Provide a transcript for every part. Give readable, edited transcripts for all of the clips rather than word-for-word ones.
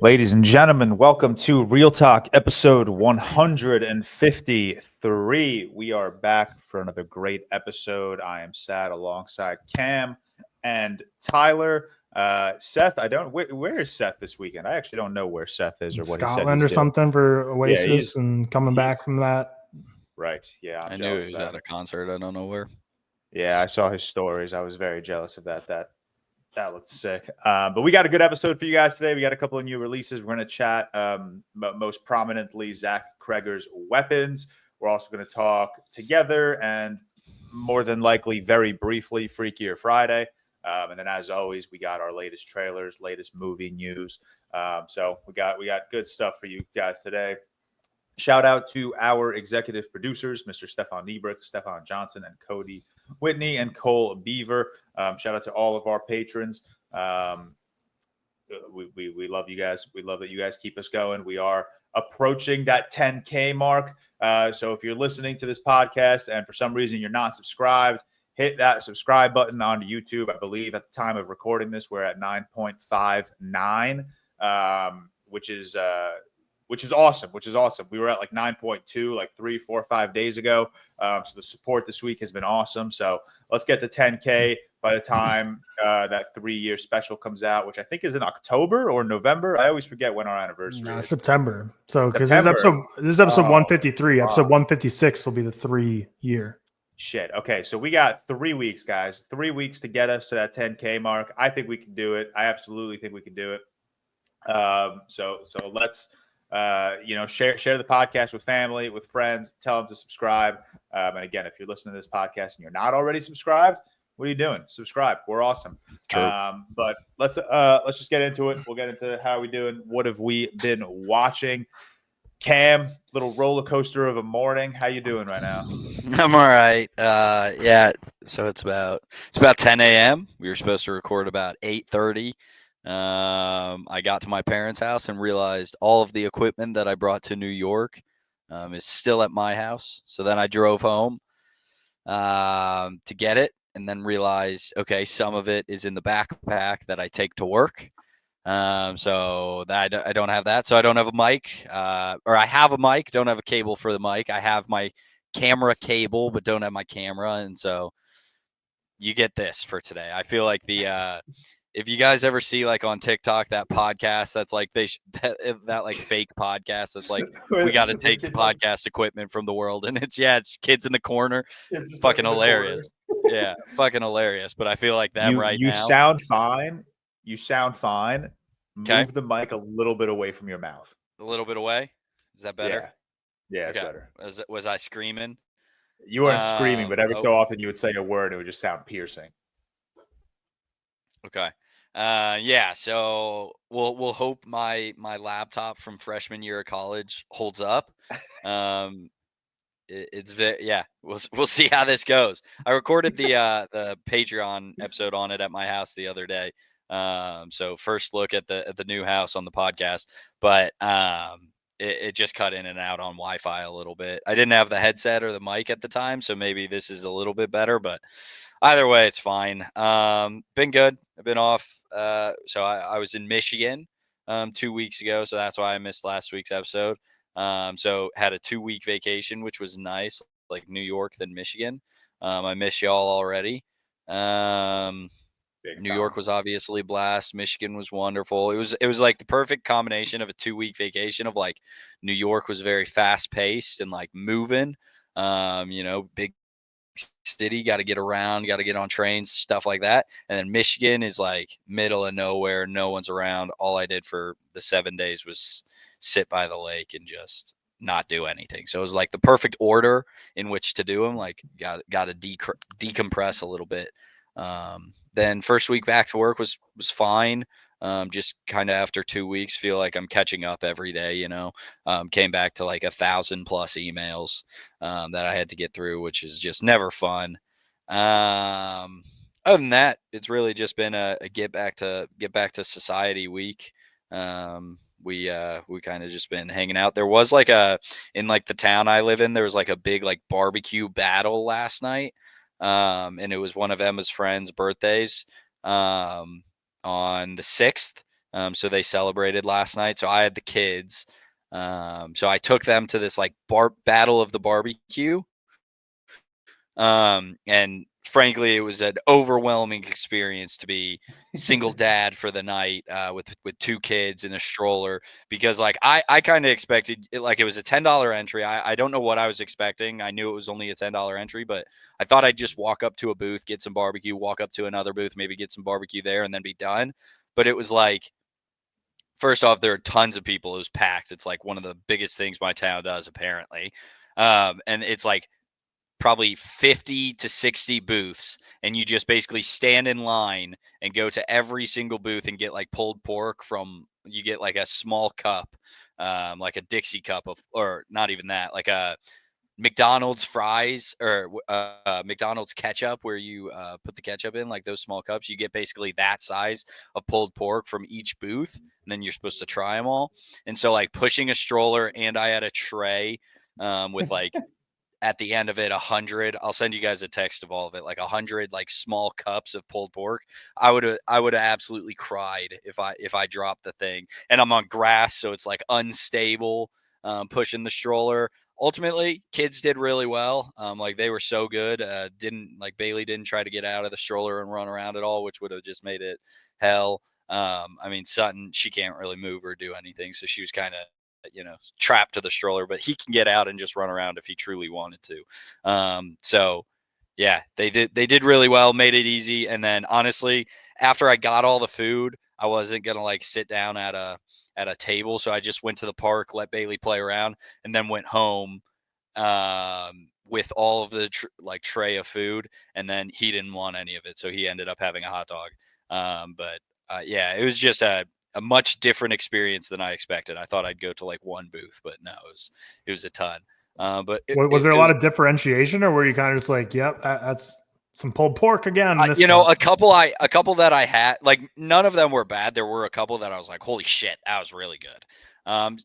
Ladies and gentlemen, welcome to ReelTok episode 153. We are back for another great episode. I am Sad alongside Cam and Tyler. Seth, where is Seth this weekend? I actually don't know where Seth is or what he said. Scotland or something for Oasis and coming back from that. Right. Yeah. I knew he was at a concert. I don't know where. Yeah, I saw his stories. I was very jealous of that. That looked sick. But we got a good episode for you guys today. We got a couple of new releases. We're going to chat most prominently Zach Cregger's Weapons. We're also going to talk Together and more than likely, very briefly, Freakier Friday. And then, as always, we got our latest trailers, latest movie news. So we got good stuff for you guys today. Shout out to our executive producers, Mr. Stefan Niebrick, Stefan Johnson, and Cody Whitney, and Cole Beaver. Shout out to all of our patrons. We love you guys. We love that you guys keep us going. We are approaching that 10K mark. So if you're listening to this podcast and for some reason you're not subscribed, hit that subscribe button on YouTube. I believe at the time of recording this, we're at 9.59, which is awesome. We were at like 9.2, like 3, 4, 5 days ago. So the support this week has been awesome. So let's get to 10K by the time that 3-year special comes out, which I think is in October or November. I always forget when our anniversary is. September. So because this is episode 153. Episode 156 will be the 3-year. Shit. Okay, so we got 3 weeks, guys. 3 weeks to get us to that 10K mark. I think we can do it. I absolutely think we can do it. So let's share the podcast with family, with friends, tell them to subscribe. And again, if you're listening to this podcast and you're not already subscribed, what are you doing? Subscribe. We're awesome. True. But let's just get into it. We'll get into how we doing. What have we been watching? Cam, little roller coaster of a morning. How you doing right now? I'm all right. Yeah. So it's about 10 a.m. We were supposed to record about 8:30. I got to my parents' house and realized all of the equipment that I brought to New York is still at my house. So then I drove home to get it and then realized, okay, some of it is in the backpack that I take to work. So that I don't have that. So I don't have a mic, or I have a mic, don't have a cable for the mic. I have my camera cable, but don't have my camera. And so you get this for today. I feel like if you guys ever see like on TikTok, that podcast, that's like that like fake podcast. That's like, we got to take the podcast equipment from the world. And it's kids in the corner. It's fucking hilarious. Yeah. Fucking hilarious. But I feel like them now. You sound fine. Okay. Move the mic a little bit away from your mouth. A little bit away. Is that better? Yeah, it's better. Was I screaming? You weren't screaming, but every so often you would say a word and it would just sound piercing. Okay. Yeah, so we'll hope my laptop from freshman year of college holds up. It's we'll see how this goes. I recorded the Patreon episode on it at my house the other day. So first look at the new house on the podcast, but it just cut in and out on Wi-Fi a little bit. I didn't have the headset or the mic at the time, so maybe this is a little bit better, but either way, it's fine. Been good. I've been off. So I was in Michigan 2 weeks ago, so that's why I missed last week's episode. So had a 2-week vacation, which was nice, like New York, then Michigan. I miss y'all already. New York was obviously a blast. Michigan was wonderful. It was like the perfect combination of a 2-week vacation of like New York was very fast paced and like moving, big city, got to get around, got to get on trains, stuff like that. And then Michigan is like middle of nowhere. No one's around. All I did for the 7 days was sit by the lake and just not do anything. So it was like the perfect order in which to do them. Like got to decompress a little bit. Then first week back to work was fine. Just kind of after 2 weeks, feel like I'm catching up every day, came back to like 1,000+ emails, that I had to get through, which is just never fun. Other than that, it's really just been a get back to society week. We kind of just been hanging out. There was like in like the town I live in, there was like a big like barbecue battle last night. And it was one of Emma's friends' birthdays on the 6th. So they celebrated last night. So I had the kids. So I took them to this like battle of the barbecue. And frankly, it was an overwhelming experience to be single dad for the night with 2 kids in a stroller, because like I kind of expected it, like it was a $10 entry. I don't know what I was expecting. I knew it was only a $10 entry, but I thought I'd just walk up to a booth, get some barbecue, walk up to another booth, maybe get some barbecue there, and then be done. But it was like, first off, there are tons of people. It was packed. It's like one of the biggest things my town does, apparently. And it's like probably 50 to 60 booths, and you just basically stand in line and go to every single booth and get like pulled pork you get like a small cup, like a Dixie cup or not even that, like a McDonald's fries or McDonald's ketchup where you put the ketchup in, like those small cups. You get basically that size of pulled pork from each booth, and then you're supposed to try them all. And so like pushing a stroller, and I had a tray with like at the end of it 100, I'll send you guys a text of all of it, like 100 like small cups of pulled pork. I would have absolutely cried if I dropped the thing. And I'm on grass, so it's like unstable, pushing the stroller. Ultimately, kids did really well. Like they were so good. Bailey didn't try to get out of the stroller and run around at all, which would have just made it hell. I mean, Sutton, she can't really move or do anything, so she was kind of trapped to the stroller, but he can get out and just run around if he truly wanted to. So yeah, they did really well, made it easy. And then honestly, after I got all the food, I wasn't gonna like sit down at a table, so I just went to the park, let Bailey play around, and then went home with all of the tray of food. And then he didn't want any of it, so he ended up having a hot dog. Yeah, it was just a much different experience than I expected. I thought I'd go to like one booth, but no, it was a ton. But was there a lot of differentiation, or were you kind of just like, yep, that's some pulled pork again? A couple that I had, like none of them were bad. There were a couple that I was like, holy shit, that was really good.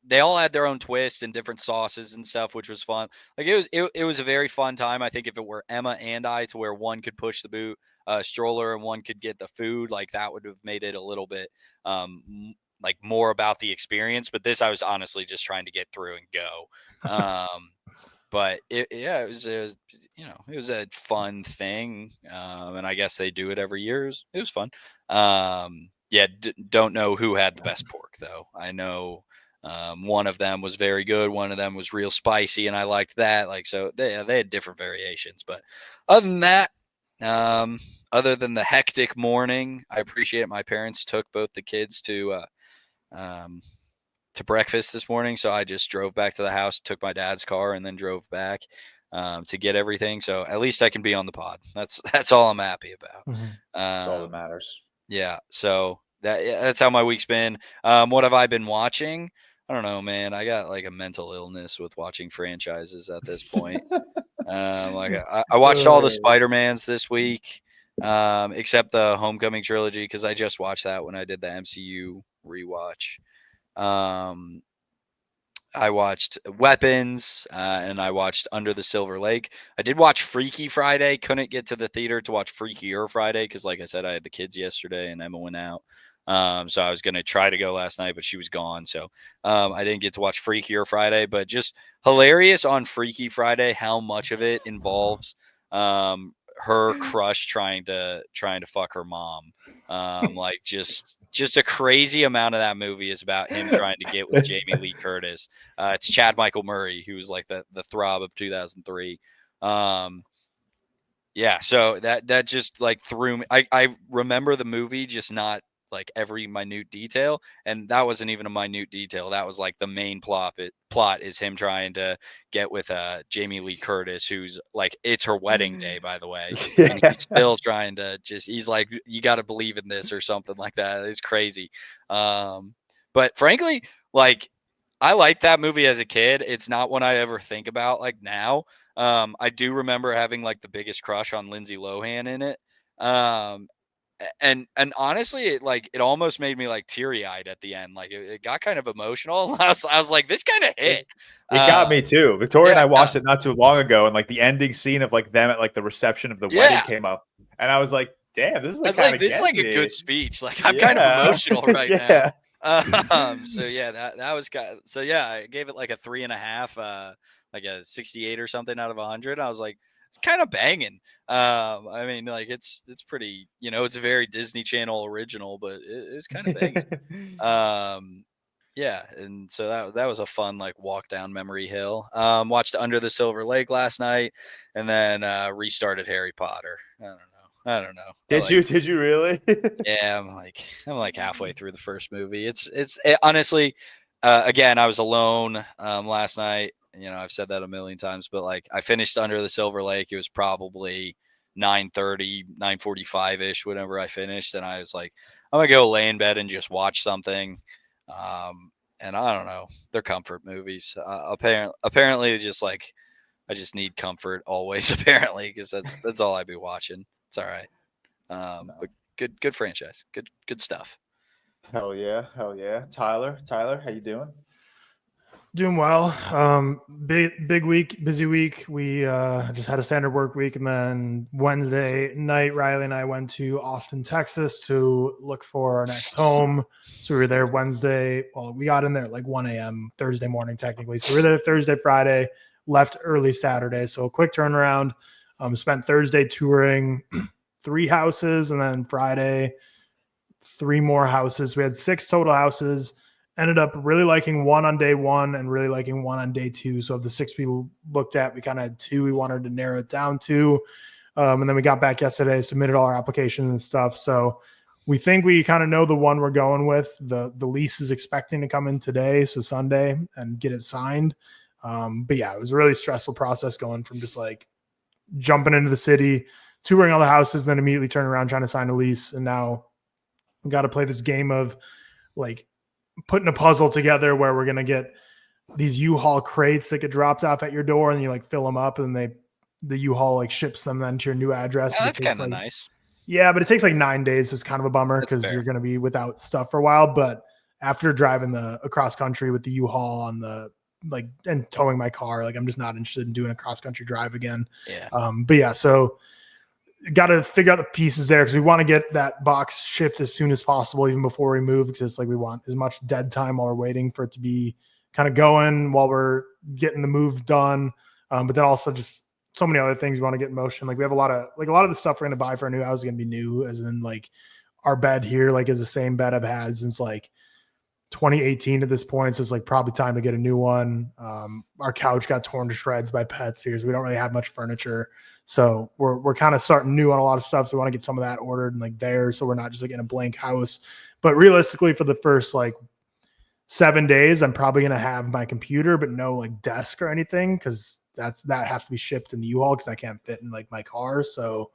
They all had their own twist and different sauces and stuff, which was fun. Like it was a very fun time. I think if it were Emma and I, to where one could push the boot stroller and one could get the food, like that would have made it a little bit like more about the experience. But this, I was honestly just trying to get through and go. But it was a fun thing, and I guess they do it every year. It was fun. Don't know who had the best pork though. I know one of them was very good. One of them was real spicy, and I liked that. Like, so they had different variations. But other than that, other than the hectic morning, I appreciate my parents took both the kids to breakfast this morning. So I just drove back to the house, took my dad's car, and then drove back to get everything. So at least I can be on the pod. That's all I'm happy about. Mm-hmm. That's all that matters. Yeah. So that's how my week's been. What have I been watching? I don't know, man. I got like a mental illness with watching franchises at this point. I watched all the Spider-Mans this week, except the Homecoming trilogy, because I just watched that when I did the MCU rewatch. I watched Weapons, and I watched Under the Silver Lake. I did watch Freaky Friday. Couldn't get to the theater to watch Freakier Friday because, like I said, I had the kids yesterday and Emma went out. So I was going to try to go last night, but she was gone. So I didn't get to watch Freakier Friday, but just hilarious on Freaky Friday how much of it involves her crush trying to fuck her mom. Like just a crazy amount of that movie is about him trying to get with Jamie Lee Curtis. It's Chad Michael Murray, who was like the throb of 2003. Yeah, so that just like threw me. I remember the movie, just not like every minute detail, and that wasn't even a minute detail. That was like the main plot is him trying to get with Jamie Lee Curtis, who's like, it's her wedding day, by the way. And he's still trying to he's like, you got to believe in this or something like that. It's crazy. But frankly, like, I liked that movie as a kid. It's not one I ever think about like now. I do remember having like the biggest crush on Lindsay Lohan in it. And honestly, it almost made me like teary eyed at the end. Like it got kind of emotional. I was like, this kind of hit. It got me too. Victoria and I watched it not too long ago, and like the ending scene of like them at like the reception of the wedding came up, and I was like, damn, this is like, this is like a good speech. Like I'm kind of emotional right now. So yeah, that was so yeah, I gave it like a 3.5, like a 68 or something out of 100. I was like, it's kind of banging. I mean, like it's pretty, it's a very Disney Channel original, but it's kind of banging. Yeah, and so that was a fun like walk down memory hill. Watched Under the Silver Lake last night, and then restarted Harry Potter. I don't know. Did you really? Yeah, I'm like halfway through the first movie. Honestly, again, I was alone last night. I've said that a million times, but like I finished Under the Silver Lake. It was probably 9:30, 9:45 ish whenever I finished, and I was like, I'm gonna go lay in bed and just watch something. And I don't know, they're comfort movies. Apparently, just like I just need comfort always. Apparently, because that's all I'd be watching. It's all right. But good franchise. Good stuff. Hell yeah. Tyler, how you doing? Doing well. Big week, busy week. We just had a standard work week, and then Wednesday night, Riley and I went to Austin, Texas to look for our next home. So we were there Wednesday. Well, we got in there at like 1 a.m. Thursday morning, technically. So we were there Thursday, Friday, left early Saturday. So a quick turnaround. Spent Thursday touring 3 houses, and then Friday 3 more houses. We had 6 total houses. Ended up really liking one on day 1 and really liking one on day 2. So of the 6 we looked at, we kind of had 2 we wanted to narrow it down to. And then we got back yesterday, submitted all our applications and stuff. So we think we kind of know the one we're going with. The lease is expecting to come in today, so Sunday, and get it signed. But yeah, it was a really stressful process going from just like jumping into the city, touring all the houses, then immediately turning around trying to sign a lease. And now we got to play this game of like putting a puzzle together where we're going to get these U-Haul crates that get dropped off at your door, and you like fill them up, and the U-Haul like ships them then to your new address. Yeah, that's kind of nice. Yeah, but it takes like 9 days. It's kind of a bummer because you're going to be without stuff for a while. But after driving across country with the U-Haul on the and towing my car, like I'm just not interested in doing a cross country drive again. Yeah. But yeah, so got to figure out the pieces there because we want to get that box shipped as soon as possible, even before we move, because it's like we want as much dead time while we're waiting for it to be kind of going while we're getting the move done. But then also just so many other things we want to get in motion. Like we have a lot of the stuff we're going to buy for our new house is going to be new, as in like our bed here, like is the same bed I've had since like 2018 at this point. So it's like probably time to get a new one. Our couch got torn to shreds by pets here, so we don't really have much furniture. So we're kind of starting new on a lot of stuff. So we want to get some of that ordered and like there, so we're not just like in a blank house. But realistically, for the first like 7 days, I'm probably gonna have my computer, but no like desk or anything, because that has to be shipped in the U-Haul because I can't fit in like my car. So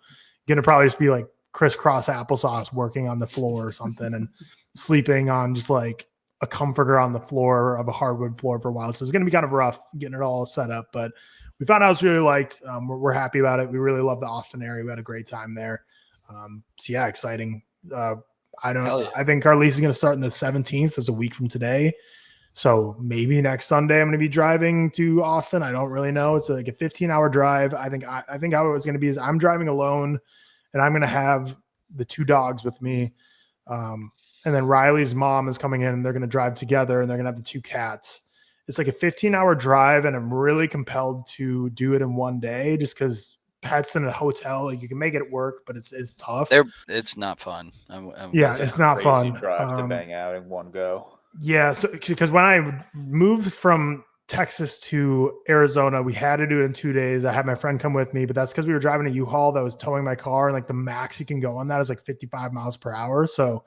gonna probably just be like crisscross applesauce working on the floor or something and sleeping on just like a comforter on the floor of a hardwood floor for a while. So it's gonna be kind of rough getting it all set up, but we found out it's really liked. We're happy about it. We really love the Austin area. We had a great time there. So yeah, exciting. I think our lease is going to start on the 17th. So it's a week from today. So maybe next Sunday I'm going to be driving to Austin. I don't really know. It's like a 15-hour drive. I think how it was going to be is I'm driving alone, and I'm going to have the 2 dogs with me. And then Riley's mom is coming in, and they're going to drive together, and they're going to have the 2 cats. It's like a 15-hour drive, and I'm really compelled to do it in one day just because pets in a hotel, like you can make it work, but it's tough. It's not fun. It's not fun. Drive to bang out in one go. Yeah, so because when I moved from Texas to Arizona, we had to do it in 2 days. I had my friend come with me, but that's because we were driving a U-Haul that was towing my car, and like the max you can go on that is like 55 miles per hour. So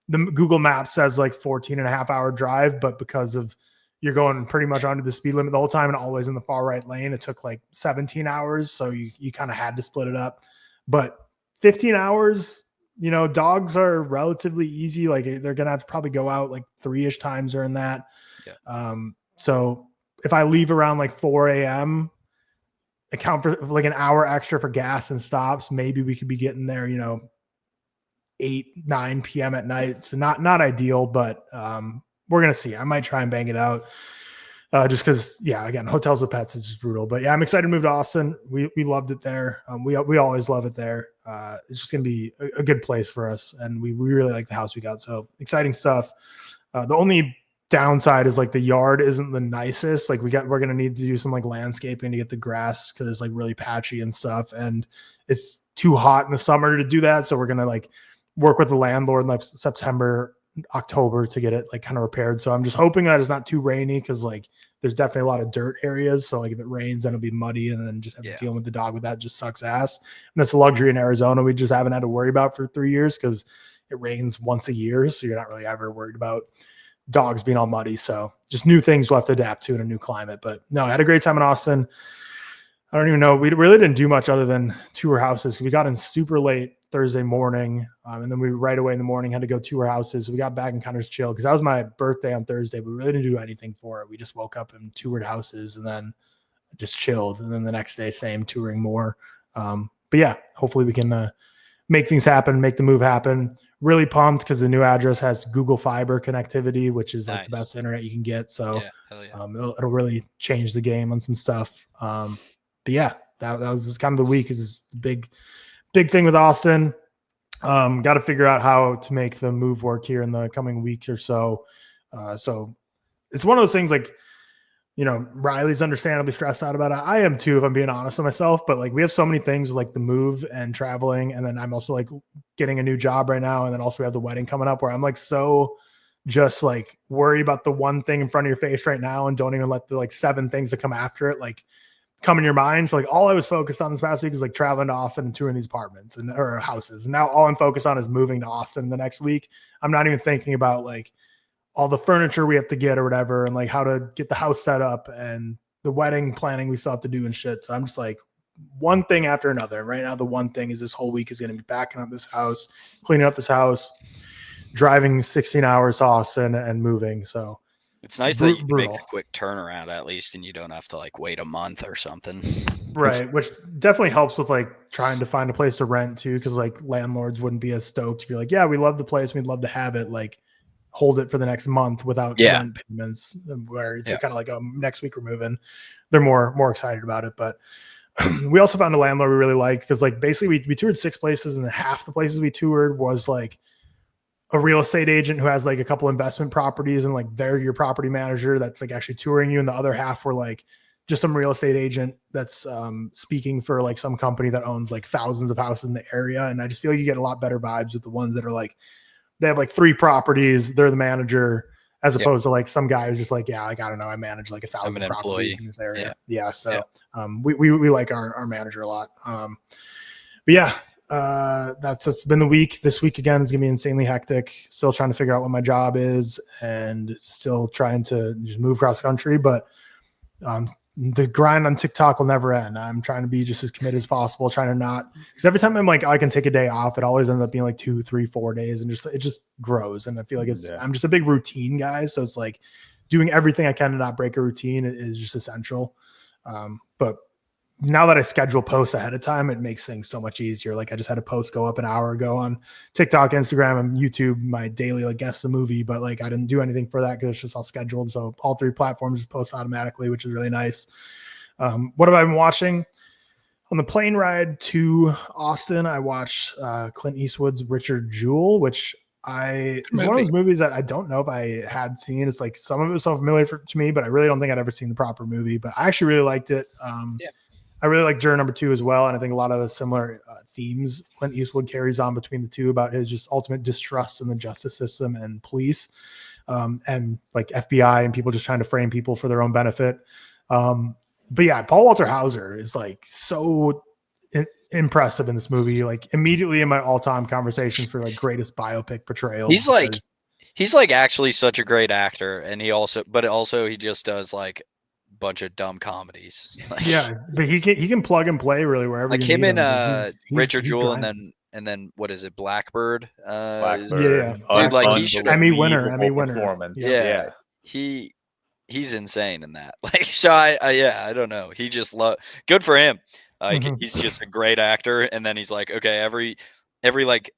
the Google Maps says like 14.5-hour drive, but because of you're going pretty much under the speed limit the whole time and always in the far right lane, it took like 17 hours. So you kind of had to split it up. But 15 hours, dogs are relatively easy. Like they're going to have to probably go out like 3-ish times during that. Yeah. So if I leave around like 4 a.m., account for like an hour extra for gas and stops, maybe we could be getting there, 8, 9 p.m. at night. So not ideal, but we're going to see. I might try and bang it out just because, yeah, again, hotels with pets is just brutal. But yeah, I'm excited to move to Austin. We loved it there. We always love it there. It's just going to be a good place for us. And we really like the house we got. So exciting stuff. The only downside is like the yard isn't the nicest. Like we're gonna need to do some like landscaping to get the grass because it's like really patchy and stuff, and it's too hot in the summer to do that. So we're gonna like work with the landlord in like September, October to get it like kind of repaired. So I'm just hoping that it's not too rainy because like there's definitely a lot of dirt areas. So like if it rains, then it'll be muddy, and then just dealing with the dog with that just sucks ass. And that's a luxury in Arizona we just haven't had to worry about for 3 years because it rains once a year. So you're not really ever worried about dogs being all muddy. So just new things we'll have to adapt to in a new climate. But no, I had a great time in Austin. I don't even know. We really didn't do much other than tour houses. We got in super late Thursday morning. And then we right away in the morning had to go tour houses. We got back and kind of just chill because that was my birthday on Thursday. But we really didn't do anything for it. We just woke up and toured houses and then just chilled. And then the next day, same, touring more. But yeah, hopefully we can make things happen, make the move happen. Really pumped because the new address has Google Fiber connectivity, which is like the best internet you can get. So it'll really change the game on some stuff. But yeah, that was just kind of the week. Is the big thing with Austin. Got to figure out how to make the move work here in the coming week or so. So it's one of those things like, you know, Riley's understandably stressed out about it. I am too, if I'm being honest with myself, but like we have so many things with like the move and traveling. And then I'm also like getting a new job right now. And then also we have the wedding coming up where I'm like, so just like worry about the one thing in front of your face right now. And don't even let the like 7 things that come after it, like come in your mind. So like all I was focused on this past week was like traveling to Austin and touring these apartments or houses. And now all I'm focused on is moving to Austin the next week. I'm not even thinking about like all the furniture we have to get or whatever, and like how to get the house set up and the wedding planning we still have to do and shit. So I'm just like one thing after another. And right now, the one thing is this whole week is going to be backing up this house, cleaning up this house, driving 16 hours to Austin and moving. So it's nice that you can make the quick turnaround at least, and you don't have to like wait a month or something. Right. Which definitely helps with like trying to find a place to rent too. Cause like landlords wouldn't be as stoked if you're like, yeah, we love the place. We'd love to have it. Like, hold it for the next month without rent payments, where if you're kind of like, next week we're moving, they're more excited about it. But we also found a landlord we really liked because like basically we toured 6 places, and half the places we toured was like a real estate agent who has like a couple investment properties, and like they're your property manager that's like actually touring you. And the other half were like just some real estate agent that's speaking for like some company that owns like thousands of houses in the area. And I just feel like you get a lot better vibes with the ones that are like, they have like 3 properties, they're the manager, as opposed to like some guy who's just like, yeah, like, I don't know, I manage like 1,000 properties in this area. So we like our manager a lot. But yeah, that's been the week. This week again is gonna be insanely hectic. Still trying to figure out what my job is and still trying to just move cross country. But the grind on TikTok will never end. I'm trying to be just as committed as possible, trying to not, because every time I'm like, I can take a day off, it always ends up being like 2, 3, 4 days, and it just grows. And I feel like I'm just a big routine guy. So it's like doing everything I can to not break a routine is just essential. But now that I schedule posts ahead of time, it makes things so much easier. Like I just had a post go up an hour ago on TikTok, Instagram, and YouTube, my daily like guess the movie, but like I didn't do anything for that because it's just all scheduled. So all 3 platforms just post automatically, which is really nice. What have I been watching? On the plane ride to Austin, I watched Clint Eastwood's Richard Jewell, which is one of those movies that I don't know if I had seen. It's like some of it was so familiar to me, but I really don't think I'd ever seen the proper movie. But I actually really liked it. I really like Juror Number 2 as well. And I think a lot of the similar themes Clint Eastwood carries on between the two about his just ultimate distrust in the justice system and police, and like FBI and people just trying to frame people for their own benefit. But yeah, Paul Walter Hauser is like so impressive in this movie. Like immediately in my all-time conversation for like greatest biopic portrayal. He's like actually such a great actor. And he just does like bunch of dumb comedies. But he can plug and play really wherever. Like him and Richard Jewell, and then what is it, Blackbird? Dude, like he should Emmy winner performance. He's insane in that. Like, so I don't know. He just good for him. Like he's just a great actor. And then he's like, okay, every like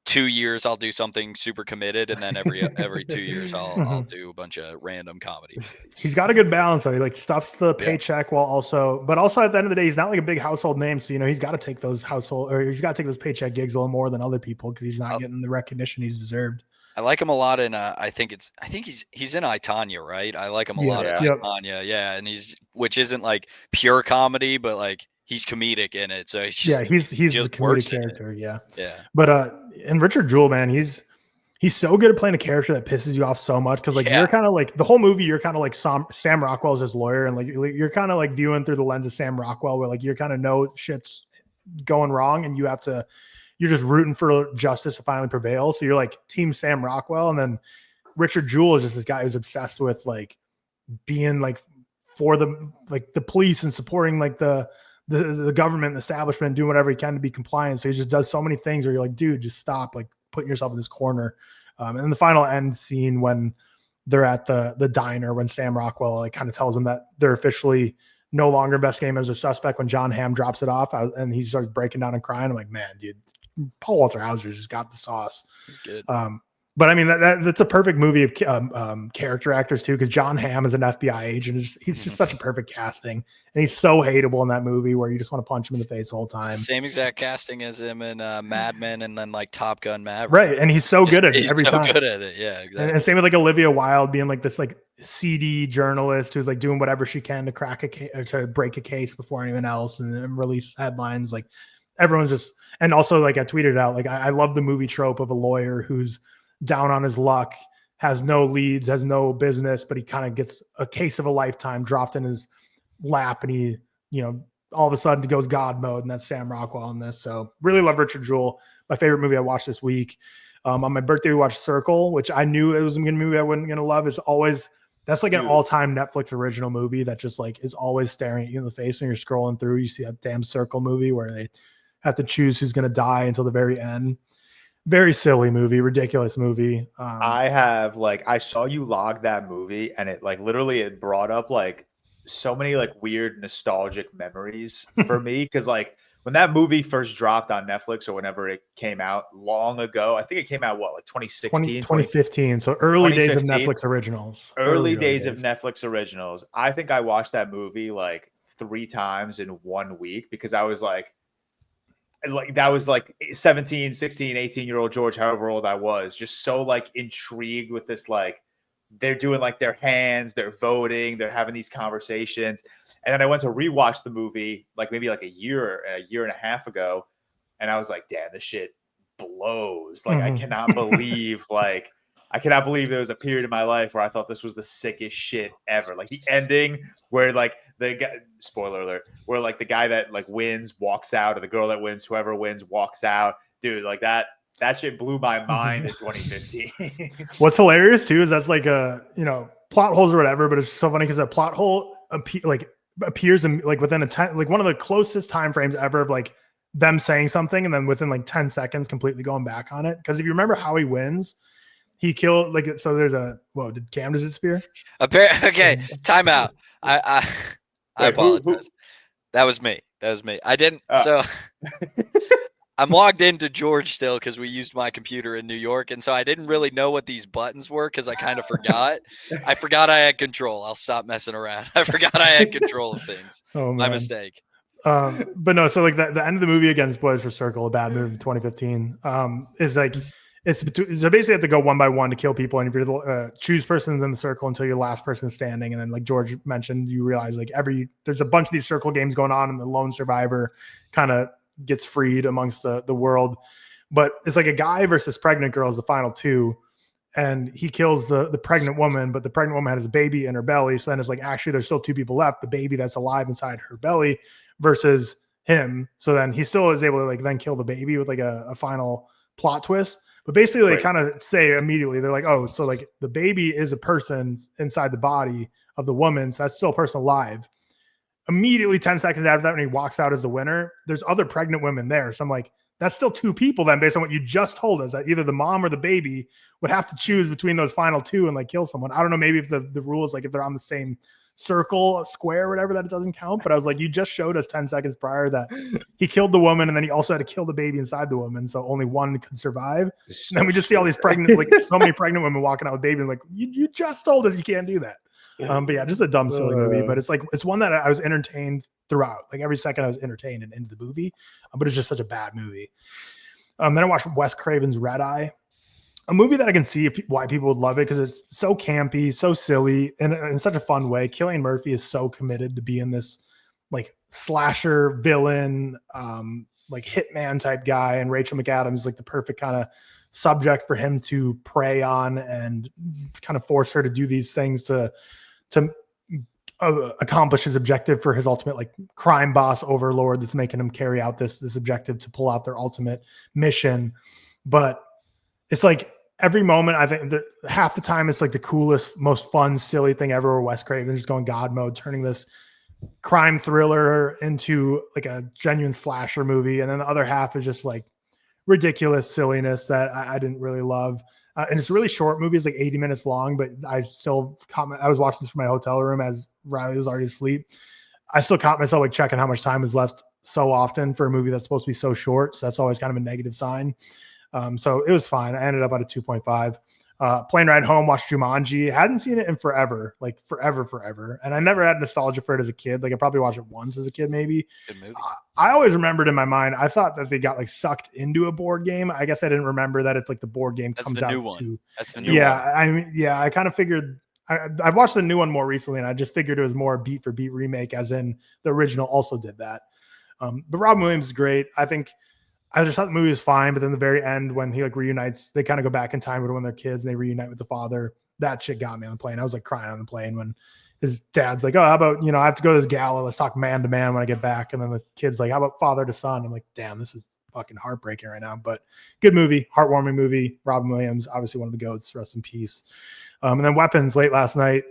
2 years I'll do something super committed, and then every 2 years I'll do a bunch of random comedy movies. He's got a good balance though. He like stuffs the paycheck while also at the end of the day, he's not like a big household name. So he's got to take those paycheck gigs a little more than other people because he's not getting the recognition he's deserved. I like him a lot in I think he's in I, Tonya, right? I like him a lot in Yeah. I, Yep. Tonya, yeah, and which isn't like pure comedy, but like he's comedic in it, so He's a just comedic works in it. character. Yeah. Yeah. But and Richard Jewell, man, he's so good at playing a character that pisses you off so much because like Yeah. you're kind of like the whole movie, you're kind of like Sam Rockwell's his lawyer, and like you're kind of like viewing through the lens of Sam Rockwell, where like you're kind of know shit's going wrong, and you're just rooting for justice to finally prevail. So you're like team Sam Rockwell, and then Richard Jewell is just this guy who's obsessed with like being like for the police and supporting like the government, the establishment, doing whatever he can to be compliant. So he just does so many things where you're like, dude, just stop, like putting yourself in this corner. And then the final end scene when they're at the diner, when Sam Rockwell like kind of tells them that they're officially no longer best game as a suspect, when John Hamm drops it off and he starts breaking down and crying. I'm like, man, dude, Paul Walter Hauser just got the sauce. He's good. But I mean, that's a perfect movie of character actors too, because John Hamm is an FBI agent. He's just such a perfect casting, and he's so hateable in that movie where you just want to punch him in the face the whole time. Same exact casting as him in Mad Men and then like Top Gun Maverick. Right, and he's so good at it every time. Good at it, yeah, exactly. And same with like Olivia Wilde being like this like seedy journalist who's like doing whatever she can to to break a case before anyone else and then release headlines. Like everyone's just, and also like I tweeted out like I love the movie trope of a lawyer who's down on his luck, has no leads, has no business, but he kind of gets a case of a lifetime dropped in his lap, and he, all of a sudden goes God mode, and that's Sam Rockwell in this. So really love Richard Jewell. My favorite movie I watched this week. On my birthday, we watched Circle, which I knew it was a movie I wasn't going to love. That's like an all-time Netflix original movie that just like is always staring at you in the face when you're scrolling through. You see that damn Circle movie where they have to choose who's going to die until the very end. Very silly movie, ridiculous movie. I saw you log that movie, and it like literally it brought up like so many like weird nostalgic memories for me, because like when that movie first dropped on Netflix or whenever it came out long ago, I think it came out like 2016, 2015. So early days of Netflix originals. Early days of Netflix originals. I think I watched that movie like 3 times in 1 week because I was like that was like 17, 16, 18-year-old George, however old I was, just so like intrigued with this, like they're doing like their hands, they're voting, they're having these conversations. And then I went to rewatch the movie like maybe like a year and a half ago. And I was like, damn, this shit blows. Like I cannot believe there was a period in my life where I thought this was the sickest shit ever. Like the ending where like the guy, spoiler alert, where like the guy that like wins walks out, or the girl that wins, whoever wins walks out. Dude, like that shit blew my mind in 2015. What's hilarious too is that's like plot holes or whatever, but it's so funny because that plot hole appears in like within like one of the closest time frames ever of like them saying something and then within like 10 seconds completely going back on it. Because if you remember how he wins, he killed like, so there's did Cam does it spear? Okay, time out. I apologize. That was me. I didn't. So I'm logged into George still because we used my computer in New York. And so I didn't really know what these buttons were because I kind of forgot. I forgot I had control. I'll stop messing around. I forgot I had control of things. My mistake. But no, so like the end of the movie, again, spoilers for Circle, a bad movie in 2015, is like, so basically have to go one by one to kill people, and if you're the choose persons in the circle until your last person standing, and then like George mentioned, you realize like there's a bunch of these circle games going on, and the lone survivor kind of gets freed amongst the world. But it's like a guy versus pregnant girl is the final two, and he kills the pregnant woman, but the pregnant woman has a baby in her belly, so then it's like actually there's still 2 people left, the baby that's alive inside her belly versus him. So then he still is able to like then kill the baby with like a final plot twist. But basically, they kind of say immediately, they're like, oh, so like the baby is a person inside the body of the woman. So that's still a person alive. Immediately, 10 seconds after that, when he walks out as the winner, there's other pregnant women there. So I'm like, that's still 2 people then, based on what you just told us, that either the mom or the baby would have to choose between those final 2 and like kill someone. I don't know, maybe if the rule is like if they're on the same circle, square, whatever, that it doesn't count. But I was like, you just showed us 10 seconds prior that he killed the woman, and then he also had to kill the baby inside the woman, so only one could survive. And then we just see all these pregnant, like so many pregnant women walking out with baby, and like you just told us you can't do that. But yeah, just a dumb silly movie. But it's like it's one that I was entertained throughout. Like every second I was entertained and into the movie. But it's just such a bad movie. Then I watched Wes Craven's Red Eye. a movie that I can see why people would love it, because it's so campy, so silly, and in such a fun way. Cillian Murphy is so committed to being this like slasher villain, like hitman type guy, and Rachel McAdams is like the perfect kind of subject for him to prey on and kind of force her to do these things to accomplish his objective for his ultimate like crime boss overlord that's making him carry out this objective to pull out their ultimate mission. But it's like every moment, I think that half the time it's like the coolest, most fun, silly thing ever, where Wes Craven just going God mode, turning this crime thriller into like a genuine slasher movie. And then the other half is just like ridiculous silliness that I didn't really love. And it's a really short movie. It's like 80 minutes long, but I still I was watching this from my hotel room as Riley was already asleep. I still caught myself like checking how much time was left so often for a movie that's supposed to be so short. So that's always kind of a negative sign. So it was fine. I ended up at a 2.5. Plane ride home, watched Jumanji. Hadn't seen it in forever, like forever. And I never had nostalgia for it as a kid. Like I probably watched it once as a kid, maybe. Good movie. I always remembered in my mind, I thought that they got like sucked into a board game. I guess I didn't remember that it's like the board game That's comes the out new one. to. That's the new one. I mean, yeah, I kind of figured. I've watched the new one more recently, and I just figured it was more a beat for beat remake, as in the original also did that. But Robin Williams is great. I just thought the movie was fine, but then the very end, when he like reunites, they kind of go back in time to when they're kids and they reunite with the father. That shit got me on the plane. I was like crying on the plane when his dad's like, "Oh, how about, I have to go to this gala. Let's talk man to man when I get back." And then the kid's like, "How about father to son?" I'm like, damn, this is fucking heartbreaking right now. But good movie, heartwarming movie. Robin Williams, obviously one of the GOATs. Rest in peace. And then Weapons late last night.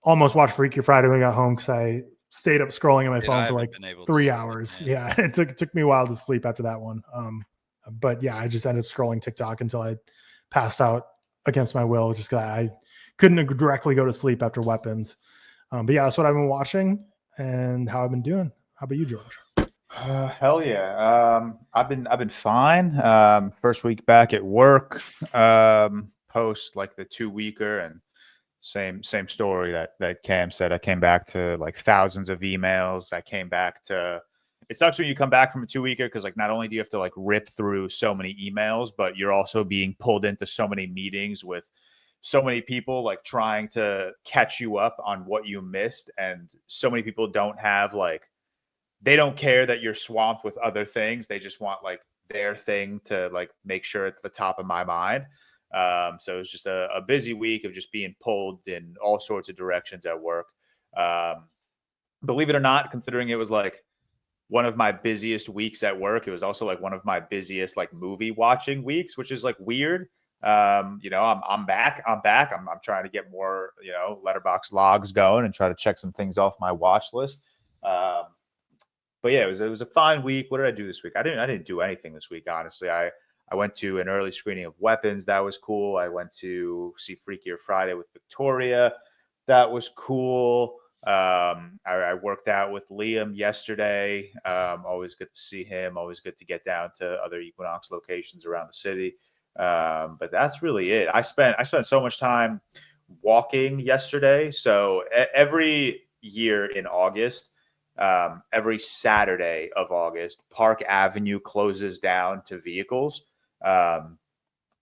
Almost watched Freakier Friday when I got home because I stayed up scrolling on my phone for like 3 hours. Yeah, it took me a while to sleep after that one. But yeah, I just ended up scrolling TikTok until I passed out against my will, just because I couldn't directly go to sleep after Weapons. But yeah, that's what I've been watching and how I've been doing. How about you, George? Hell yeah. I've been fine. First week back at work, post like the 2-weeker, and same story that Cam said. I came back to like thousands of emails. I came back to, it sucks when you come back from a 2-weeker, because like not only do you have to like rip through so many emails, but you're also being pulled into so many meetings with so many people like trying to catch you up on what you missed. And so many people don't have like, they don't care that you're swamped with other things. They just want like their thing to like make sure it's the top of my mind. So it was just a busy week of just being pulled in all sorts of directions at work. Believe it or not, considering it was like one of my busiest weeks at work, it was also like one of my busiest like movie watching weeks, which is like weird. I'm back. I'm trying to get more, letterbox logs going and try to check some things off my watch list. But yeah, it was a fine week. What did I do this week? I didn't do anything this week, honestly. I went to an early screening of Weapons. That was cool. I went to see Freakier Friday with Victoria. That was cool. I worked out with Liam yesterday. Always good to see him. Always good to get down to other Equinox locations around the city. But that's really it. I spent so much time walking yesterday. So every year in August, every Saturday of August, Park Avenue closes down to vehicles.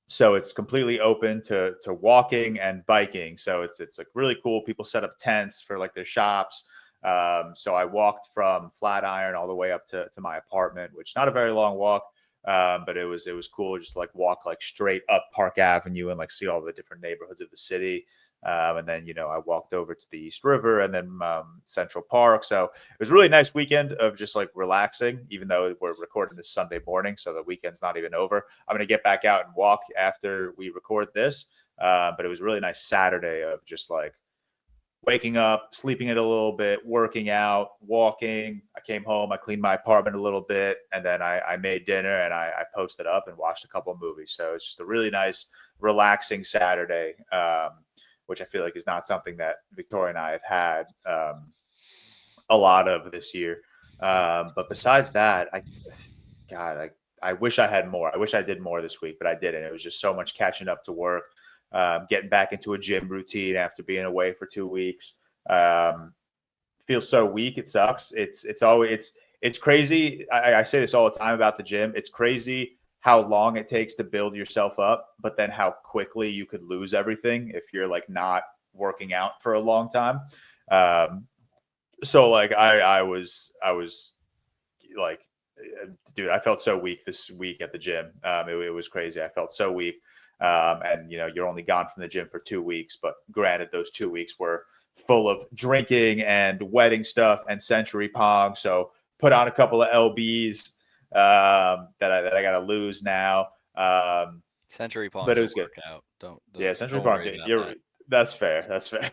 So it's completely open to walking and biking. So it's like really cool. People set up tents for like their shops. So I walked from Flatiron all the way up to my apartment, which not a very long walk. But it was cool just to like walk like straight up Park Avenue and like see all the different neighborhoods of the city. And then, I walked over to the East River and then Central Park. So it was a really nice weekend of just like relaxing, even though we're recording this Sunday morning. So the weekend's not even over. I'm going to get back out and walk after we record this. But it was a really nice Saturday of just like waking up, sleeping in a little bit, working out, walking. I came home, I cleaned my apartment a little bit, and then I made dinner and I posted up and watched a couple of movies. So it's just a really nice, relaxing Saturday. Which I feel like is not something that Victoria and I have had a lot of this year. But besides that, I wish I had more. I wish I did more this week, but I didn't. It was just so much catching up to work, getting back into a gym routine after being away for 2 weeks. Feel so weak. It sucks. It's crazy. I say this all the time about the gym. It's crazy how long it takes to build yourself up, but then how quickly you could lose everything if you're like not working out for a long time. So like I was like, dude, I felt so weak this week at the gym. It was crazy. I felt so weak. And you're only gone from the gym for 2 weeks, but granted, those 2 weeks were full of drinking and wedding stuff and Century Pong. So put on a couple of LBs that I got to lose now. Century Pong, but it was good. Workout. Don't Century don't Pong. That's fair. That's fair.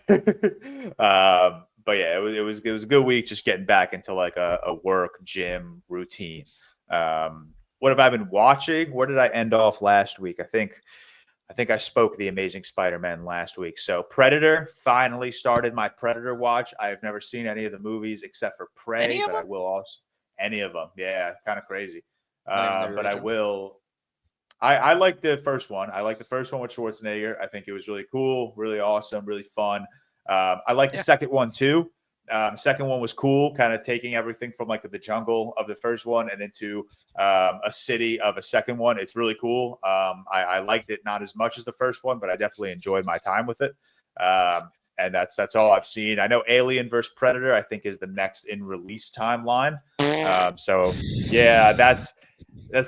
But yeah, it was a good week just getting back into like a work gym routine. What have I been watching? Where did I end off last week? I think I spoke The Amazing Spider-Man last week. So Predator, finally started my Predator watch. I have never seen any of the movies except for Prey, but I will also any of them. Yeah, kind of crazy. But I will. I like the first one. I like the first one with Schwarzenegger. I think it was really cool, really awesome, really fun. I like the second one too. Second one was cool, kind of taking everything from like the jungle of the first one and into a city of a second one. It's really cool. I liked it not as much as the first one, but I definitely enjoyed my time with it. And that's all I've seen. I know Alien vs. Predator, I think, is the next in release timeline. So yeah, that's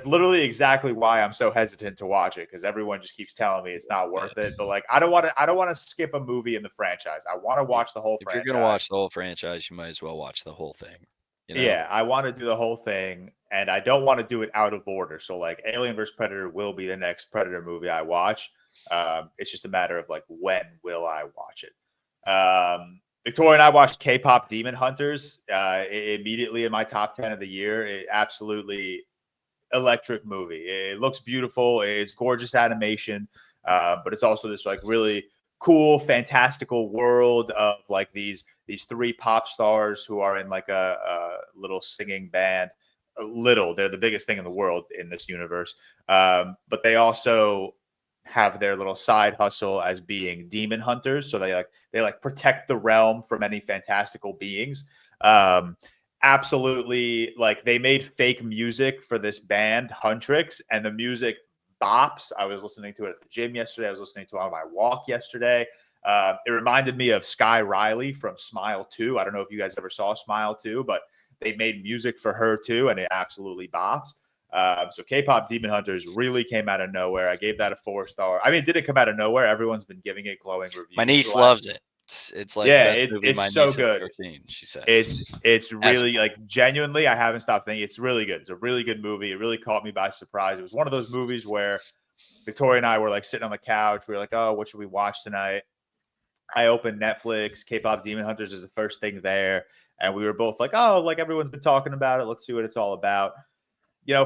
literally exactly why I'm so hesitant to watch it, because everyone just keeps telling me it's not worth it. But like, I don't want to skip a movie in the franchise. I want to watch the whole franchise. If you're gonna watch the whole franchise, you might as well watch the whole thing. Yeah, I want to do the whole thing, and I don't want to do it out of order. So like, Alien vs. Predator will be the next Predator movie I watch. It's just a matter of like, when will I watch it? Victoria and I watched K-pop Demon Hunters immediately in my top 10 of the year. Absolutely electric movie. It looks beautiful. It's gorgeous animation, but it's also this like really cool, fantastical world of like these 3 pop stars who are in like a little singing band. They're the biggest thing in the world in this universe, but they also have their little side hustle as being demon hunters. So they protect the realm from any fantastical beings. Absolutely, like, they made fake music for this band Huntrix, and the music bops. I was listening to it at the gym yesterday. I was listening to it on my walk yesterday. It reminded me of Sky Riley from Smile 2. I don't know if you guys ever saw Smile 2, but they made music for her too, and it absolutely bops. So K-pop Demon Hunters really came out of nowhere. I gave that a 4-star. I mean, it didn't come out of nowhere. Everyone's been giving it glowing reviews. My niece loves it. It's like the best movie it's my so niece good. has ever seen, she says. It's really, like, genuinely, I haven't stopped thinking. It's really good. It's a really good movie. It really caught me by surprise. It was one of those movies where Victoria and I were like sitting on the couch. We were like, oh, what should we watch tonight? I opened Netflix. K-pop Demon Hunters is the first thing there. And we were both like, oh, like, everyone's been talking about it. Let's see what it's all about.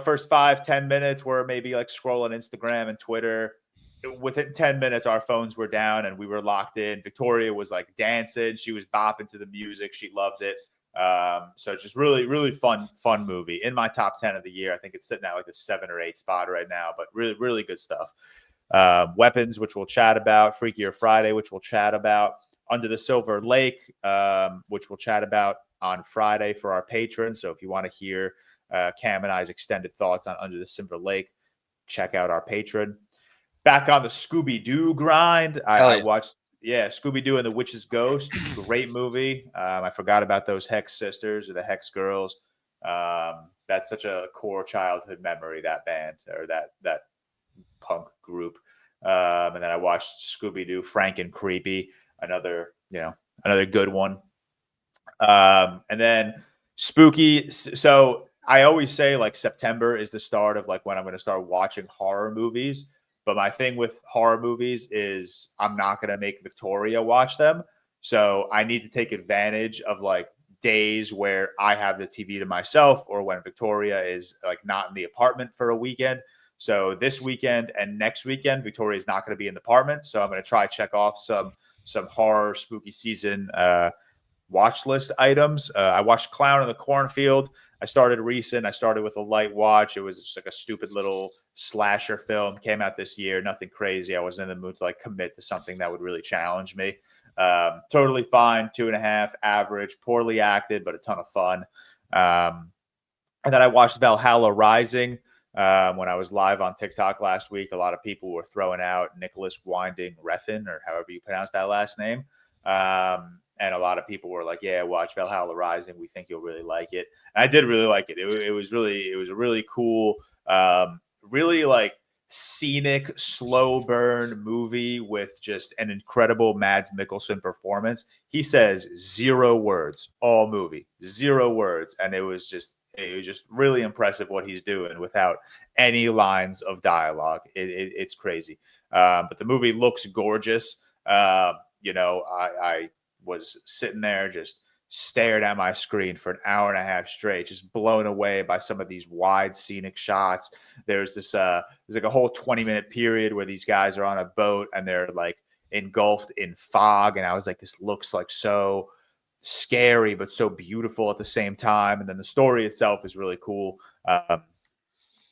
First 5-10 minutes, we're maybe like scrolling Instagram and Twitter. Within 10 minutes, our phones were down and we were locked in. Victoria was like dancing. She was bopping to the music. She loved it. So it's just really, really fun movie. In my top 10 of the year, I think it's sitting at like the 7 or 8 spot right now, but really, really good stuff. Weapons, which we'll chat about. Freakier Friday, which we'll chat about. Under the Silver Lake, which we'll chat about on Friday for our patrons. So if you want to hear Cam and I's extended thoughts on Under the Silver Lake, check out our patron. Back on the Scooby-Doo grind. I watched, Scooby-Doo and the Witch's Ghost. Great movie. I forgot about those Hex sisters or the Hex girls. That's such a core childhood memory, that band, or that punk group. And then I watched Scooby-Doo, Frank and Creepy, another good one. And then spooky. So I always say like September is the start of like when I'm going to start watching horror movies. But my thing with horror movies is I'm not going to make Victoria watch them. So I need to take advantage of like days where I have the TV to myself, or when Victoria is like not in the apartment for a weekend. So this weekend and next weekend, Victoria is not going to be in the apartment. So I'm going to check off some horror spooky season watch list items. I watched Clown in the Cornfield. I started with a light watch. It was just like a stupid little slasher film. Came out this year. Nothing crazy. I wasn't in the mood to like commit to something that would really challenge me. Totally fine. 2.5 average. Poorly acted, but a ton of fun. And then I watched Valhalla Rising. When I was live on TikTok last week, a lot of people were throwing out Nicholas Winding Refn, or however you pronounce that last name. And a lot of people were like, yeah, watch Valhalla Rising. We think you'll really like it. And I did really like it. It was a really cool, really like scenic, slow burn movie with just an incredible Mads Mikkelsen performance. He says 0 words all movie, 0 words. And it was just really impressive what he's doing without any lines of dialogue. It's crazy. But the movie looks gorgeous. I was sitting there just stared at my screen for an hour and a half straight, just blown away by some of these wide scenic shots. There's like a whole 20-minute period where these guys are on a boat and they're like engulfed in fog. And I was like, this looks like so scary, but so beautiful at the same time. And then the story itself is really cool.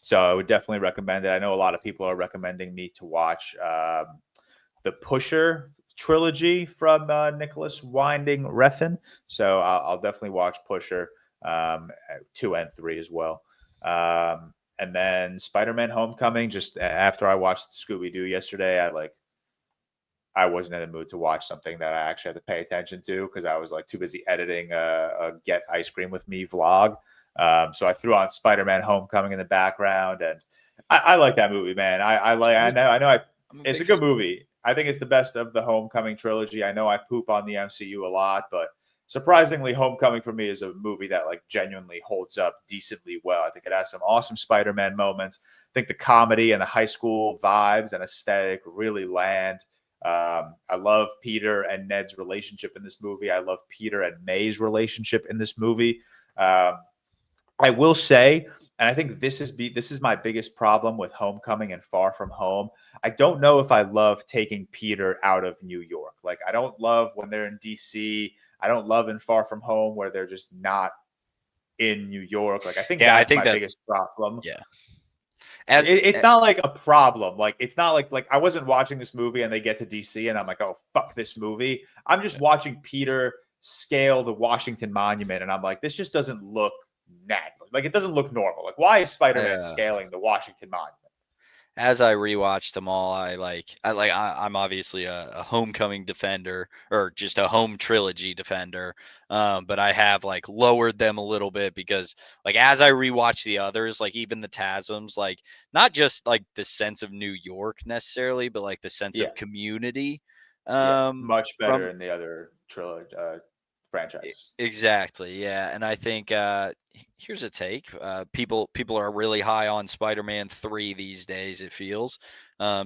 So I would definitely recommend it. I know a lot of people are recommending me to watch the Pusher trilogy from Nicholas Winding Refn. So I'll definitely watch Pusher 2 and 3 as well. And then Spider-Man Homecoming, just after I watched Scooby-Doo yesterday, I wasn't in the mood to watch something that I actually had to pay attention to because I was like too busy editing a Get Ice Cream With Me vlog. So I threw on Spider-Man Homecoming in the background, and I like that movie, man. It's a good movie. I think it's the best of the Homecoming trilogy. I know I poop on the MCU a lot, but surprisingly, Homecoming for me is a movie that like genuinely holds up decently well. I think it has some awesome Spider-Man moments. I think the comedy and the high school vibes and aesthetic really land. I love Peter and Ned's relationship in this movie. I love Peter and May's relationship in this movie. I will say, and I think this is my biggest problem with Homecoming and Far From Home. I don't know if I love taking Peter out of New York. Like, I don't love when they're in DC. I don't love in Far From Home where they're just not in New York. Like, I think that's my biggest problem. Yeah. It's not like a problem. Like, it's not like I wasn't watching this movie and they get to DC and I'm like, oh, fuck this movie. I'm just watching Peter scale the Washington Monument and I'm like, this just doesn't look natural. Like, it doesn't look normal. Like, why is Spider-Man scaling the Washington Monument? As I rewatched them all, I'm obviously a Homecoming defender or just a home trilogy defender. But I have like lowered them a little bit because like as I rewatch the others, like even the TASMs, like not just like the sense of New York necessarily, but like the sense of community. Much better in the other trilogy franchises. Exactly. Yeah. And I think here's a take. People are really high on Spider-Man 3 these days, it feels.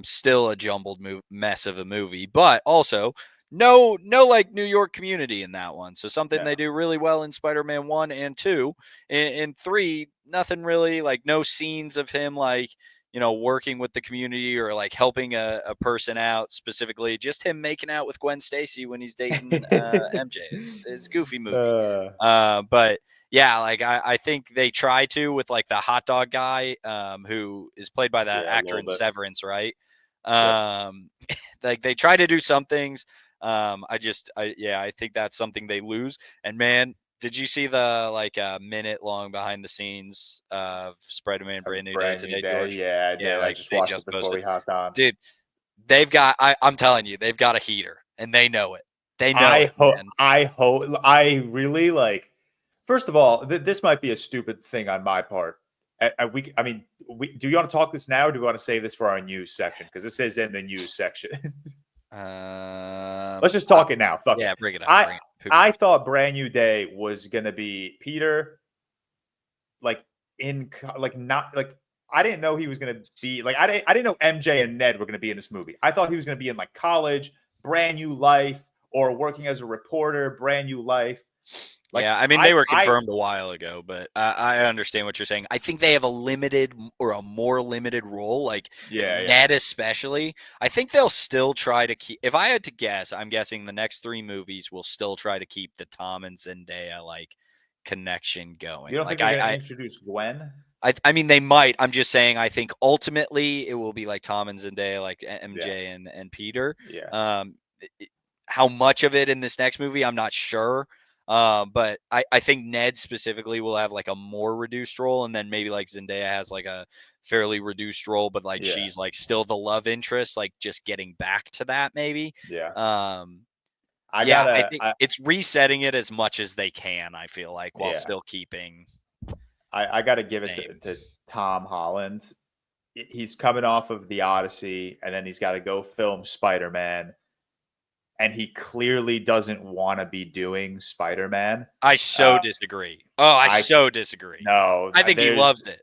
Still a jumbled mess of a movie, but also no like New York community in that one. So something they do really well in Spider-Man 1 and 2. In 3, nothing really, like no scenes of him like working with the community or like helping a person out specifically. Just him making out with Gwen Stacy when he's dating MJ. It's goofy movie. But yeah, like I think they try to with like the hot dog guy who is played by that actor in Severance, right? Like they try to do some things. I think that's something they lose. And man, did you see the minute long behind the scenes of Spider-Man Brand New Day today, George? Yeah, I did. Yeah, I just watched it before we hopped on. Dude, they've got I'm telling you, they've got a heater and they know it. They know I really like, first of all, this might be a stupid thing on my part. Do you want to talk this now or do we want to save this for our news section? Because this is in the news section. Let's just talk it now. Fuck yeah, it. bring it up. I thought Brand New Day was gonna be Peter, I didn't know he was gonna be like I didn't know MJ and Ned were gonna be in this movie. I thought he was gonna be in like college, brand new life, or working as a reporter, brand new life. Like, yeah, I mean, they were confirmed a while ago, but I understand what you're saying. I think they have a limited or a more limited role, like Ned especially. I think they'll still try to keep – if I had to guess, I'm guessing the next 3 movies will still try to keep the Tom and Zendaya, connection going. You don't think they're going to introduce Gwen? I mean, they might. I'm just saying I think ultimately it will be like Tom and Zendaya, like MJ and Peter. Yeah. How much of it in this next movie, I'm not sure. But I think Ned specifically will have like a more reduced role, and then maybe like Zendaya has like a fairly reduced role, but like she's like still the love interest, like just getting back to that maybe. Yeah. I think it's resetting it as much as they can, I feel like, while still keeping I gotta give it to Tom Holland. He's coming off of the Odyssey, and then he's got to go film Spider-Man, and he clearly doesn't want to be doing Spider-Man. I so disagree. I so disagree. No, I think he loves it.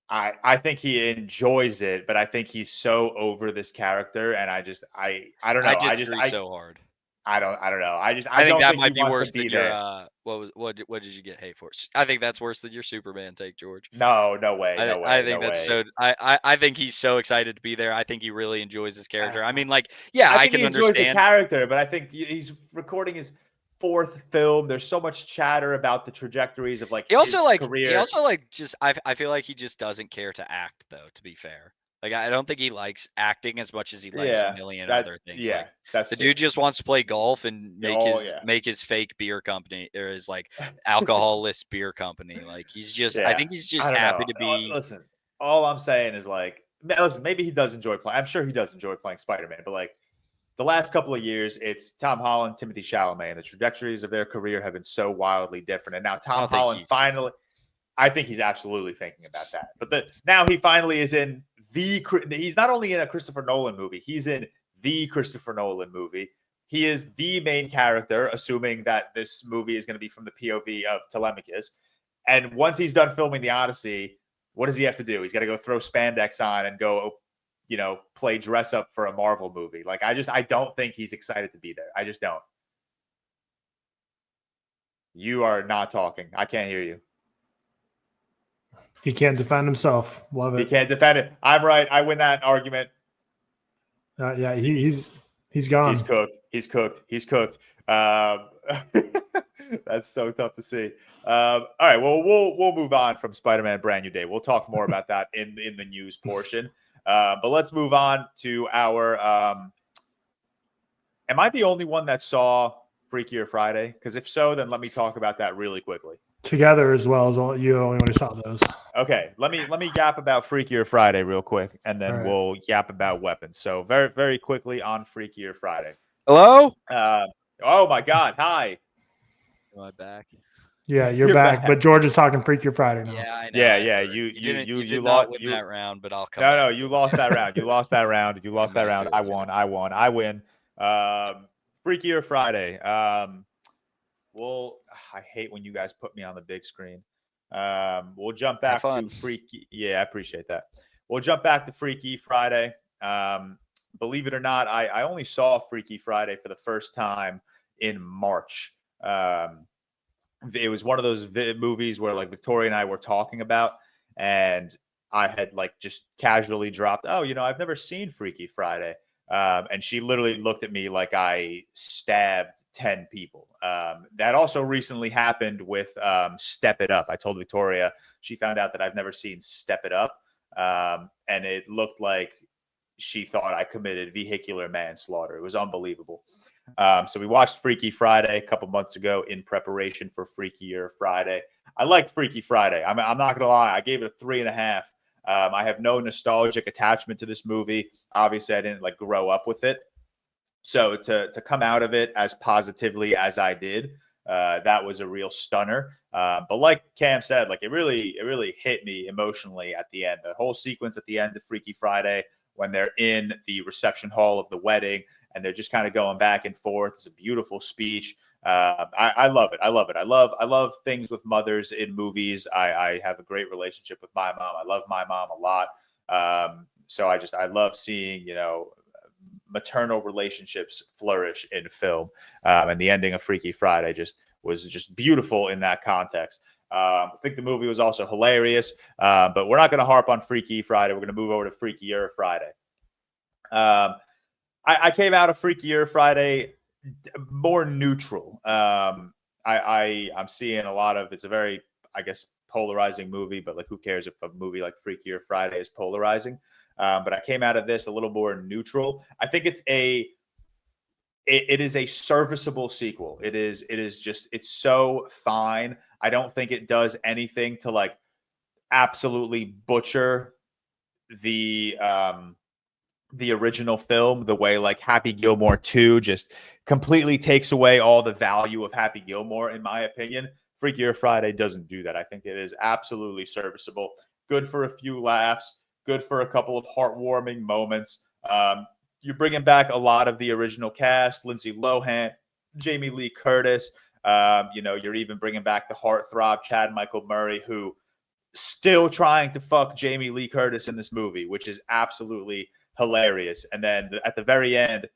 I think he enjoys it, but I think he's so over this character, and I don't know. I disagree so hard. I don't know. I think that might be worse than your what did you get hate for? I think that's worse than your Superman take, George. No way. I think that's so. I think he's so excited to be there. I think he really enjoys his character. I mean, like, yeah, I can understand the character, but I think he's recording his 4th film. There's so much chatter about the trajectories of like his career. He also like just I feel like he just doesn't care to act, though, to be fair. Like, I don't think he likes acting as much as he likes a million other things. Yeah, like, the dude just wants to play golf and make his fake beer company, or his like alcoholless beer company. Like, he's just, I think he's just happy to be. Listen, all I'm saying is like, listen, maybe he does enjoy playing. I'm sure he does enjoy playing Spider-Man, but like the last couple of years, it's Tom Holland, Timothée Chalamet, and the trajectories of their career have been so wildly different. And now Tom Holland finally, I think he's absolutely thinking about that. But now he finally is in he's not only in a Christopher Nolan movie, he's in the Christopher Nolan movie. He is the main character, assuming that this movie is going to be from the POV of Telemachus. And once he's done filming the Odyssey, what does he have to do? He's got to go throw spandex on and go, play dress up for a Marvel movie. Like, I don't think he's excited to be there. I just don't. You are not talking. I can't hear you. He can't defend himself. Love it. He can't defend it. I'm right. I win that argument. Yeah, he's gone. He's cooked. That's so tough to see. All right. Well, we'll move on from Spider-Man Brand New Day. We'll talk more about that in the news portion. But let's move on to our. Am I the only one that saw Freakier Friday? Because if so, then let me talk about that really quickly. Together as well as you the only one who saw those. Okay, let me yap about Freakier Friday real quick, and then we'll yap about weapons. So very, very quickly on Freakier Friday. Hello? Oh my God! Hi. Am I back? Yeah, you're back. But George is talking Freakier Friday now. Yeah, I know. Yeah. You lost that round, but I'll come. No, you lost that round. You lost that round. I win. Freakier Friday. Well, I hate when you guys put me on the big screen. We'll jump back to Freaky. Yeah, I appreciate that. We'll jump back to Freaky Friday. Believe it or not, I only saw Freaky Friday for the first time in March. It was one of those movies where like Victoria and I were talking about, and I had like just casually dropped, I've never seen Freaky Friday. And she literally looked at me like I stabbed 10 people. That also recently happened with Step It Up. I told Victoria, she found out that I've never seen Step It Up. And it looked like she thought I committed vehicular manslaughter. It was unbelievable. So we watched Freaky Friday a couple months ago in preparation for Freakier Friday. I liked Freaky Friday. I'm not going to lie. I gave it a 3.5. I have no nostalgic attachment to this movie. Obviously, I didn't like grow up with it. So to come out of it as positively as I did, that was a real stunner. But like Cam said, like it really hit me emotionally at the end. The whole sequence at the end of Freaky Friday when they're in the reception hall of the wedding and they're just kind of going back and forth. It's a beautiful speech. I love it. I love things with mothers in movies. I have a great relationship with my mom. I love my mom a lot. So I love seeing, maternal relationships flourish in film. And the ending of Freaky Friday was just beautiful in that context. I think the movie was also hilarious, but we're not going to harp on Freaky Friday. We're going to move over to Freakier Friday. I came out of Freakier Friday more neutral. I'm seeing a lot of, it's a very, I guess, polarizing movie, but like, who cares if a movie like Freakier Friday is polarizing? But I came out of this a little more neutral. I think it's it is a serviceable sequel. It's so fine. I don't think it does anything to like absolutely butcher the original film the way like Happy Gilmore 2 just completely takes away all the value of Happy Gilmore, in my opinion. Freakier Friday doesn't do that. I think it is absolutely serviceable, good for a few laughs, good for a couple of heartwarming moments. You're bringing back a lot of the original cast: Lindsay Lohan, Jamie Lee Curtis. You're even bringing back the heartthrob Chad Michael Murray, who still trying to fuck Jamie Lee Curtis in this movie, which is absolutely hilarious. And then at the very end,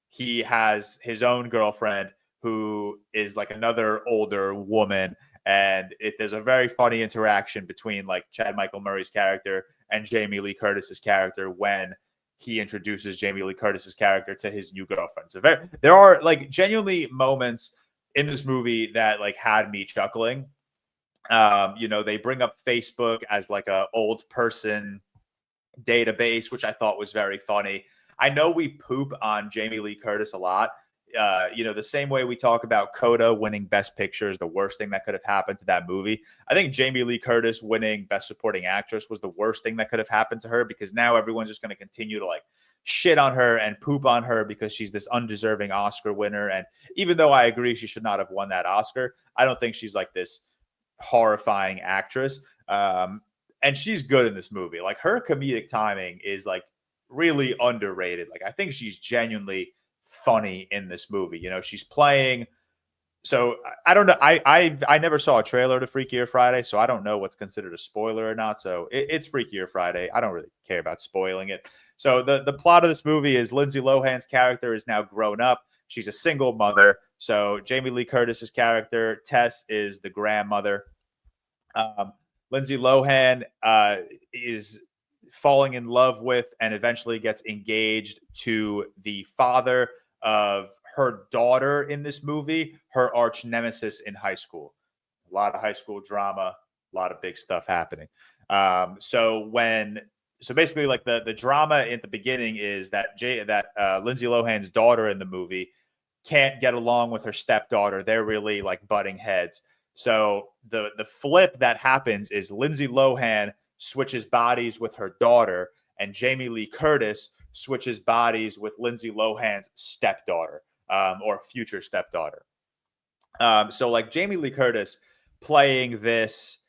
he has his own girlfriend who is like another older woman. And there's a very funny interaction between like Chad Michael Murray's character and Jamie Lee Curtis's character when he introduces Jamie Lee Curtis's character to his new girlfriend. So there are like genuinely moments in this movie that like had me chuckling. They bring up Facebook as like a old person database, which I thought was very funny. I know we poop on Jamie Lee Curtis a lot. The same way we talk about Coda winning Best Picture is the worst thing that could have happened to that movie. I think Jamie Lee Curtis winning Best Supporting Actress was the worst thing that could have happened to her, because now everyone's just going to continue to like shit on her and poop on her because she's this undeserving Oscar winner. And even though I agree she should not have won that Oscar, I don't think she's like this horrifying actress. And she's good in this movie. Like her comedic timing is like really underrated. Like I think she's genuinely funny in this movie. She's playing. So I don't know. I never saw a trailer to Freakier Friday, so I don't know what's considered a spoiler or not. So it's Freakier Friday. I don't really care about spoiling it. So the plot of this movie is Lindsay Lohan's character is now grown up. She's a single mother. So Jamie Lee Curtis's character, Tess, is the grandmother. Lindsay Lohan is falling in love with and eventually gets engaged to the father of her daughter in this movie, her arch nemesis in high school. A lot of high school drama, a lot of big stuff happening. So basically like the drama at the beginning is that Lindsay Lohan's daughter in the movie can't get along with her stepdaughter. They're really like butting heads. So the flip that happens is Lindsay Lohan switches bodies with her daughter, and Jamie Lee Curtis switches bodies with Lindsay Lohan's stepdaughter, or future stepdaughter. So like Jamie Lee Curtis playing this,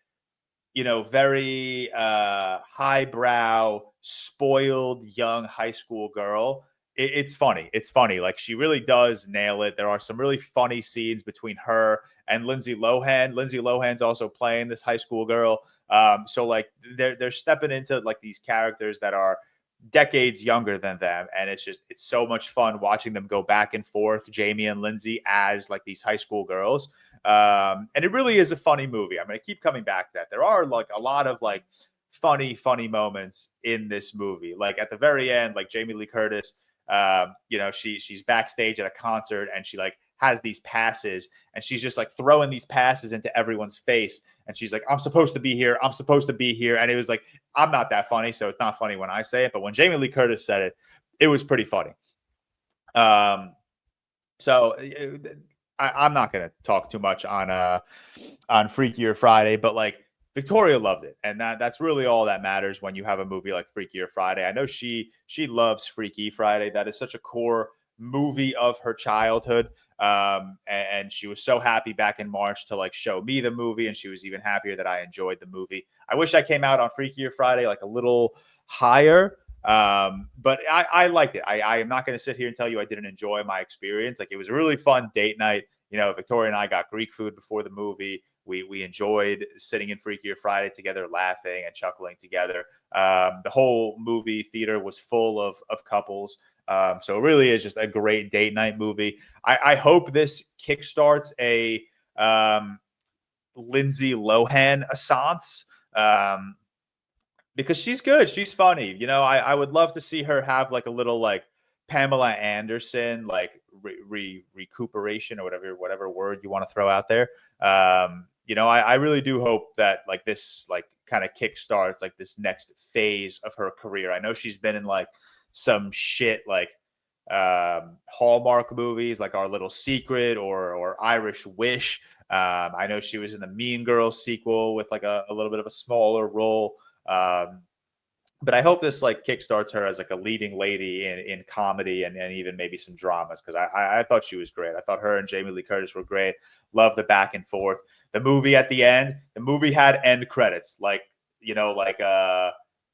very highbrow, spoiled young high school girl. It's funny. It's funny. Like she really does nail it. There are some really funny scenes between her and Lindsay Lohan. Lindsay Lohan's also playing this high school girl. So like they're stepping into like these characters that are decades younger than them, and it's so much fun watching them go back and forth, Jamie and Lindsay, as like these high school girls. And it really is a funny movie. I'm going to keep coming back to that. There are like a lot of like funny moments in this movie. Like at the very end, like Jamie Lee Curtis, she's backstage at a concert and she like has these passes and she's just like throwing these passes into everyone's face. And she's like, I'm supposed to be here. I'm supposed to be here. And it was like, I'm not that funny. So it's not funny when I say it. But when Jamie Lee Curtis said it, it was pretty funny. I'm not going to talk too much on Freakier Friday, but like Victoria loved it. And that's really all that matters when you have a movie like Freakier Friday. I know she loves Freaky Friday. That is such a core movie of her childhood. And she was so happy back in March to like show me the movie. And she was even happier that I enjoyed the movie. I wish I came out on Freakier Friday like a little higher. But I liked it. I am not going to sit here and tell you I didn't enjoy my experience. Like it was a really fun date night. Victoria and I got Greek food before the movie. We enjoyed sitting in Freakier Friday together, laughing and chuckling together. The whole movie theater was full of couples. So it really is just a great date night movie. I hope this kickstarts a Lindsay Lohan assance, because she's good. She's funny. I would love to see her have like a little like Pamela Anderson, like recuperation or whatever word you want to throw out there. I really do hope that like this like kind of kickstarts like this next phase of her career. I know she's been in like some shit like Hallmark movies like Our Little Secret or Irish Wish. I know she was in the Mean Girls sequel with like a little bit of a smaller role. But I hope this like kickstarts her as like a leading lady in comedy and even maybe some dramas, because I thought she was great. I thought her and Jamie Lee Curtis were great. Love the back and forth. The movie at the end, the movie had end credits. Like,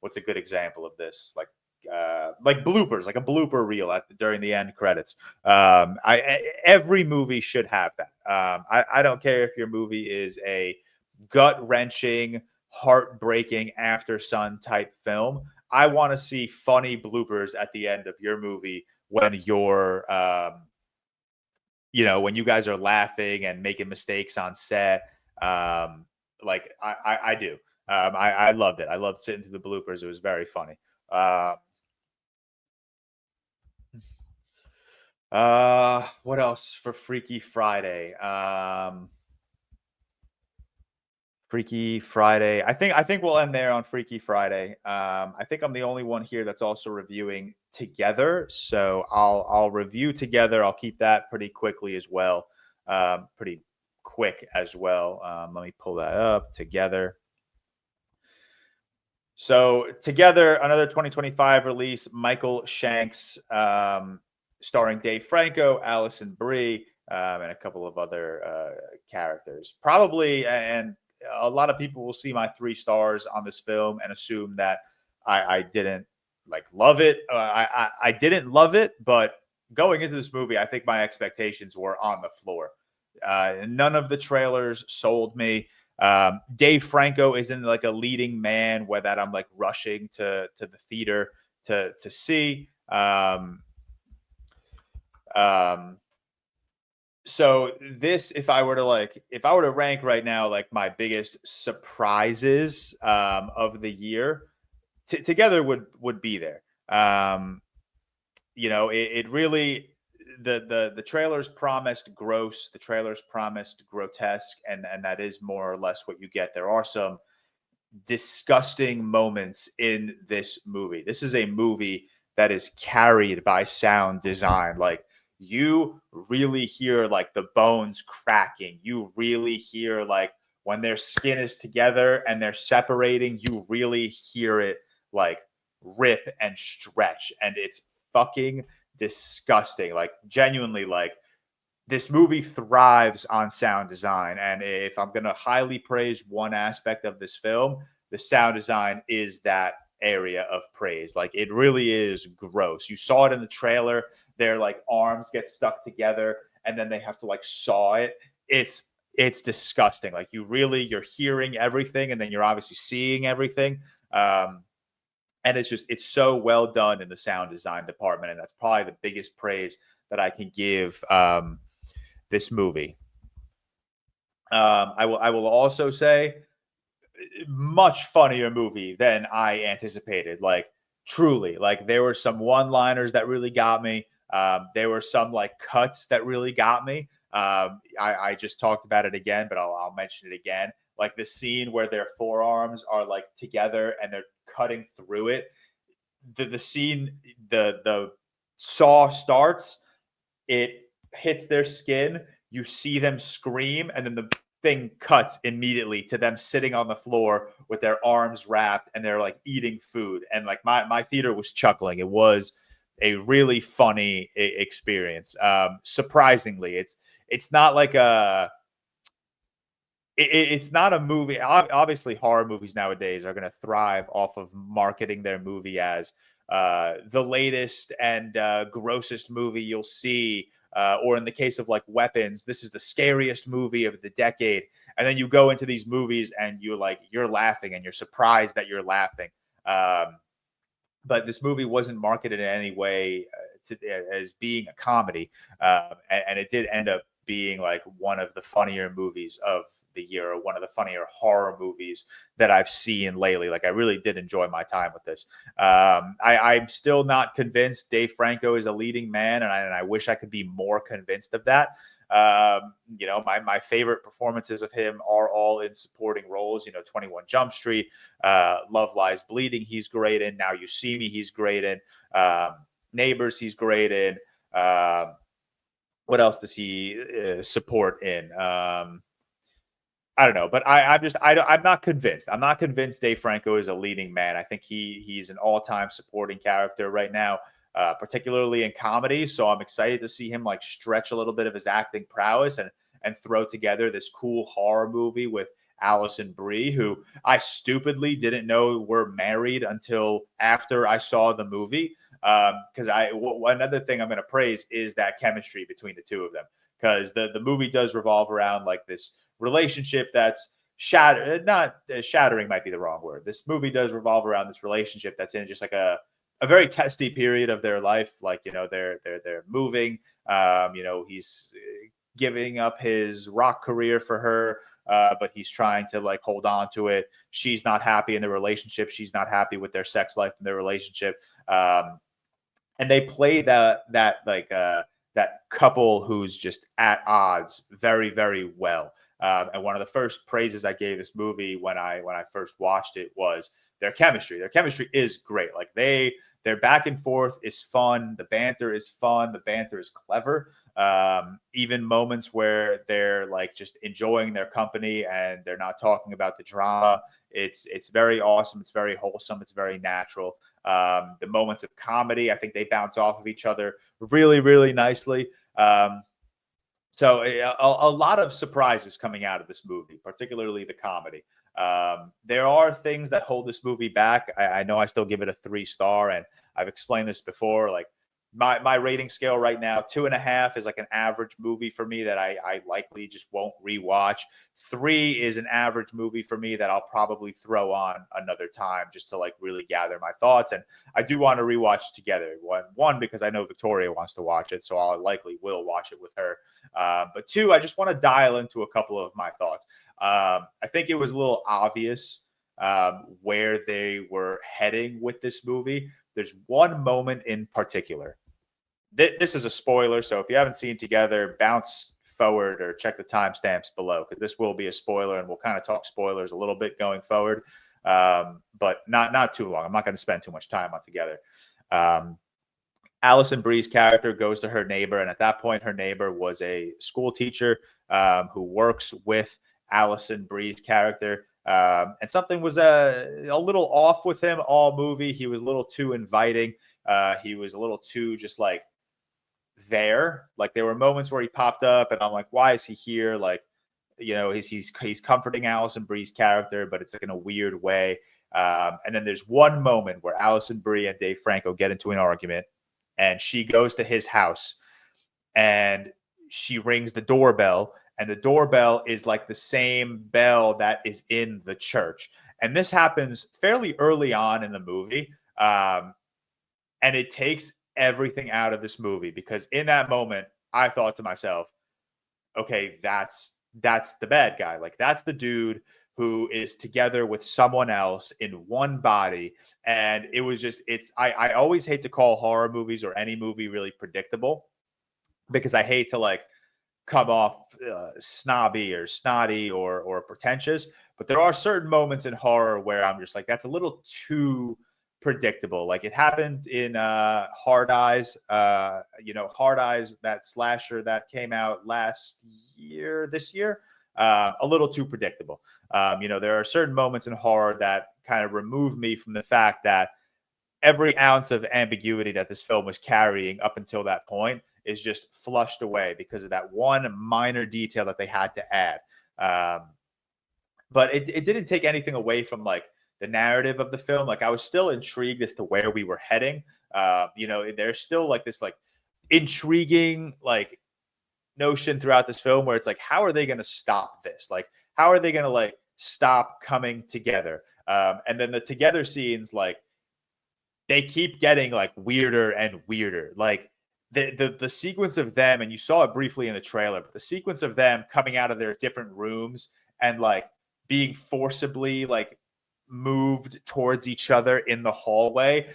what's a good example of this? Like bloopers, like a blooper reel during the end credits. Every movie should have that. I don't care if your movie is a gut-wrenching, heartbreaking after sun type film. I want to see funny bloopers at the end of your movie when you're when you guys are laughing and making mistakes on set. Like I do. I loved it. I loved sitting through the bloopers. It was very funny. What else for Freaky Friday? Freaky Friday. I think we'll end there on Freaky Friday. I think I'm the only one here that's also reviewing Together, so I'll review Together. I'll keep that pretty quickly as well. Pretty quick as well. Let me pull that up. Together. So Together, another 2025 release. Michael Shanks, starring Dave Franco, Allison Brie, and a couple of other characters. Probably, and a lot of people will see my 3 stars on this film and assume that I didn't love it. I didn't love it, but going into this movie, I think my expectations were on the floor. None of the trailers sold me. Dave Franco isn't like a leading man that I'm like rushing to the theater to see. So this, if I were to rank right now, like my biggest surprises of the year, Together would be there. It really, the trailers promised gross, the trailers promised grotesque, and that is more or less what you get. There are some disgusting moments in this movie. This is a movie that is carried by sound design. Like, you really hear like the bones cracking. You really hear like when their skin is together and they're separating, you really hear it like rip and stretch, and it's fucking disgusting. Like, genuinely, like, this movie thrives on sound design. And if I'm going to highly praise one aspect of this film, the sound design is that area of praise. Like, it really is gross. You saw it in the trailer. Their like arms get stuck together and then they have to like saw it. It's disgusting. Like, you're hearing everything and then you're obviously seeing everything. And it's so well done in the sound design department. And that's probably the biggest praise that I can give this movie. I will also say, much funnier movie than I anticipated. Like, truly, like, there were some one-liners that really got me. There were some like cuts that really got me. I just talked about it again, but I'll mention it again. Like the scene where their forearms are like together and they're cutting through it. The scene, the saw starts, it hits their skin, you see them scream, and then the thing cuts immediately to them sitting on the floor with their arms wrapped and they're like eating food. And like my theater was chuckling. It was a really funny experience. Surprisingly, it's not like it's not a movie. Obviously, horror movies nowadays are going to thrive off of marketing their movie as the latest and grossest movie you'll see. Or in the case of like Weapons, this is the scariest movie of the decade. And then you go into these movies and you're laughing and you're surprised that you're laughing. But this movie wasn't marketed in any way as being a comedy. And it did end up being like one of the funnier movies of the year, or one of the funnier horror movies that I've seen lately. Like, I really did enjoy my time with this. I'm still not convinced Dave Franco is a leading man, and I wish I could be more convinced of that. My favorite performances of him are all in supporting roles. 21 Jump Street, Love Lies Bleeding, he's great in. Now You See Me, he's great in. Neighbors, he's great in. What else does he support in? I don't know, but I'm not convinced. I'm not convinced Dave Franco is a leading man. I think he's an all-time supporting character right now, particularly in comedy. So I'm excited to see him like stretch a little bit of his acting prowess and throw together this cool horror movie with Allison Brie, who I stupidly didn't know were married until after I saw the movie. Because another thing I'm going to praise is that chemistry between the two of them, because the movie does revolve around like this relationship that's shattering might be the wrong word. This movie does revolve around this relationship that's in just like a very testy period of their life. Like, they're moving. He's giving up his rock career for her, but he's trying to like hold on to it. She's not happy in the relationship. She's not happy with their sex life in their relationship. And they play that couple who's just at odds very, very well. And one of the first praises I gave this movie when I first watched it was their chemistry. Their chemistry is great. Like their back and forth is fun. The banter is fun. The banter is clever. Even moments where they're like just enjoying their company and they're not talking about the drama. It's very awesome. It's very wholesome. It's very natural. The moments of comedy, I think they bounce off of each other really, really nicely. So a lot of surprises coming out of this movie, particularly the comedy. There are things that hold this movie back. I know I still give it a 3-star, and I've explained this before. Like my rating scale right now, 2.5 is like an average movie for me that I likely just won't rewatch. 3 is an average movie for me that I'll probably throw on another time just to like really gather my thoughts. And I do want to rewatch Together. One because I know Victoria wants to watch it, so I likely will watch it with her. But 2, I just want to dial into a couple of my thoughts. I think it was a little obvious where they were heading with this movie. There's one moment in particular. This is a spoiler, so if you haven't seen Together, bounce forward or check the timestamps below, because this will be a spoiler, and we'll kind of talk spoilers a little bit going forward, but not too long. I'm not going to spend too much time on Together. Allison Brie's character goes to her neighbor, and at that point, her neighbor was a school teacher who works with Allison Brie's character. And something was a little off with him all movie. He was a little too inviting. He was a little too just like there. Like there were moments where he popped up and I'm like, why is he here? Like, he's comforting Allison Brie's character, but it's like in a weird way. And then there's one moment where Allison Brie and Dave Franco get into an argument, and she goes to his house and she rings the doorbell. And the doorbell is like the same bell that is in the church. And this happens fairly early on in the movie. And it takes everything out of this movie, because in that moment, I thought to myself, okay, that's the bad guy. Like that's the dude who is together with someone else in one body. And it was just, I always hate to call horror movies or any movie really predictable, because I hate to like come off snobby or snotty or pretentious, but there are certain moments in horror where I'm just like, that's a little too predictable. Like it happened in Hard Eyes, Hard Eyes, that slasher that came out this year, a little too predictable. There are certain moments in horror that kind of remove me from the fact that every ounce of ambiguity that this film was carrying up until that point is just flushed away because of that one minor detail that they had to add. But it didn't take anything away from like the narrative of the film. Like I was still intrigued as to where we were heading. There's still like this like intriguing like notion throughout this film where it's like, how are they going to stop this? Like, how are they going to like stop coming together? And then the together scenes, like they keep getting like weirder and weirder. Like the sequence of them, and you saw it briefly in the trailer, but the sequence of them coming out of their different rooms and like being forcibly like moved towards each other in the hallway,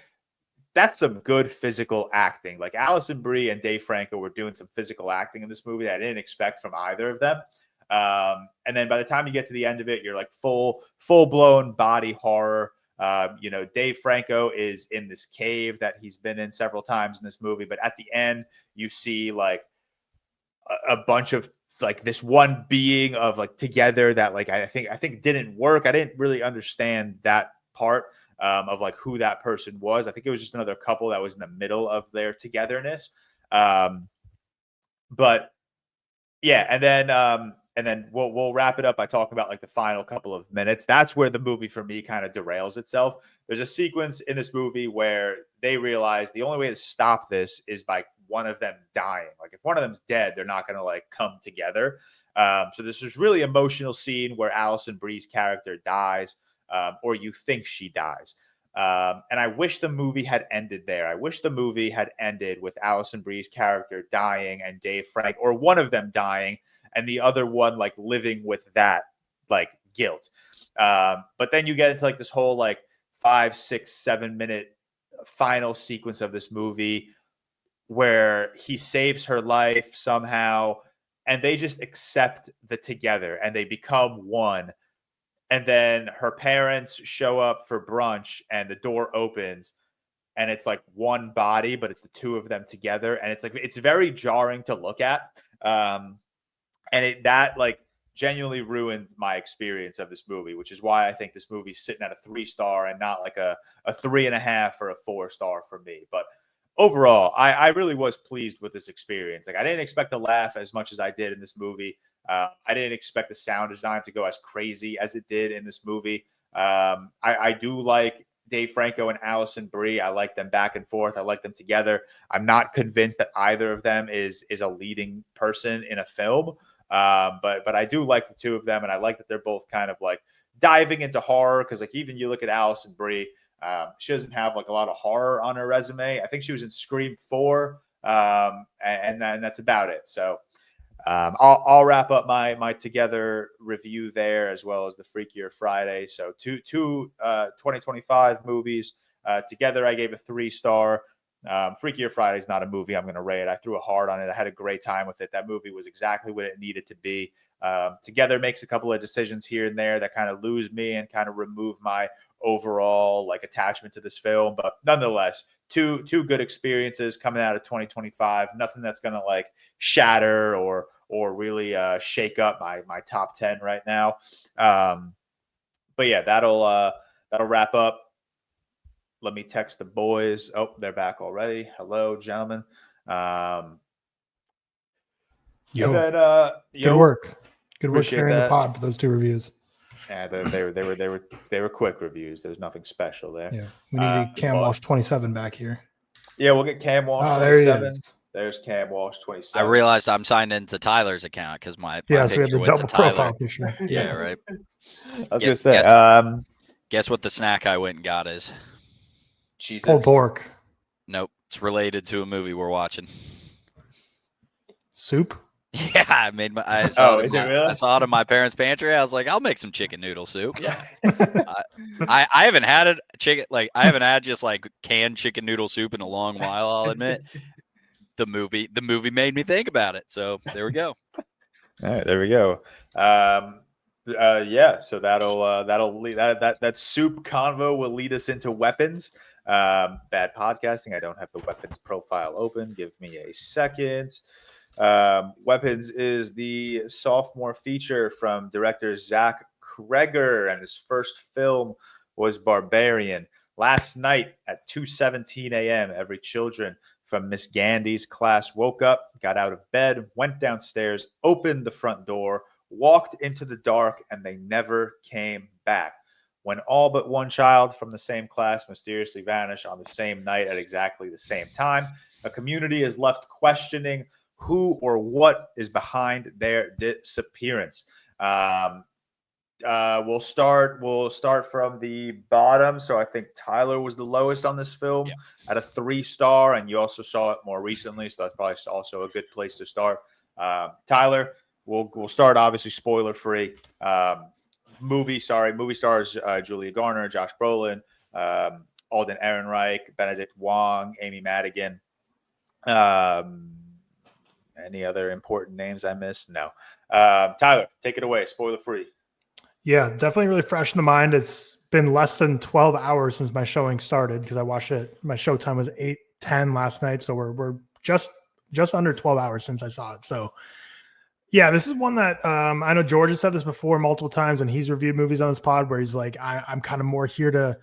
that's some good physical acting. Like Allison Brie and Dave Franco were doing some physical acting in this movie that I didn't expect from either of them. And then by the time you get to the end of it, you're like full blown body horror. Dave Franco is in this cave that he's been in several times in this movie, but at the end you see like a bunch of like this one being of like together that like I think didn't work. I didn't really understand that part of like who that person was. I think it was just another couple that was in the middle of their togetherness. But yeah, and then we'll wrap it up by talking about like the final couple of minutes. That's where the movie for me kind of derails itself. There's a sequence in this movie where they realize the only way to stop this is by one of them dying. Like if one of them's dead, they're not going to like come together. So this is really emotional scene where Alison Brie's character dies, or you think she dies. And I wish the movie had ended there. I wish the movie had ended with Alison Brie's character dying and Dave Frank, or one of them dying, and the other one like living with that like guilt. But then you get into like this whole like 5, 6, 7 minute final sequence of this movie where he saves her life somehow, and they just accept the together and they become one. And then her parents show up for brunch and the door opens and it's like one body, but it's the two of them together. And it's like, it's very jarring to look at. That like genuinely ruined my experience of this movie, which is why I think this movie's sitting at a 3-star and not like a 3.5 or a 4-star for me. But overall, I really was pleased with this experience. Like I didn't expect to laugh as much as I did in this movie. I didn't expect the sound design to go as crazy as it did in this movie. I do like Dave Franco and Alison Brie. I like them back and forth. I like them together. I'm not convinced that either of them is a leading person in a film. But I do like the two of them, and I like that they're both kind of like diving into horror, because like even you look at Alison Brie, she doesn't have like a lot of horror on her resume. I think she was in Scream 4, and that's about it. So I'll wrap up my Together review there, as well as the Freakier Friday. So two 2025 movies. Together I gave a 3-star. Freakier Friday is not a movie I'm going to rate. I threw a hard on it. I had a great time with it. That movie was exactly what it needed to be. Together makes a couple of decisions here and there that kind of lose me and kind of remove my overall like attachment to this film. But nonetheless, two good experiences coming out of 2025. Nothing that's going to like shatter or really shake up my top 10 right now. But yeah, that'll wrap up. Let me text the boys. Oh, they're back already. Hello, gentlemen. Good Yo, work. Good work appreciate sharing the that. pod for those 2 reviews. Yeah, they were quick reviews. There's nothing special there. Yeah, we need Cam Walsh 27 back here. Yeah, we'll get Cam Walsh 27. There's Cam Walsh 27. I realized I'm signed into Tyler's account because my so we have picture the went double to Tyler. profile picture. Yeah, right. I was gonna say. Guess what the snack I went and got is? Jesus. Pulled pork. Nope, it's related to a movie we're watching. Soup. Yeah, I saw is it really? I saw it in my parents' pantry. I was like, I'll make some chicken noodle soup. Yeah. I haven't had it I haven't had just like canned chicken noodle soup in a long while, I'll admit. The movie made me think about it. So there we go. All right, there we go. Yeah, so that'll lead that soup convo will lead us into weapons. Bad podcasting. I don't have the weapons profile open. Give me a second. Weapons is the sophomore feature from director Zach Cregger, and his first film was Barbarian. Last night at 2:17 a.m., every children from Miss Gandy's class woke up, got out of bed, went downstairs, opened the front door, walked into the dark, and they never came back. When all but one child from the same class mysteriously vanished on the same night at exactly the same time, a community is left questioning who or what is behind their disappearance. We'll start from the bottom. So I think Tyler was the lowest on this film at a 3-star, and you also saw it more recently, so that's probably also a good place to start. Tyler, we'll start obviously spoiler free. Movie stars Julia Garner, Josh Brolin, Alden Ehrenreich, Benedict Wong, Amy Madigan. Any other important names I missed? No. Tyler, take it away. Spoiler free. Yeah, definitely really fresh in the mind. It's been less than 12 hours since my showing started because I watched it. My show time was 8:10 last night, so we're just under 12 hours since I saw it. So yeah, this is one that I know George has said this before multiple times when he's reviewed movies on this pod, where he's like, I'm kind of more here to,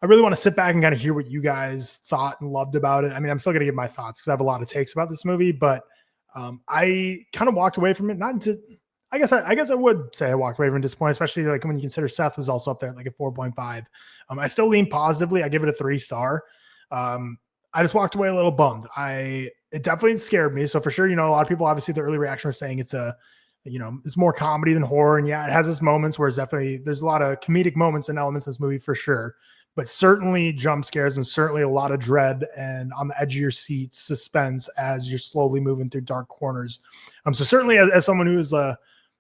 I really want to sit back and kind of hear what you guys thought and loved about it. I mean, I'm still going to give my thoughts because I have a lot of takes about this movie, but I kind of walked away from it. I guess I would say I walked away from disappointed, especially like when you consider Seth was also up there at like a 4.5. I still lean positively. I give it a 3-star. I just walked away a little bummed. It definitely scared me. So for sure, a lot of people, obviously the early reaction was saying it's it's more comedy than horror. And yeah, it has its moments where there's a lot of comedic moments and elements in this movie for sure, but certainly jump scares and certainly a lot of dread and on the edge of your seat suspense as you're slowly moving through dark corners. So certainly as someone who is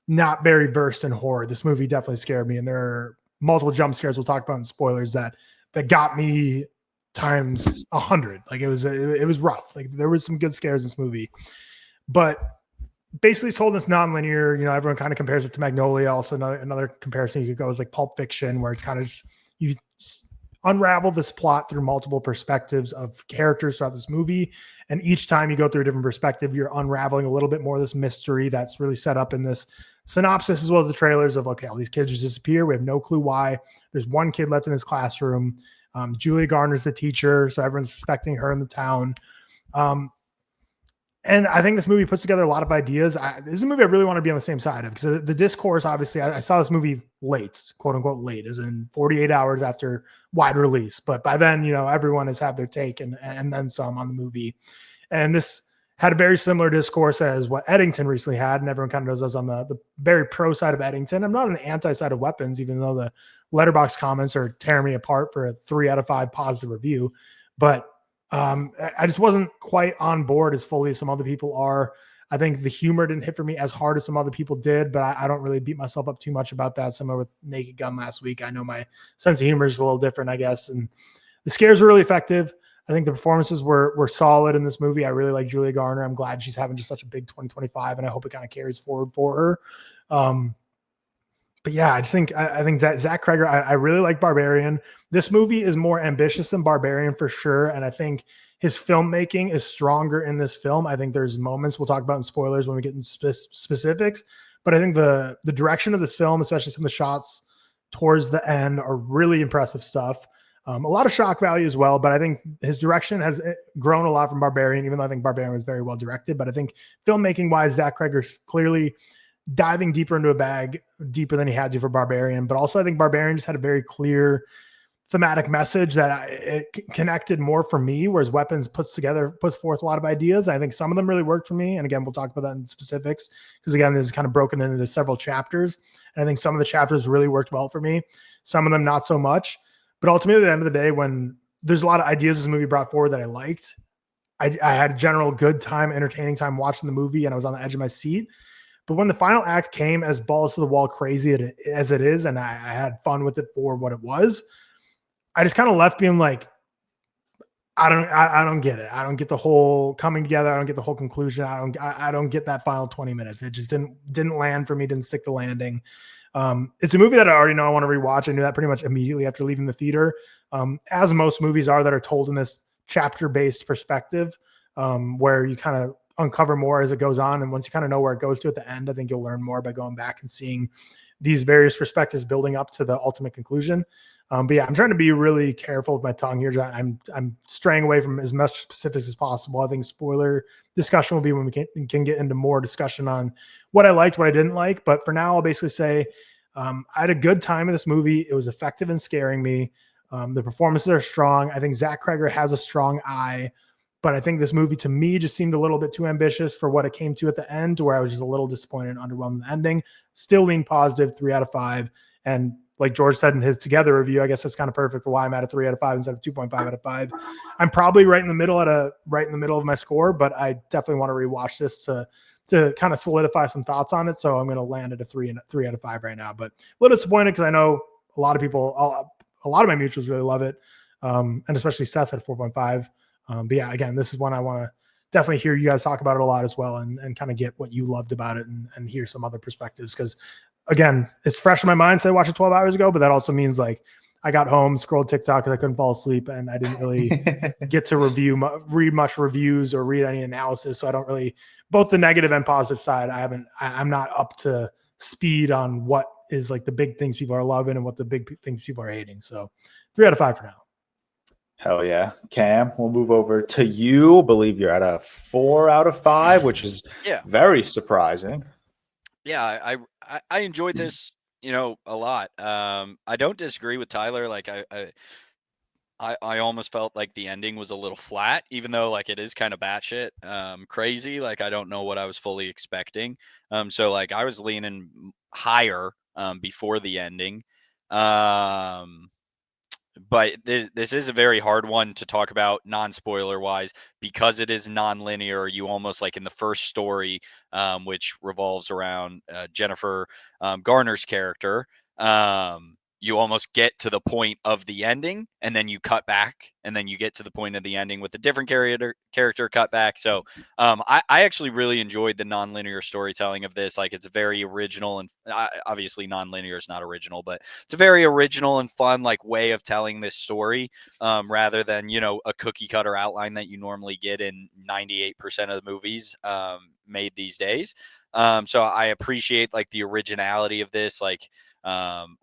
not very versed in horror, this movie definitely scared me. And there are multiple jump scares we'll talk about in spoilers that got me times 100. Like it was rough. Like there was some good scares in this movie, but basically sold this non-linear, everyone kind of compares it to Magnolia. Also another comparison you could go is like Pulp Fiction, where it's kind of just, you unravel this plot through multiple perspectives of characters throughout this movie. And each time you go through a different perspective, you're unraveling a little bit more of this mystery that's really set up in this synopsis, as well as the trailers of, okay, all these kids just disappear. We have no clue why. There's one kid left in his classroom. Julia Garner's the teacher, so everyone's suspecting her in the town. And I think this movie puts together a lot of ideas. This is a movie I really want to be on the same side of, because the discourse, obviously, I saw this movie late, quote unquote late, as in 48 hours after wide release. But by then, everyone has had their take and then some on the movie. And this had a very similar discourse as what Eddington recently had, and everyone kind of knows us on the very pro side of Eddington. I'm not an anti side of Weapons, even though the Letterboxd comments are tearing me apart for a 3 out of 5 positive review. But I just wasn't quite on board as fully as some other people are. I think the humor didn't hit for me as hard as some other people did, but I don't really beat myself up too much about that. Similar with Naked Gun last week. I know my sense of humor is a little different, I guess. And the scares were really effective. I think the performances were solid in this movie. I really like Julia Garner. I'm glad she's having just such a big 2025, and I hope it kind of carries forward for her. But yeah, I think that Zach Cregger, I really like Barbarian. This movie is more ambitious than Barbarian for sure. And I think his filmmaking is stronger in this film. I think there's moments we'll talk about in spoilers when we get into specifics. But I think the direction of this film, especially some of the shots towards the end, are really impressive stuff. A lot of shock value as well. But I think his direction has grown a lot from Barbarian, even though I think Barbarian was very well directed. But I think filmmaking wise, Zach Cregger's clearly diving deeper into a bag, deeper than he had to for Barbarian. But also I think Barbarian just had a very clear thematic message that it connected more for me, whereas Weapons puts forth a lot of ideas. I think some of them really worked for me. And again, we'll talk about that in specifics, because again, this is kind of broken into several chapters. And I think some of the chapters really worked well for me. Some of them not so much. But ultimately, at the end of the day, when there's a lot of ideas this movie brought forward that I liked, I had a general good time, entertaining time watching the movie, and I was on the edge of my seat. But when the final act came, as balls to the wall crazy as it is, and I had fun with it for what it was, I just kind of left being like, I don't get it. I don't get the whole coming together. I don't get the whole conclusion. I don't get that final 20 minutes. It just didn't land for me. Didn't stick the landing. It's a movie that I already know I want to rewatch. I knew that pretty much immediately after leaving the theater, as most movies are that are told in this chapter-based perspective, where you kind of uncover more as it goes on. And once you kind of know where it goes to at the end, I think you'll learn more by going back and seeing these various perspectives building up to the ultimate conclusion. But yeah, I'm trying to be really careful with my tongue here. I'm straying away from as much specifics as possible. I think spoiler discussion will be when we can get into more discussion on what I liked, what I didn't like. But for now, I'll basically say I had a good time in this movie. It was effective in scaring me. The performances are strong. I think Zach Cregger has a strong eye. But I think this movie, to me, just seemed a little bit too ambitious for what it came to at the end, to where I was just a little disappointed and underwhelmed in the ending. Still lean positive, 3 out of 5. And like George said in his Together review, I guess that's kind of perfect for why I'm at a 3 out of 5 instead of 2.5 out of 5. I'm probably right in the middle of my score, but I definitely want to rewatch this to kind of solidify some thoughts on it. So I'm going to land at a 3 out of 5 right now. But a little disappointed because I know a lot of people, a lot of my mutuals really love it, and especially Seth at 4.5. But yeah, again, this is one I want to definitely hear you guys talk about it a lot as well, and kind of get what you loved about it and hear some other perspectives. Because again, it's fresh in my mind. So I watched it 12 hours ago, but that also means like I got home, scrolled TikTok because I couldn't fall asleep, and I didn't really get to read much reviews or read any analysis. So I don't really, both the negative and positive side, I'm not up to speed on what is like the big things people are loving and what the big things people are hating. So 3 out of 5 for now. Hell yeah. Cam, we'll move over to you. Believe you're at a 4 out of 5, which is very surprising. Yeah, I enjoyed this, a lot. I don't disagree with Tyler. Like I almost felt like the ending was a little flat, even though like it is kind of batshit crazy. Like I don't know what I was fully expecting. So like I was leaning higher before the ending. But this is a very hard one to talk about non-spoiler wise because it is non-linear. You almost like in the first story, which revolves around Jennifer Garner's character. You almost get to the point of the ending and then you cut back and then you get to the point of the ending with a different character cut back. So I actually really enjoyed the non-linear storytelling of this. Like it's very original and obviously non-linear is not original, but it's a very original and fun like way of telling this story rather than, a cookie cutter outline that you normally get in 98% of the movies made these days. So I appreciate like the originality of this, like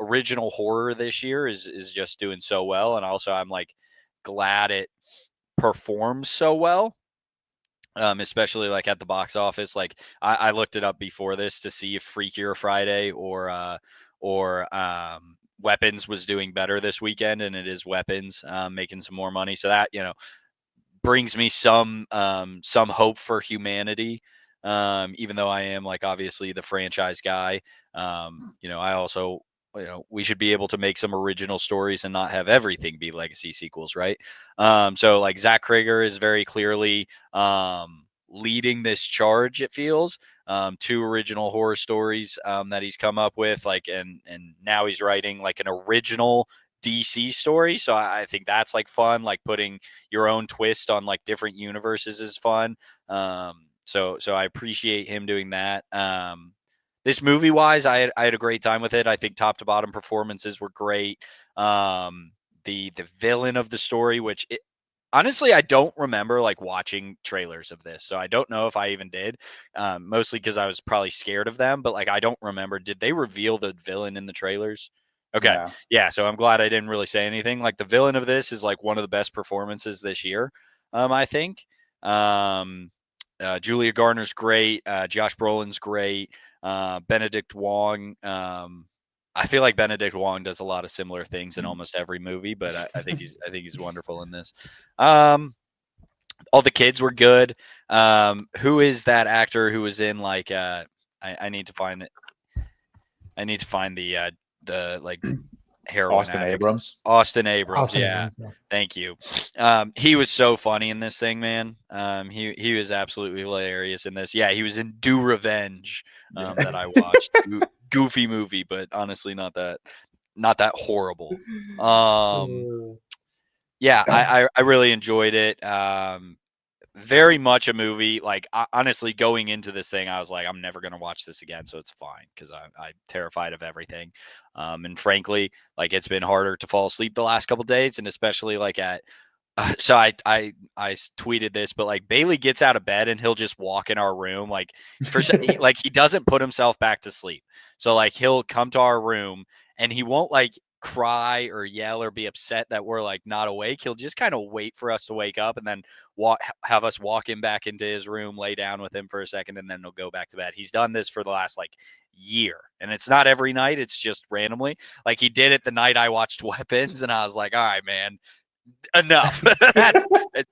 original horror this year is just doing so well. And also I'm like glad it performs so well. Especially like at the box office. Like I looked it up before this to see if Freakier Friday or Weapons was doing better this weekend, and it is Weapons making some more money. So that, brings me some hope for humanity. Even though I am like obviously the franchise guy, I also, we should be able to make some original stories and not have everything be legacy sequels, right? So like Zach Cregger is very clearly leading this charge. It feels 2 original horror stories that he's come up with, like, and now he's writing like an original DC story. So I think that's like fun, like putting your own twist on like different universes is fun. So I appreciate him doing that. This movie wise, I had a great time with it. I think top to bottom performances were great. The villain of the story, which honestly, I don't remember like watching trailers of this. So I don't know if I even did, mostly because I was probably scared of them. But like, I don't remember. Did they reveal the villain in the trailers? Okay. Yeah. So I'm glad I didn't really say anything. Like the villain of this is like one of the best performances this year. I think. Julia Garner's great. Josh Brolin's great. Benedict Wong. I feel like Benedict Wong does a lot of similar things in almost every movie, but I think he's wonderful in this. All the kids were good. Who is that actor who was in like I need to find it. I need to find the like heroin Austin addicts. Abrams. Austin Abrams, yeah. Thank you. He was so funny in this thing, man. He was absolutely hilarious in this. Yeah, he was in Do Revenge that I watched. Goofy movie, but honestly not that horrible. Yeah, I really enjoyed it. Very much a movie. Like honestly, going into this thing, I was like, I'm never gonna watch this again, so it's fine because I'm terrified of everything. And frankly, like it's been harder to fall asleep the last couple days, and especially like at. So I tweeted this, but like Bailey gets out of bed and he'll just walk in our room, like like he doesn't put himself back to sleep. So like he'll come to our room and he won't like cry or yell or be upset that we're like not awake. He'll just kind of wait for us to wake up and then have us walk him back into his room, lay down with him for a second, and then he'll go back to bed. He's done this for the last like year, and it's not every night. It's just randomly. Like he did it the night I watched Weapons, and I was like, all right, man, enough. That's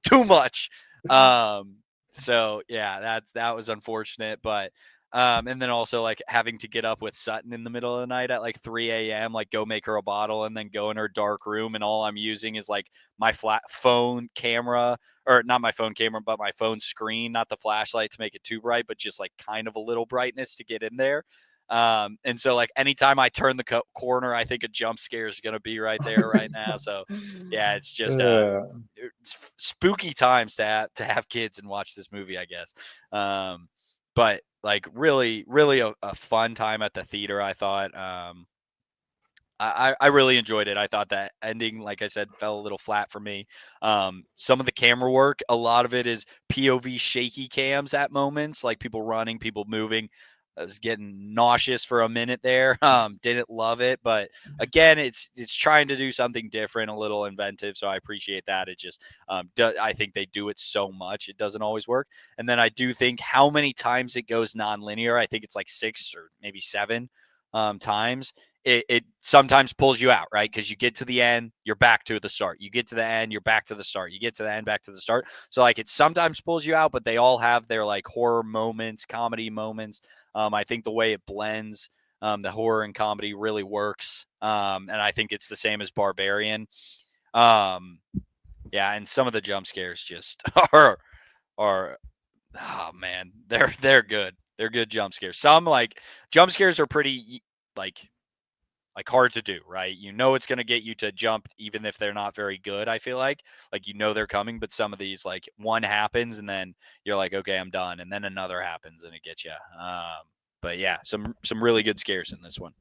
too much. So yeah, that was unfortunate, but and then also like having to get up with Sutton in the middle of the night at like 3 a.m., like go make her a bottle and then go in her dark room. And all I'm using is like my flat phone camera, or not my phone camera, but my phone screen, not the flashlight to make it too bright, but just like kind of a little brightness to get in there. And so like anytime I turn the corner, I think a jump scare is going to be right there right now. So yeah, it's just it's spooky times to have kids and watch this movie, I guess. But like really, really a fun time at the theater, I thought. I really enjoyed it. I thought that ending, like I said, fell a little flat for me. Some of the camera work, a lot of it is POV shaky cams at moments, like people running, people moving. I was getting nauseous for a minute there. Didn't love it, but again, it's trying to do something different, a little inventive. So I appreciate that. It just, I think they do it so much, it doesn't always work. And then I do think how many times it goes nonlinear. I think it's like 6 or maybe 7 times. It sometimes pulls you out, right? Because you get to the end, you're back to the start. You get to the end, you're back to the start. You get to the end, back to the start. So like it sometimes pulls you out, but they all have their like horror moments, comedy moments. I think the way it blends the horror and comedy really works. And I think it's the same as Barbarian. Yeah, and some of the jump scares just are oh man, they're good. They're good jump scares. Some like jump scares are pretty like hard to do, right? You know it's going to get you to jump even if they're not very good, I feel like they're coming, but some of these like one happens and then you're like, okay, I'm done, and then another happens and it gets you. But yeah, some really good scares in this one.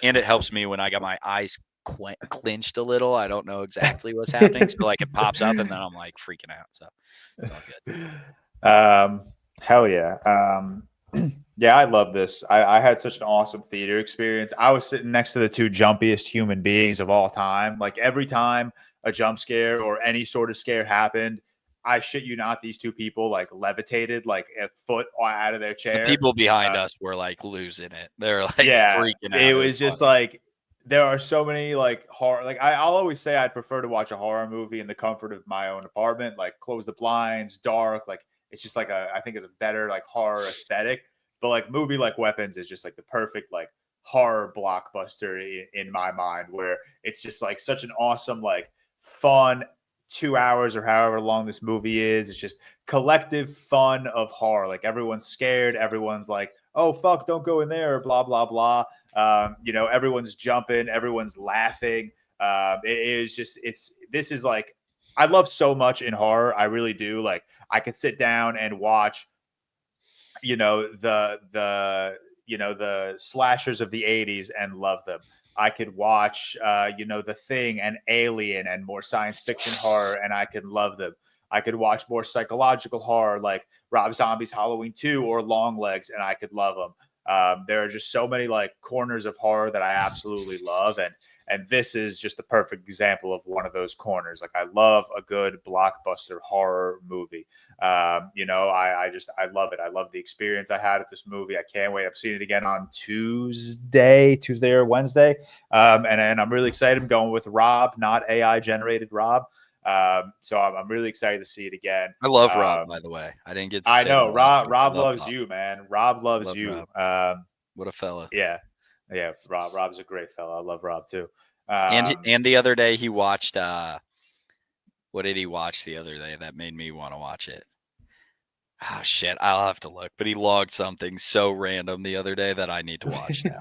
And it helps me when I got my eyes clinched a little. I don't know exactly what's happening, so like it pops up and then I'm like freaking out. So it's all good. Hell yeah. Yeah, I love this. I had such an awesome theater experience. I was sitting next to the two jumpiest human beings of all time. Like every time a jump scare or any sort of scare happened, I shit you not, these two people like levitated like a foot out of their chair. The people behind us were like losing it. They're like freaking out. It was just funny. Like there are so many like horror. Like I'll always say I'd prefer to watch a horror movie in the comfort of my own apartment, like close the blinds, dark. Like it's just like I think it's a better like horror aesthetic. But like movie like Weapons is just like the perfect like horror blockbuster in my mind, where it's just like such an awesome like fun 2 hours or however long this movie is. It's just collective fun of horror. Like everyone's scared, everyone's like, oh fuck, don't go in there, blah blah blah. Everyone's jumping, everyone's laughing. This is like I love so much in horror. I really do. Like I could sit down and watch the slashers of the 80s and love them. I could watch The Thing and Alien and more science fiction horror and I could love them. I could watch more psychological horror like Rob Zombie's Halloween 2 or Longlegs and I could love them. There are just so many like corners of horror that I absolutely love, and this is just the perfect example of one of those corners. Like I love a good blockbuster horror movie. I love it. I love the experience I had at this movie. I can't wait. I'm seeing it again on Tuesday or Wednesday. And I'm really excited. I'm going with Rob, not AI generated Rob. So I'm really excited to see it again. I love Rob, by the way. I didn't get to I say know that. Rob loves you, man. Rob loves you. Rob. What a fella. Yeah. Rob's a great fella. I love Rob too. And the other day he watched what did he watch the other day that made me want to watch it? Oh shit, I'll have to look. But he logged something so random the other day that I need to watch now.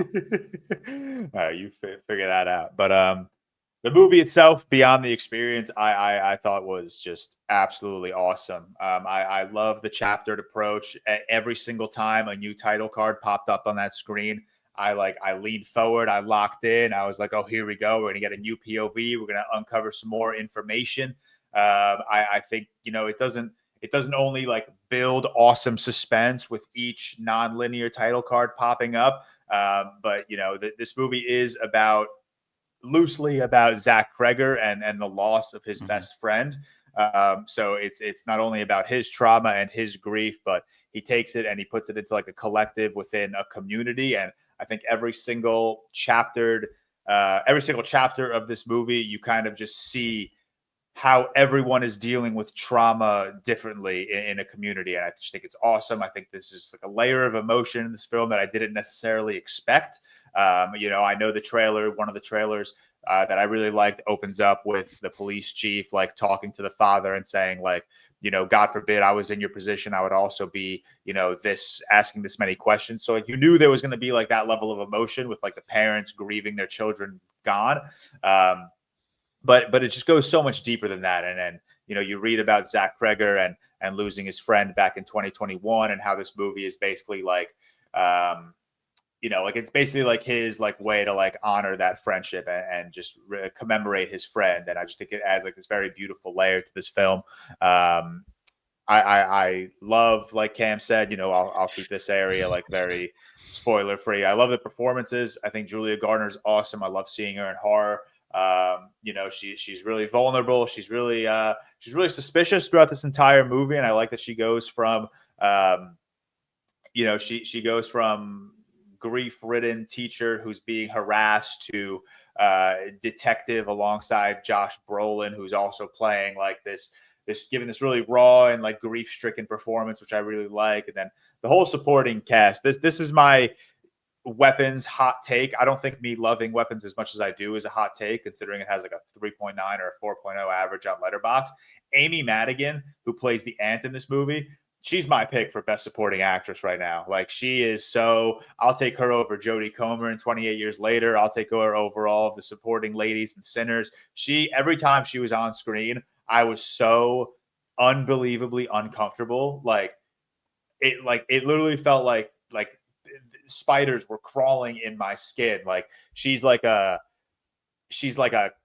All right, you figure that out. But the movie itself, beyond the experience, I thought was just absolutely awesome. I love the chaptered approach. Every single time a new title card popped up on that screen, I leaned forward, I locked in. I was like, oh, here we go. We're gonna get a new POV. We're gonna uncover some more information. I think it doesn't only like build awesome suspense with each non-linear title card popping up, but this movie is loosely about Zach Cregger and the loss of his best friend. So it's not only about his trauma and his grief, but he takes it and he puts it into like a collective within a community. And I think every single chapter of this movie, you kind of just see how everyone is dealing with trauma differently in a community. And I just think it's awesome. I think this is like a layer of emotion in this film that I didn't necessarily expect. I know the trailer, one of the trailers that I really liked opens up with the police chief, like talking to the father and saying like, God forbid I was in your position, I would also be, asking this many questions. So like you knew there was going to be like that level of emotion with like the parents grieving their children gone. But it just goes so much deeper than that. And then, you read about Zach Cregger and losing his friend back in 2021 and how this movie is basically like, like it's basically like his like way to like honor that friendship and just commemorate his friend. And I just think it adds like this very beautiful layer to this film. I love, like Cam said, I'll keep this area like very spoiler free. I love the performances. I think Julia Garner's awesome. I love seeing her in horror. She's really vulnerable. She's really suspicious throughout this entire movie, and I like that she goes from she goes from grief-ridden teacher who's being harassed to detective alongside Josh Brolin, who's also playing like this giving this really raw and like grief-stricken performance, which I really like. And then the whole supporting cast. This is my Weapons hot take. I don't think me loving Weapons as much as I do is a hot take, considering it has like a 3.9 or a 4.0 average on Letterboxd. Amy Madigan, who plays the aunt in this movie, she's my pick for best supporting actress right now. Like, she is so, I'll take her over Jodie Comer in 28 Years Later. I'll take her over all of the supporting ladies and Sinners. Every time she was on screen, I was so unbelievably uncomfortable. It literally felt like spiders were crawling in my skin. Like, she's like a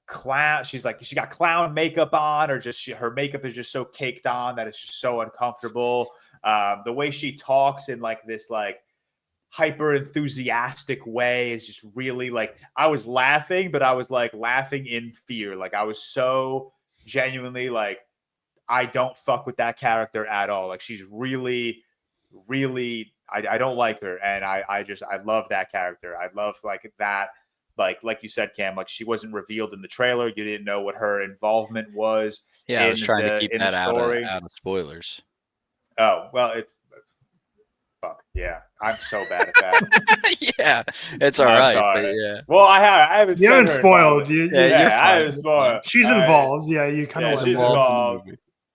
clown. She got clown makeup on, or just her makeup is just so caked on that it's just so uncomfortable. The way she talks in like this like hyper enthusiastic way is just really like, I was laughing, but I was like laughing in fear. Like, I was so genuinely like, I don't fuck with that character at all. Like, she's really, really, I don't like her. And I love that character. I love like that. Like you said, Cam, like, she wasn't revealed in the trailer. You didn't know what her involvement was. Yeah, I was trying to keep that out of spoilers. Oh, well, fuck. Yeah. I'm so bad at that. Yeah, it's all right. But yeah. Well, I haven't You haven't spoiled. I haven't spoiled. She's involved. Yeah, you kind of. She's involved.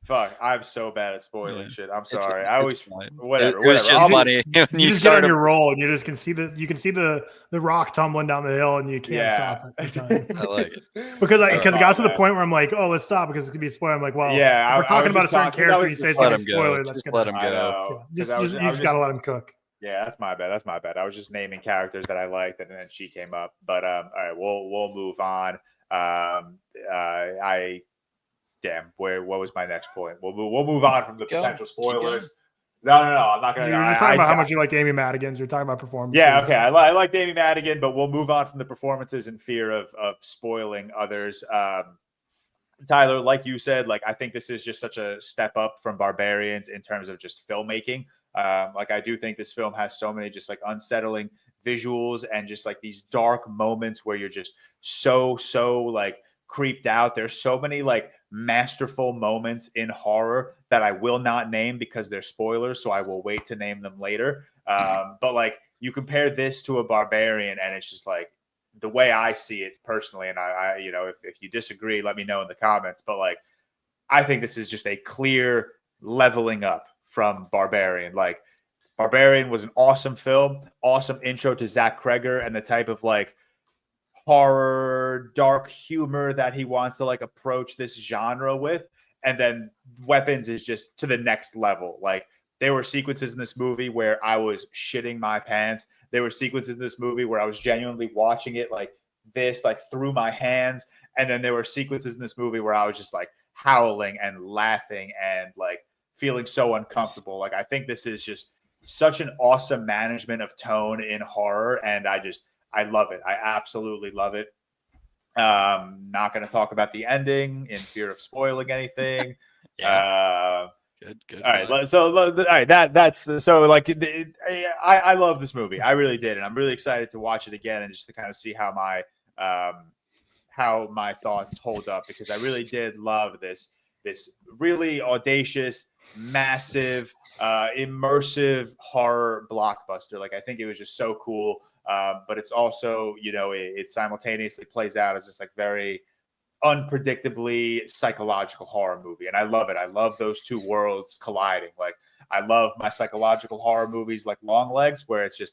Fuck, I'm so bad at spoiling shit. I'm sorry. I always whatever. It was just funny when you just get on your roll, and you can see the rock tumbling down the hill, and you can't stop it. I like it because it got to the point where I'm like, oh, let's stop because it's gonna be a spoiler. I'm like, well, if we're talking about a certain character, you say it's gonna be a spoiler. That's gonna let him go. You just gotta let him cook. Yeah, that's my bad. I was just naming characters that I liked, and then she came up. But all right, we'll move on. Damn, what was my next point? We'll move on from the potential spoilers. No, I'm not going to. You're talking about how much you liked Amy Madigan's. You're talking about performances. Yeah, okay. I like Amy Madigan, but we'll move on from the performances in fear of spoiling others. Tyler, like you said, like, I think this is just such a step up from Barbarians in terms of just filmmaking. Like, I do think this film has so many just like unsettling visuals and just like these dark moments where you're just so like creeped out. There's so many like masterful moments in horror that I will not name because they're spoilers, so I will wait to name them later. But like, you compare this to a Barbarian, and it's just like, the way I see it personally, and I if you disagree, let me know in the comments. But like, I think this is just a clear leveling up from Barbarian. Like, Barbarian was an awesome film, awesome intro to Zach Cregger and the type of like horror, dark humor that he wants to like approach this genre with. And then Weapons is just to the next level. Like, there were sequences in this movie where I was shitting my pants. There were sequences in this movie where I was genuinely watching it like this, like through my hands. And then there were sequences in this movie where I was just like howling and laughing and like feeling so uncomfortable. Like, I think this is just such an awesome management of tone in horror. And I love it. I absolutely love it. Not going to talk about the ending in fear of spoiling anything. Yeah. Good. All right. So, all right. That's so like, I love this movie. I really did. And I'm really excited to watch it again and just to kind of see how my thoughts hold up, because I really did love this really audacious, massive, immersive horror blockbuster. Like, I think it was just so cool. But it's also, it simultaneously plays out as this like very unpredictably psychological horror movie. And I love it. I love those two worlds colliding. Like, I love my psychological horror movies like Longlegs, where it's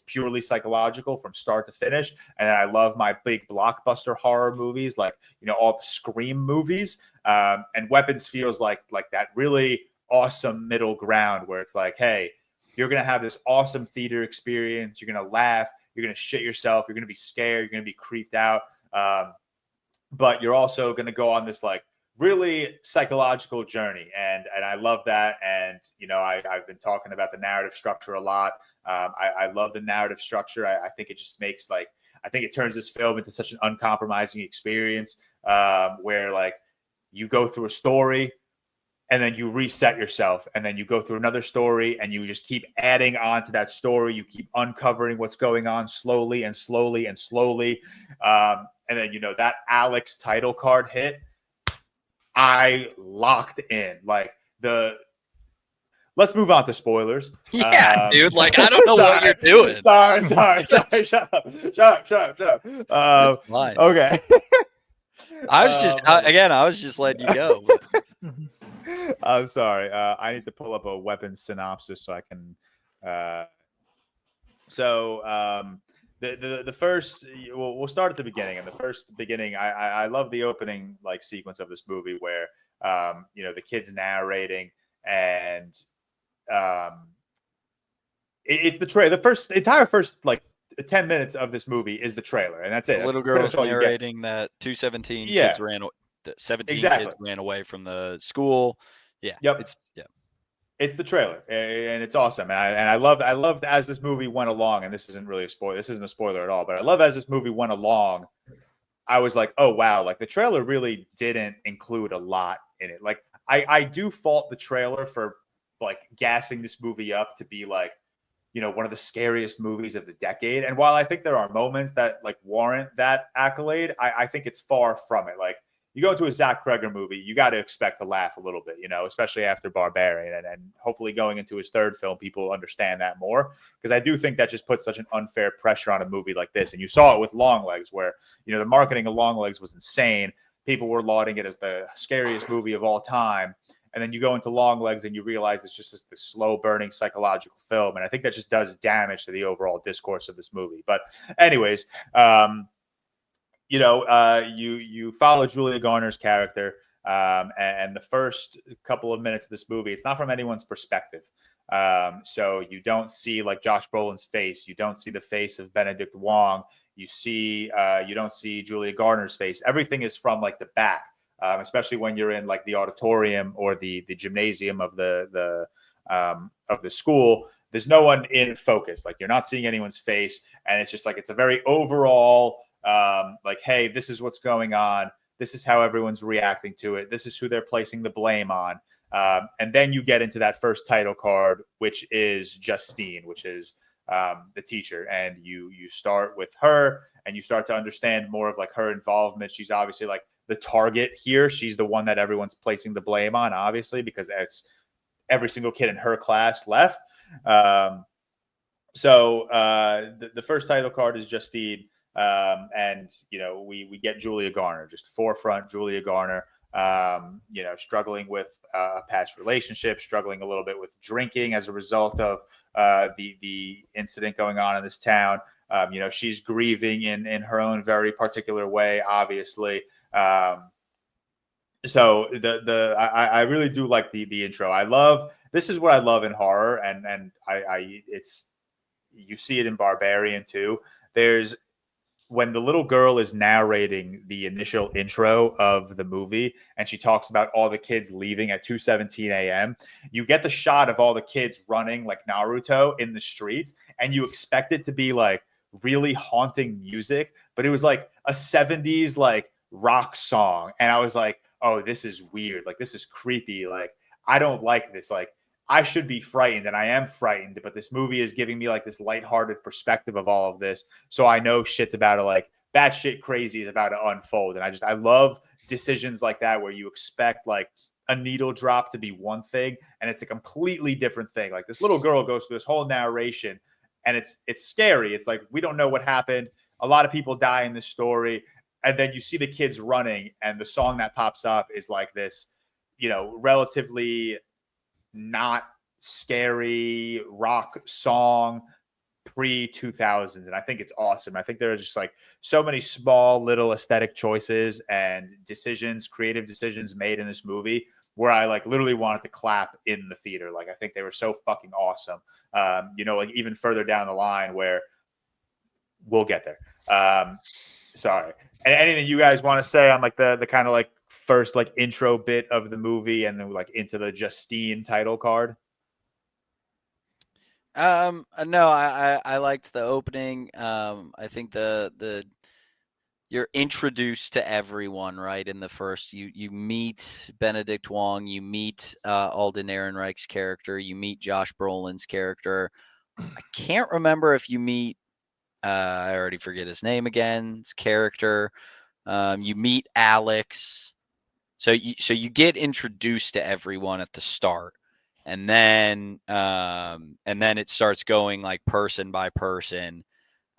purely psychological from start to finish. And I love my big blockbuster horror movies, like, all the Scream movies. And Weapons feels like that really awesome middle ground where it's like, hey, you're going to have this awesome theater experience. You're going to laugh. you're going to shit yourself. You're going to be scared. You're going to be creeped out. But you're also going to go on this like really psychological journey. And I love that. And, you know, I've been talking about the narrative structure a lot. I love the narrative structure. I think it just makes like, I think it turns this film into such an uncompromising experience where like you go through a story and then you reset yourself, and then you go through another story and you just keep adding on to that story. You keep uncovering what's going on slowly and slowly and slowly. And then, you know, that Alex title card hit, I locked in. Like let's move on to spoilers. Yeah, dude. Like, I don't know what you're doing. Sorry. Shut up. It's fine. Okay. I was just letting you go. I'm sorry. I need to pull up a weapons synopsis so I can. The first, we'll start at the beginning. And the first beginning, I love the opening like sequence of this movie where you know, the kid's narrating, and it's the trailer. The entire first like 10 minutes of this movie is the trailer, and that's it. The little girl's narrating that 217 kids ran. 17 kids ran away from the school. Yeah. Yep. It's the trailer, and it's awesome. And I loved as this movie went along, and this isn't really a spoiler. This isn't a spoiler at all, but I love as this movie went along, I was like, oh wow, like the trailer really didn't include a lot in it. Like I do fault the trailer for like gassing this movie up to be like, you know, one of the scariest movies of the decade. And while I think there are moments that like warrant that accolade, I think it's far from it. Like, you go into a Zach Cregger movie, you got to expect to laugh a little bit, you know, especially after Barbarian. And hopefully going into his third film, people understand that more. Because I do think that just puts such an unfair pressure on a movie like this. And you saw it with Longlegs, where, you know, the marketing of Longlegs was insane. People were lauding it as the scariest movie of all time. And then you go into Longlegs and you realize it's just this slow burning psychological film. And I think that just does damage to the overall discourse of this movie. But anyways, you know, you follow Julia Garner's character, and the first couple of minutes of this movie, it's not from anyone's perspective. So you don't see like Josh Brolin's face. You don't see the face of Benedict Wong. You don't see Julia Garner's face. Everything is from like the back, especially when you're in like the auditorium or the gymnasium of the school. There's no one in focus. Like, you're not seeing anyone's face, and it's just like, it's a very overall like, hey, this is what's going on. This is how everyone's reacting to it. This is who they're placing the blame on. And then you get into that first title card, which is Justine, which is the teacher. And you start with her, and you start to understand more of like her involvement. She's obviously like the target here. She's the one that everyone's placing the blame on, obviously, because it's every single kid in her class left. So the first title card is Justine. And, you know, we get Julia Garner, just forefront Julia Garner, you know, struggling with a past relationship, struggling a little bit with drinking as a result of the incident going on in this town. You know, she's grieving in her own very particular way, obviously. So I really do like the intro. This is what I love in horror, and it's, you see it in Barbarian too. When the little girl is narrating the initial intro of the movie, and she talks about all the kids leaving at 2:17 a.m., you get the shot of all the kids running like Naruto in the streets, and you expect it to be like really haunting music, but it was like a 70s like rock song. And I was like, oh, this is weird. Like, this is creepy. Like, I don't like this. Like, I should be frightened, and I am frightened, but this movie is giving me like this lighthearted perspective of all of this. So I know shit's about to like, bad shit crazy is about to unfold. And I love decisions like that, where you expect like a needle drop to be one thing, and it's a completely different thing. Like, this little girl goes through this whole narration, and it's scary. It's like, we don't know what happened. A lot of people die in this story. And then you see the kids running, and the song that pops up is like this, you know, relatively not scary rock song pre-2000s. And I think it's awesome. I think there are just like so many small little aesthetic choices and decisions, creative decisions made in this movie, where I like literally wanted to clap in the theater. Like, I think they were so fucking awesome. You know, like even further down the line, where we'll get there. Sorry. And anything you guys want to say on like the kind of like first like intro bit of the movie and then like into the Justine title card? No, I liked the opening. I think the you're introduced to everyone right in the first. You meet Benedict Wong, you meet Alden Ehrenreich's character, you meet Josh Brolin's character. I can't remember if you meet I already forget his name again. His character. You meet Alex. So you get introduced to everyone at the start, and then it starts going like person by person.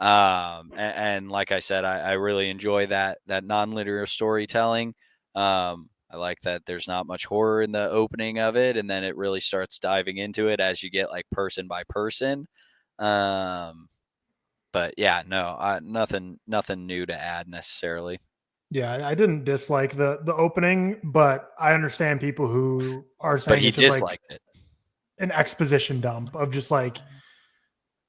And like I said, I really enjoy that nonlinear storytelling. I like that there's not much horror in the opening of it, and then it really starts diving into it as you get like person by person. But yeah, no, nothing new to add necessarily. Yeah, I didn't dislike the opening, but I understand people who are saying But he it's just like disliked it. an exposition dump of just like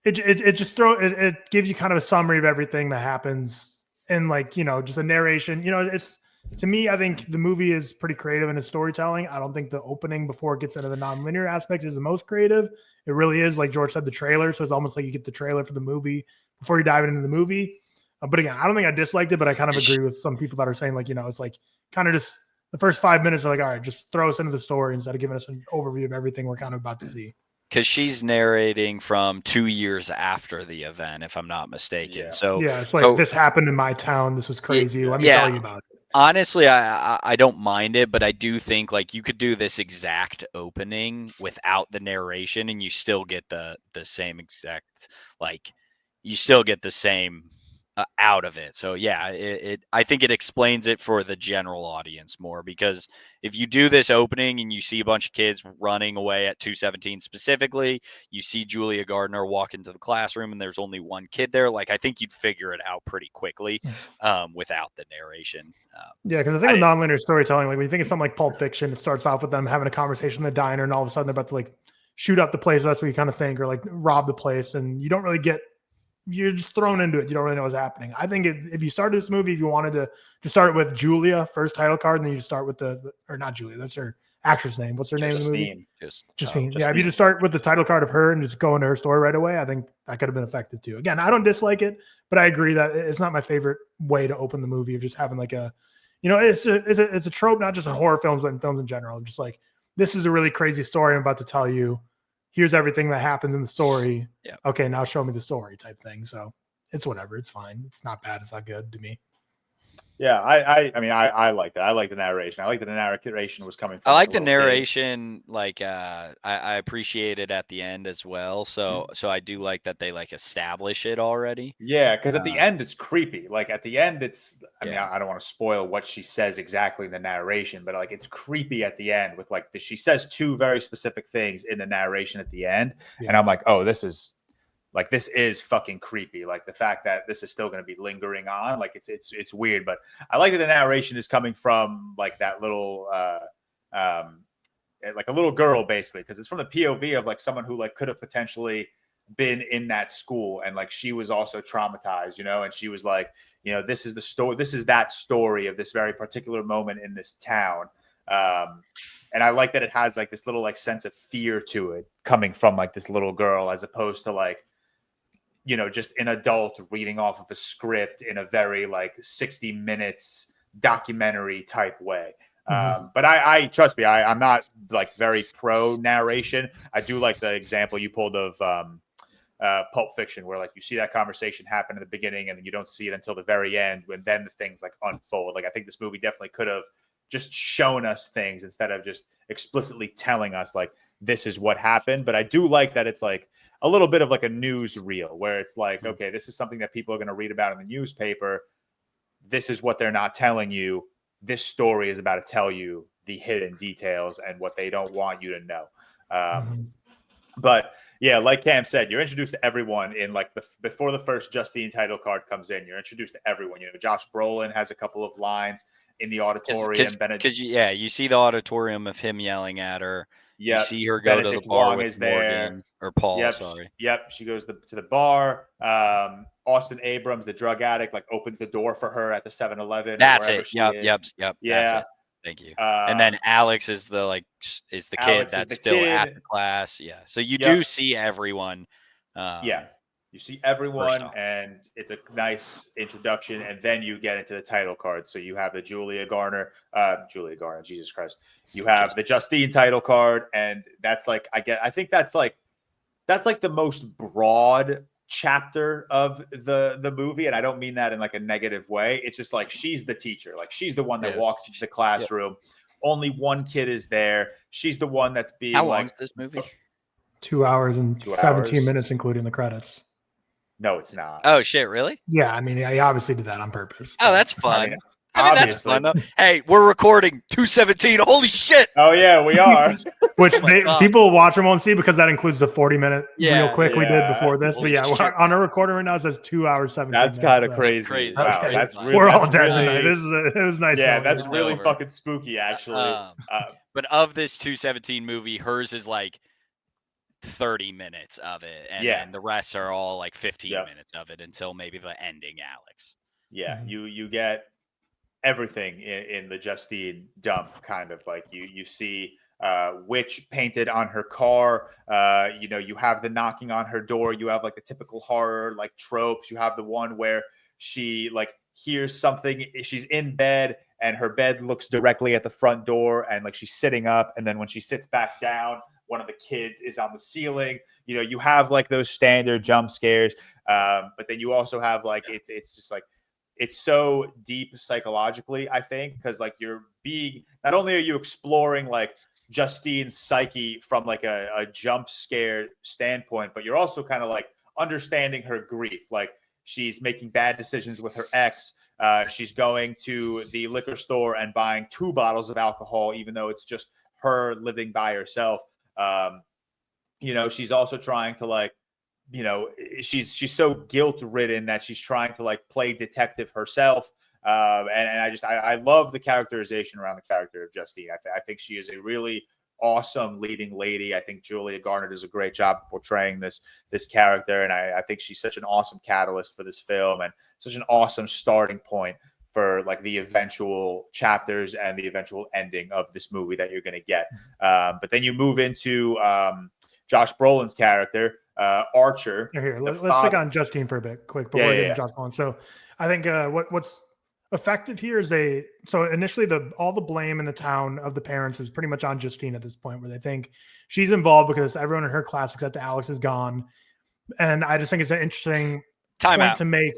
it just it gives you kind of a summary of everything that happens and like, you know, just a narration. You know, it's to me, I think the movie is pretty creative in its storytelling. I don't think the opening before it gets into the nonlinear aspect is the most creative. It really is, like George said, the trailer. So it's almost like you get the trailer for the movie before you dive into the movie. But again, I don't think I disliked it, but I kind of agree with some people that are saying like, you know, it's like kind of just the first 5 minutes are like, all right, just throw us into the story instead of giving us an overview of everything we're kind of about to see. Because she's narrating from 2 years after the event, if I'm not mistaken. Yeah. So yeah, it's like this happened in my town. This was crazy. Let me tell you about it. Honestly, I don't mind it, but I do think like you could do this exact opening without the narration, and you still get the same exact like you still get the same out of it. So yeah, I think it explains it for the general audience more, because if you do this opening and you see a bunch of kids running away at 217 specifically, you see Julia Gardner walk into the classroom and there's only one kid there, like I think you'd figure it out pretty quickly without the narration. Yeah, because I think with nonlinear storytelling, like when you think of something like Pulp Fiction, it starts off with them having a conversation in the diner and all of a sudden they're about to like shoot up the place. That's what you kind of think, or like rob the place, and you don't really get, you're just thrown into it. You don't really know what's happening. I think if you started this movie, if you wanted to just start it with Julia, first title card, and then you start with or not Julia, that's her actress name. What's her name in the movie? Justine. Yeah, if you just start with the title card of her and just go into her story right away, I think that could have been effective too. Again, I don't dislike it, but I agree that it's not my favorite way to open the movie of just having like a, you know, it's a trope, not just in horror films, but in films in general. Just like, this is a really crazy story I'm about to tell you. Here's everything that happens in the story. Yeah. Okay, now show me the story type thing. So it's whatever. It's fine. It's not bad. It's not good to me. Yeah, I mean, I like that. I like the narration. I like that the narration was coming from. I like the narration. Like, I appreciate it at the end as well. So I do like that they like establish it already. Yeah, because at the end it's creepy. Like at the end, it's. I mean, Yeah. I don't want to spoil what she says exactly in the narration, but like it's creepy at the end with like she says two very specific things in the narration at the end, and I'm like, oh, this is fucking creepy. Like the fact that this is still going to be lingering on, like it's weird. But I like that the narration is coming from like that little, like a little girl basically, because it's from the POV of like someone who like could have potentially been in that school and like she was also traumatized, you know, and she was like, you know, this is the story, this is that story of this very particular moment in this town. And I like that it has like this little like sense of fear to it coming from like this little girl, as opposed to like, you know, just an adult reading off of a script in a very like 60 minutes documentary type way. But I trust me, I'm not like very pro narration. I do like the example you pulled of Pulp Fiction, where like you see that conversation happen in the beginning and then you don't see it until the very end when then the things like unfold. Like I think this movie definitely could have just shown us things instead of just explicitly telling us like this is what happened. But I do like that it's like a little bit of like a news reel where it's like, okay, this is something that people are going to read about in the newspaper. This is what they're not telling you. This story is about to tell you the hidden details and what they don't want you to know. But yeah, like Cam said, you're introduced to everyone in like before the first Justine title card comes in. You're introduced to everyone. You know, Josh Brolin has a couple of lines in the auditorium. Because you see the auditorium of him yelling at her. You Yep. see her go to the Benedict bar Wong with is there. Morgan or Paul. Yep. Sorry. Yep. She goes to the bar. Austin Abrams, the drug addict, like opens the door for her at the 7-Eleven. That's or wherever it. she Yep. is. Yep. Yep. That's Yeah. it. Thank you. And then Alex is the kid Alex is that's the still kid. after class. Yeah. So you Yep. do see everyone. Yeah. You see First everyone, off. and it's a nice introduction, and then you get into the title card. So you have the Julia Garner, Jesus Christ. You have the Justine title card, and that's like I think that's like the most broad chapter of the movie, and I don't mean that in like a negative way. It's just like she's the teacher, like she's the one that walks into the classroom. Only one kid is there. She's the one that's being How long is this movie? 2 hours and 17 minutes, including the credits. No, it's not. Oh shit! Really? Yeah, I mean, he obviously did that on purpose. Oh, that's fun. I mean, that's fun though. Hey, we're recording 2:17. Holy shit! Oh yeah, we are. Which people watch and won't see because that includes the 40-minute real quick we did before this. Holy but shit. on our recording right now, it says 2 hours 17 That's minutes. kind of crazy. Wow, Okay. that's really, we're all that's dead really, tonight. It was nice. Yeah, that's It's really over. fucking spooky, actually. But of this 2:17 movie, hers is like 30 minutes of it, and then the rest are all like 15 minutes of it until maybe the ending, Alex. Yeah, you get everything in the Justine dump, kind of like you see witch painted on her car. You have the knocking on her door. You have like the typical horror like tropes. You have the one where she like hears something. She's in bed and her bed looks directly at the front door, and like she's sitting up, and then when she sits back down, one of the kids is on the ceiling. You have like those standard jump scares, but then you also have like it's just like it's so deep psychologically, I think, because like you're being, not only are you exploring like Justine's psyche from like a jump scare standpoint, but you're also kind of like understanding her grief. Like she's making bad decisions with her ex. She's going to the liquor store and buying 2 bottles of alcohol, even though it's just her living by herself. She's also trying to like, she's so guilt ridden that she's trying to like play detective herself. And I love the characterization around the character of Justine. I think she is a really awesome leading lady. I think Julia Garner does a great job portraying this character. And I think she's such an awesome catalyst for this film and such an awesome starting point for like the eventual chapters and the eventual ending of this movie that you're going to get. But then you move into Josh Brolin's character, Archer. Here, let's stick on Justine for a bit, quick, before we get into Josh Brolin. So I think what's effective here is initially all the blame in the town of the parents is pretty much on Justine at this point, where they think she's involved because everyone in her class except Alex is gone. And I just think it's an interesting point to make.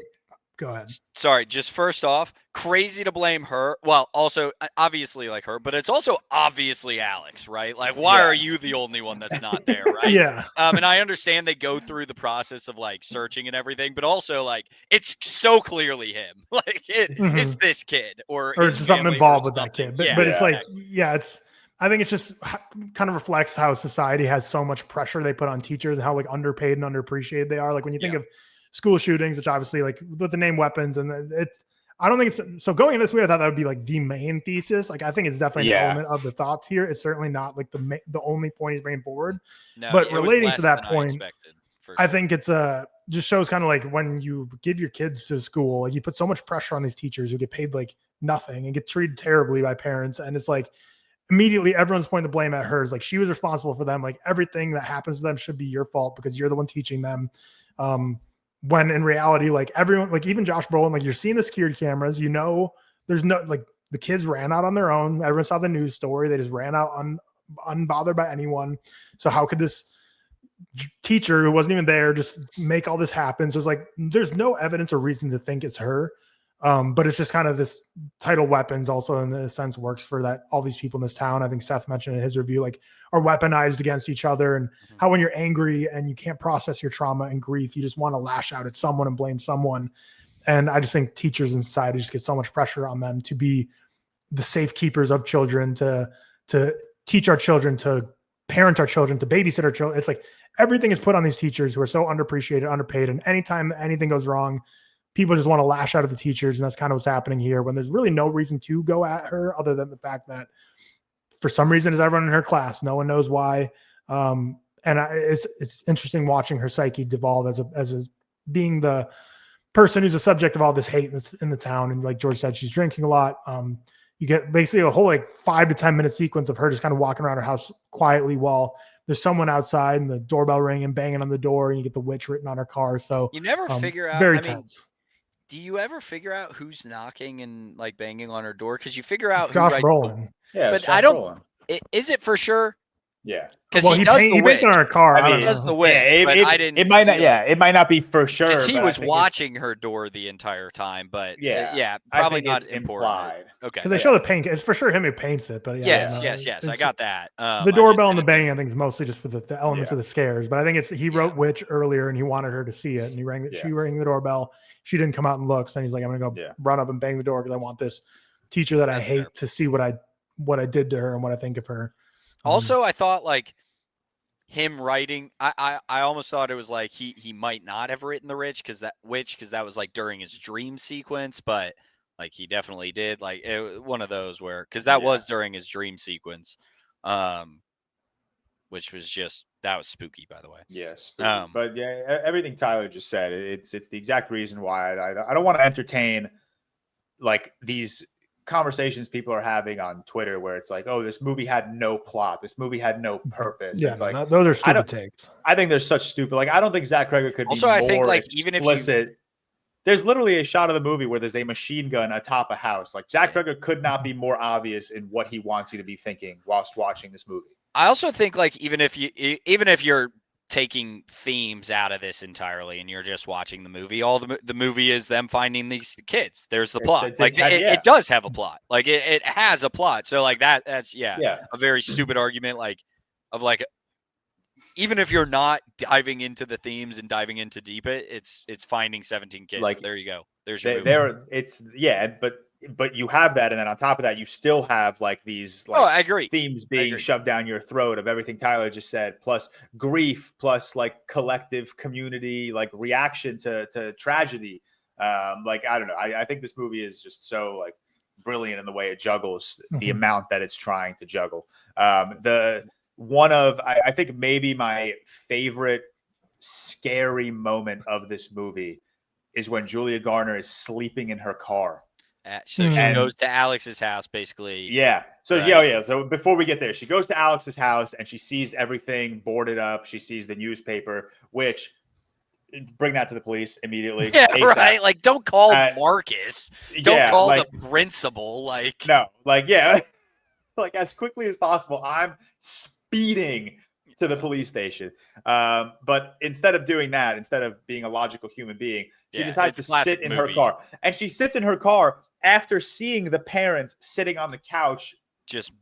Go ahead. Sorry, just first off, crazy to blame her. Well, also obviously like her, but it's also obviously Alex, right? Like, why are you the only one that's not there, right? Yeah. And I understand they go through the process of like searching and everything, but also like it's so clearly him. Like it's this kid or something involved with that kid. But it's like, I think it's just kind of reflects how society has so much pressure they put on teachers and how like underpaid and underappreciated they are. Like when you think of school shootings, which obviously like with the name weapons, and I don't think it's so going in this way. I thought that would be like the main thesis. Like I think it's definitely an element of the thoughts here. It's certainly not like the only point he's bringing forward. No, but relating to that point, I think it's just shows kind of like when you give your kids to school, like you put so much pressure on these teachers who get paid like nothing and get treated terribly by parents, and it's like immediately everyone's pointing the blame at her. It's like she was responsible for them. Like everything that happens to them should be your fault because you're the one teaching them. When in reality, like everyone, like even Josh Brolin, like you're seeing the security cameras, there's no, like the kids ran out on their own. Everyone saw the news story. They just ran out unbothered by anyone. So how could this teacher who wasn't even there just make all this happen? So it's like, there's no evidence or reason to think it's her. But it's just kind of this title weapons also in a sense works for that. All these people in this town, I think Seth mentioned in his review, like are weaponized against each other, and how when you're angry and you can't process your trauma and grief, you just want to lash out at someone and blame someone. And I just think teachers in society just get so much pressure on them to be the safekeepers of children, to teach our children, to parent our children, to babysit our children. It's like everything is put on these teachers who are so underappreciated, underpaid. And anytime anything goes wrong, people just want to lash out at the teachers. And that's kind of what's happening here when there's really no reason to go at her other than the fact that for some reason is everyone in her class. No one knows why. It's interesting watching her psyche devolve as being the person who's the subject of all this hate in the town. And like George said, she's drinking a lot. You get basically a whole like 5 to 10 minute sequence of her just kind of walking around her house quietly while there's someone outside and the doorbell ringing and banging on the door, and you get the witch written on her car. So you never figure out. Very tense. Do you ever figure out who's knocking and like banging on her door? Because you figure out it's Josh Brolin. Yeah, but I don't. Is it for sure? Yeah, because he does the witch on her car. I mean, he does the witch. Yeah, but I didn't. It might not. Yeah, it might not be for sure. Because he was watching her door the entire time. But probably not implied. Okay, because they show the paint. It's for sure him who paints it. But yes. I got that. The doorbell and the banging, I think, is mostly just for the elements of the scares. But I think he wrote witch earlier, and he wanted her to see it, and he she rang the doorbell. She didn't come out and look. So he's like, I'm gonna go run up and bang the door because I want this teacher that I hate to see what I did to her and what I think of her. Also, I thought like him writing, I almost thought it was like he might not have written the witch because that was like during his dream sequence, but like he definitely did. Like one of those where because that was during his dream sequence, which was that was spooky, by the way. Yes, but yeah, everything Tyler just said, it's the exact reason why I don't want to entertain like these conversations people are having on Twitter where it's like, oh, this movie had no plot, this movie had no purpose. Yeah, it's like those are stupid takes. I think they're such stupid. Like I don't think Zach Cregger could also, be I more think like explicit. even if there's literally a shot of the movie where there's a machine gun atop a house. Like Zach Cregger could not be more obvious in what he wants you to be thinking whilst watching this movie. I also think like even if you're taking themes out of this entirely and you're just watching the movie, all the movie is them finding these kids. There's the plot. It does have a plot. Like it has a plot. So like that's a very stupid argument. Like of like, even if you're not diving into the themes and diving into it's finding 17 kids. Like there you go. There's your movie. But you have that, and then on top of that, you still have like these I agree. themes being shoved down your throat of everything Tyler just said, plus grief, plus like collective community, like reaction to tragedy. Like I don't know. I think this movie is just so like brilliant in the way it juggles the amount that it's trying to juggle. I think maybe my favorite scary moment of this movie is when Julia Garner is sleeping in her car. So she goes to Alex's house, basically. Yeah. So right? So before we get there, she goes to Alex's house and she sees everything boarded up. She sees the newspaper, which bring that to the police immediately. Yeah, ASAP. Right. Like, don't call Marcus. Don't call the principal. Like, no, like, like as quickly as possible. I'm speeding to the police station. But instead of doing that, instead of being a logical human being, she decides to sit in her car. And she sits in her car after seeing the parents sitting on the couch, just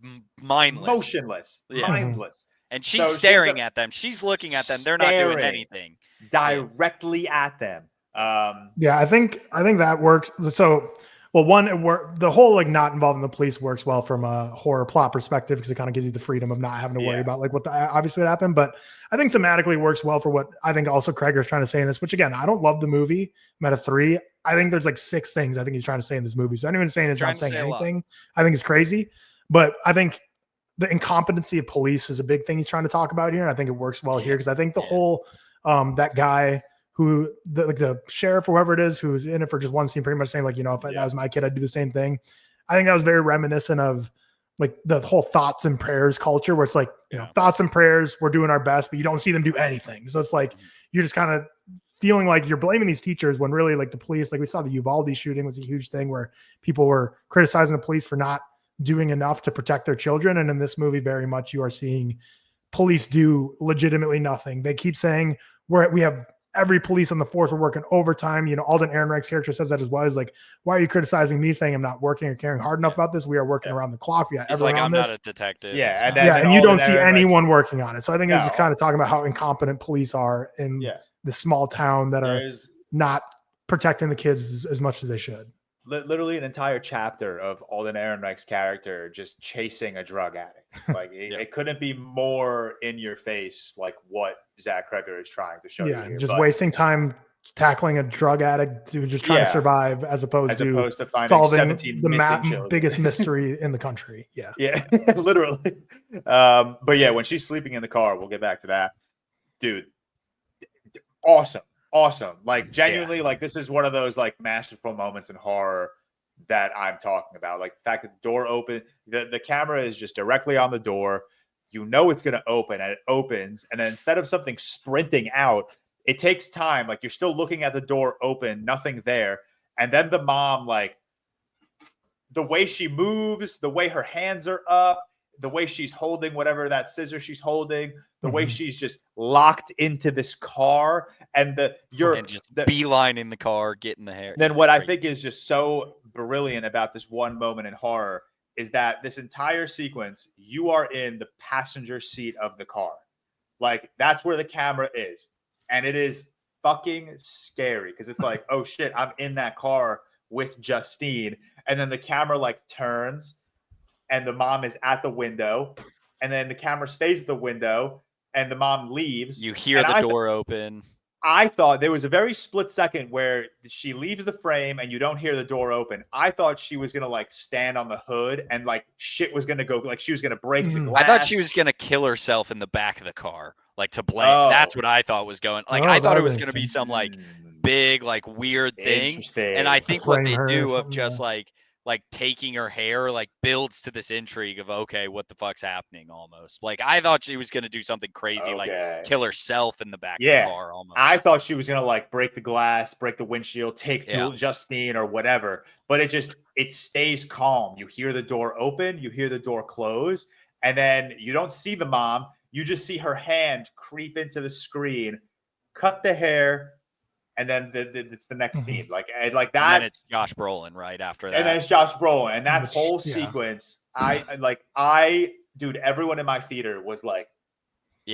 mindless, motionless, mindless. And she's staring at them. She's looking at them. They're not doing anything. Directly at them. I think that works. So, the whole like not involving the police works well from a horror plot perspective because it kind of gives you the freedom of not having to worry about like obviously what happened. But I think thematically works well for what I think also Cregger is trying to say in this. Which again, I don't love the movie. I'm at a 3. I think there's like 6 things I think he's trying to say in this movie. So anyone saying it's not saying anything, I think it's crazy. But I think the incompetency of police is a big thing he's trying to talk about here, and I think it works well here because I think the whole that guy who the sheriff or whoever it is who's in it for just one scene, pretty much saying like, if that was my kid, I'd do the same thing. I think that was very reminiscent of like the whole thoughts and prayers culture where it's like, thoughts and prayers, we're doing our best, but you don't see them do anything. So it's like, you're just kind of feeling like you're blaming these teachers when really like the police, like we saw the Uvalde shooting was a huge thing where people were criticizing the police for not doing enough to protect their children. And in this movie, very much you are seeing police do legitimately nothing. They keep saying we have every police on the force were working overtime. Alden Ehrenreich's character says that as well. He's like, why are you criticizing me saying I'm not working or caring hard enough about this? We are working around the clock. We got everyone on this. I'm not a detective. Yeah. And you don't see anyone working on it. So I think it's just kind of talking about how incompetent police are in the small town that are not protecting the kids as much as they should. Literally an entire chapter of Alden Ehrenreich's character just chasing a drug addict. Like it couldn't be more in your face, like what Zach Cregger is trying to show you here. Wasting time tackling a drug addict who's just trying to survive as opposed to finding solving 17 missing children. Biggest mystery in the country. Yeah. Yeah, literally. But yeah, when she's sleeping in the car, we'll get back to that. Dude, awesome. Like genuinely, like this is one of those like masterful moments in horror that I'm talking about. Like the fact that the door open, the camera is just directly on the door. You know it's going to open, and it opens. And then instead of something sprinting out, it takes time. Like you're still looking at the door open, nothing there. And then the mom, like the way she moves, the way her hands are up, the way she's holding whatever that scissor she's holding, the way she's just locked into this car, and just beelining the car, getting the hair. Then what I think is just so brilliant about this one moment in horror is that this entire sequence, you are in the passenger seat of the car. Like that's where the camera is. And it is fucking scary because it's like, oh shit, I'm in that car with Justine. And then the camera like turns and the mom is at the window, and then the camera stays at the window, and the mom leaves. You hear the door open. I thought there was a very split second where she leaves the frame and you don't hear the door open. I thought she was gonna like stand on the hood and like shit was gonna go, like she was gonna break the glass. I thought she was gonna kill herself in the back of the car, like to blame. That's what I thought was going. Like I thought it was gonna be some like big, like weird thing. And I think what they do of just like taking her hair like builds to this intrigue of, okay, what the fuck's happening almost. Like I thought she was going to do something crazy, like kill herself in the back of the car almost. I thought she was going to like break the glass, break the windshield, take Justine or whatever. But it stays calm. You hear the door open, you hear the door close, and then you don't see the mom. You just see her hand creep into the screen, cut the hair, and then it's the next scene, like that. And then it's Josh Brolin right after that. And then it's Josh Brolin, and that whole sequence, dude, everyone in my theater was like,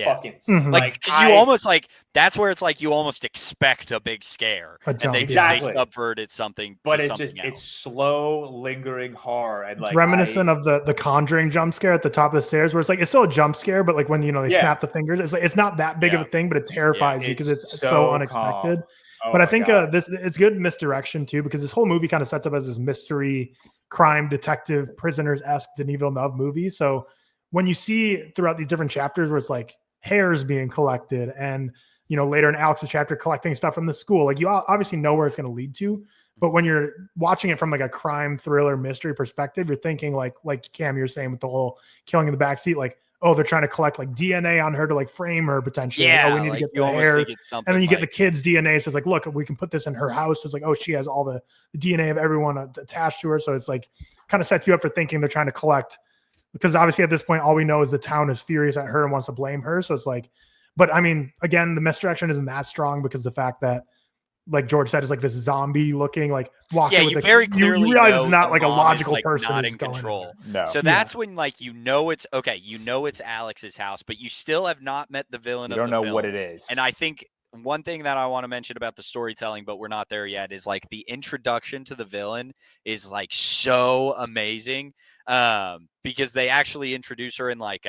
fucking like you almost like that's where it's like you almost expect a big scare, and they subverted something, but it's slow, lingering horror, and it's reminiscent of the Conjuring jump scare at the top of the stairs, where it's like it's still a jump scare, but like when they snap the fingers, it's like it's not that big of a thing, but it terrifies you because it's so unexpected. But I think it's good misdirection too, because this whole movie kind of sets up as this mystery crime detective prisoners-esque Denis Villeneuve movie. So when you see throughout these different chapters where it's like hairs being collected and, later in Alex's chapter, collecting stuff from the school, like you obviously know where it's going to lead to. But when you're watching it from like a crime thriller mystery perspective, you're thinking like Cam, you're saying with the whole killing in the backseat, like, oh, they're trying to collect like DNA on her to like frame her potentially. Yeah, we need to get the hair. And then you get the kid's DNA. So it's like, look, we can put this in her house. So it's like, oh, she has all the DNA of everyone attached to her. So it's like kind of sets you up for thinking they're trying to collect, because obviously at this point, all we know is the town is furious at her and wants to blame her. So it's like, but I mean, again, the misdirection isn't that strong because the fact that, like George said, is like this zombie looking like walker. Yeah, you very clearly you realize it's not like a logical person not in control. No. So that's when like it's it's Alex's house, but you still have not met the villain. You don't know what it is. And I think one thing that I want to mention about the storytelling, but we're not there yet, is like the introduction to the villain is like so amazing. Because they actually introduce her in like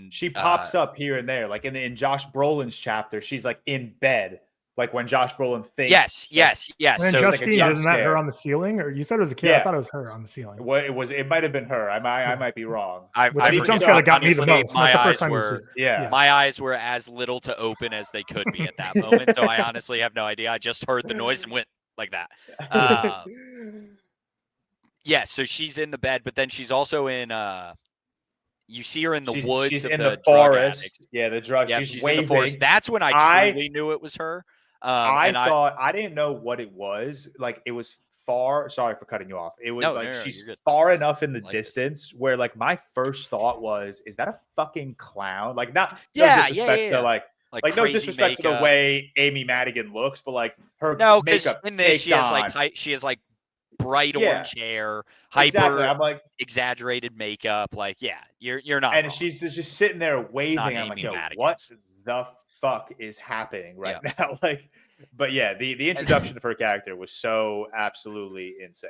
she pops up here and there, like in Josh Brolin's chapter, she's like in bed. Like when Josh Brolin thinks. Yes. And so Justine, isn't that her on the ceiling? Or you said it was a kid? Yeah. I thought it was her on the ceiling. Well, it might have been her. I might be wrong. The jump scare that got me the most. That's the first time you see it. My eyes were as little to open as they could be at that moment. So I honestly have no idea. I just heard the noise and went like that. So she's in the bed, but then she's also in you see her in the woods. She's in the forest. Yeah, the drug. Yeah, she's in the forest. That's when I truly knew it was her. I didn't know what it was. Like it was far. Sorry for cutting you off. It was she's far enough in the distance where like my first thought was, is that a fucking clown? Like not disrespect to like no disrespect to the way Amy Madigan looks, but like her makeup. In this she has like bright orange hair, hyper exaggerated makeup. Like you're not. And wrong. she's just sitting there waving. I'm like, yo, what the fuck is happening right now? Like, but yeah, the introduction of her character was so absolutely insane.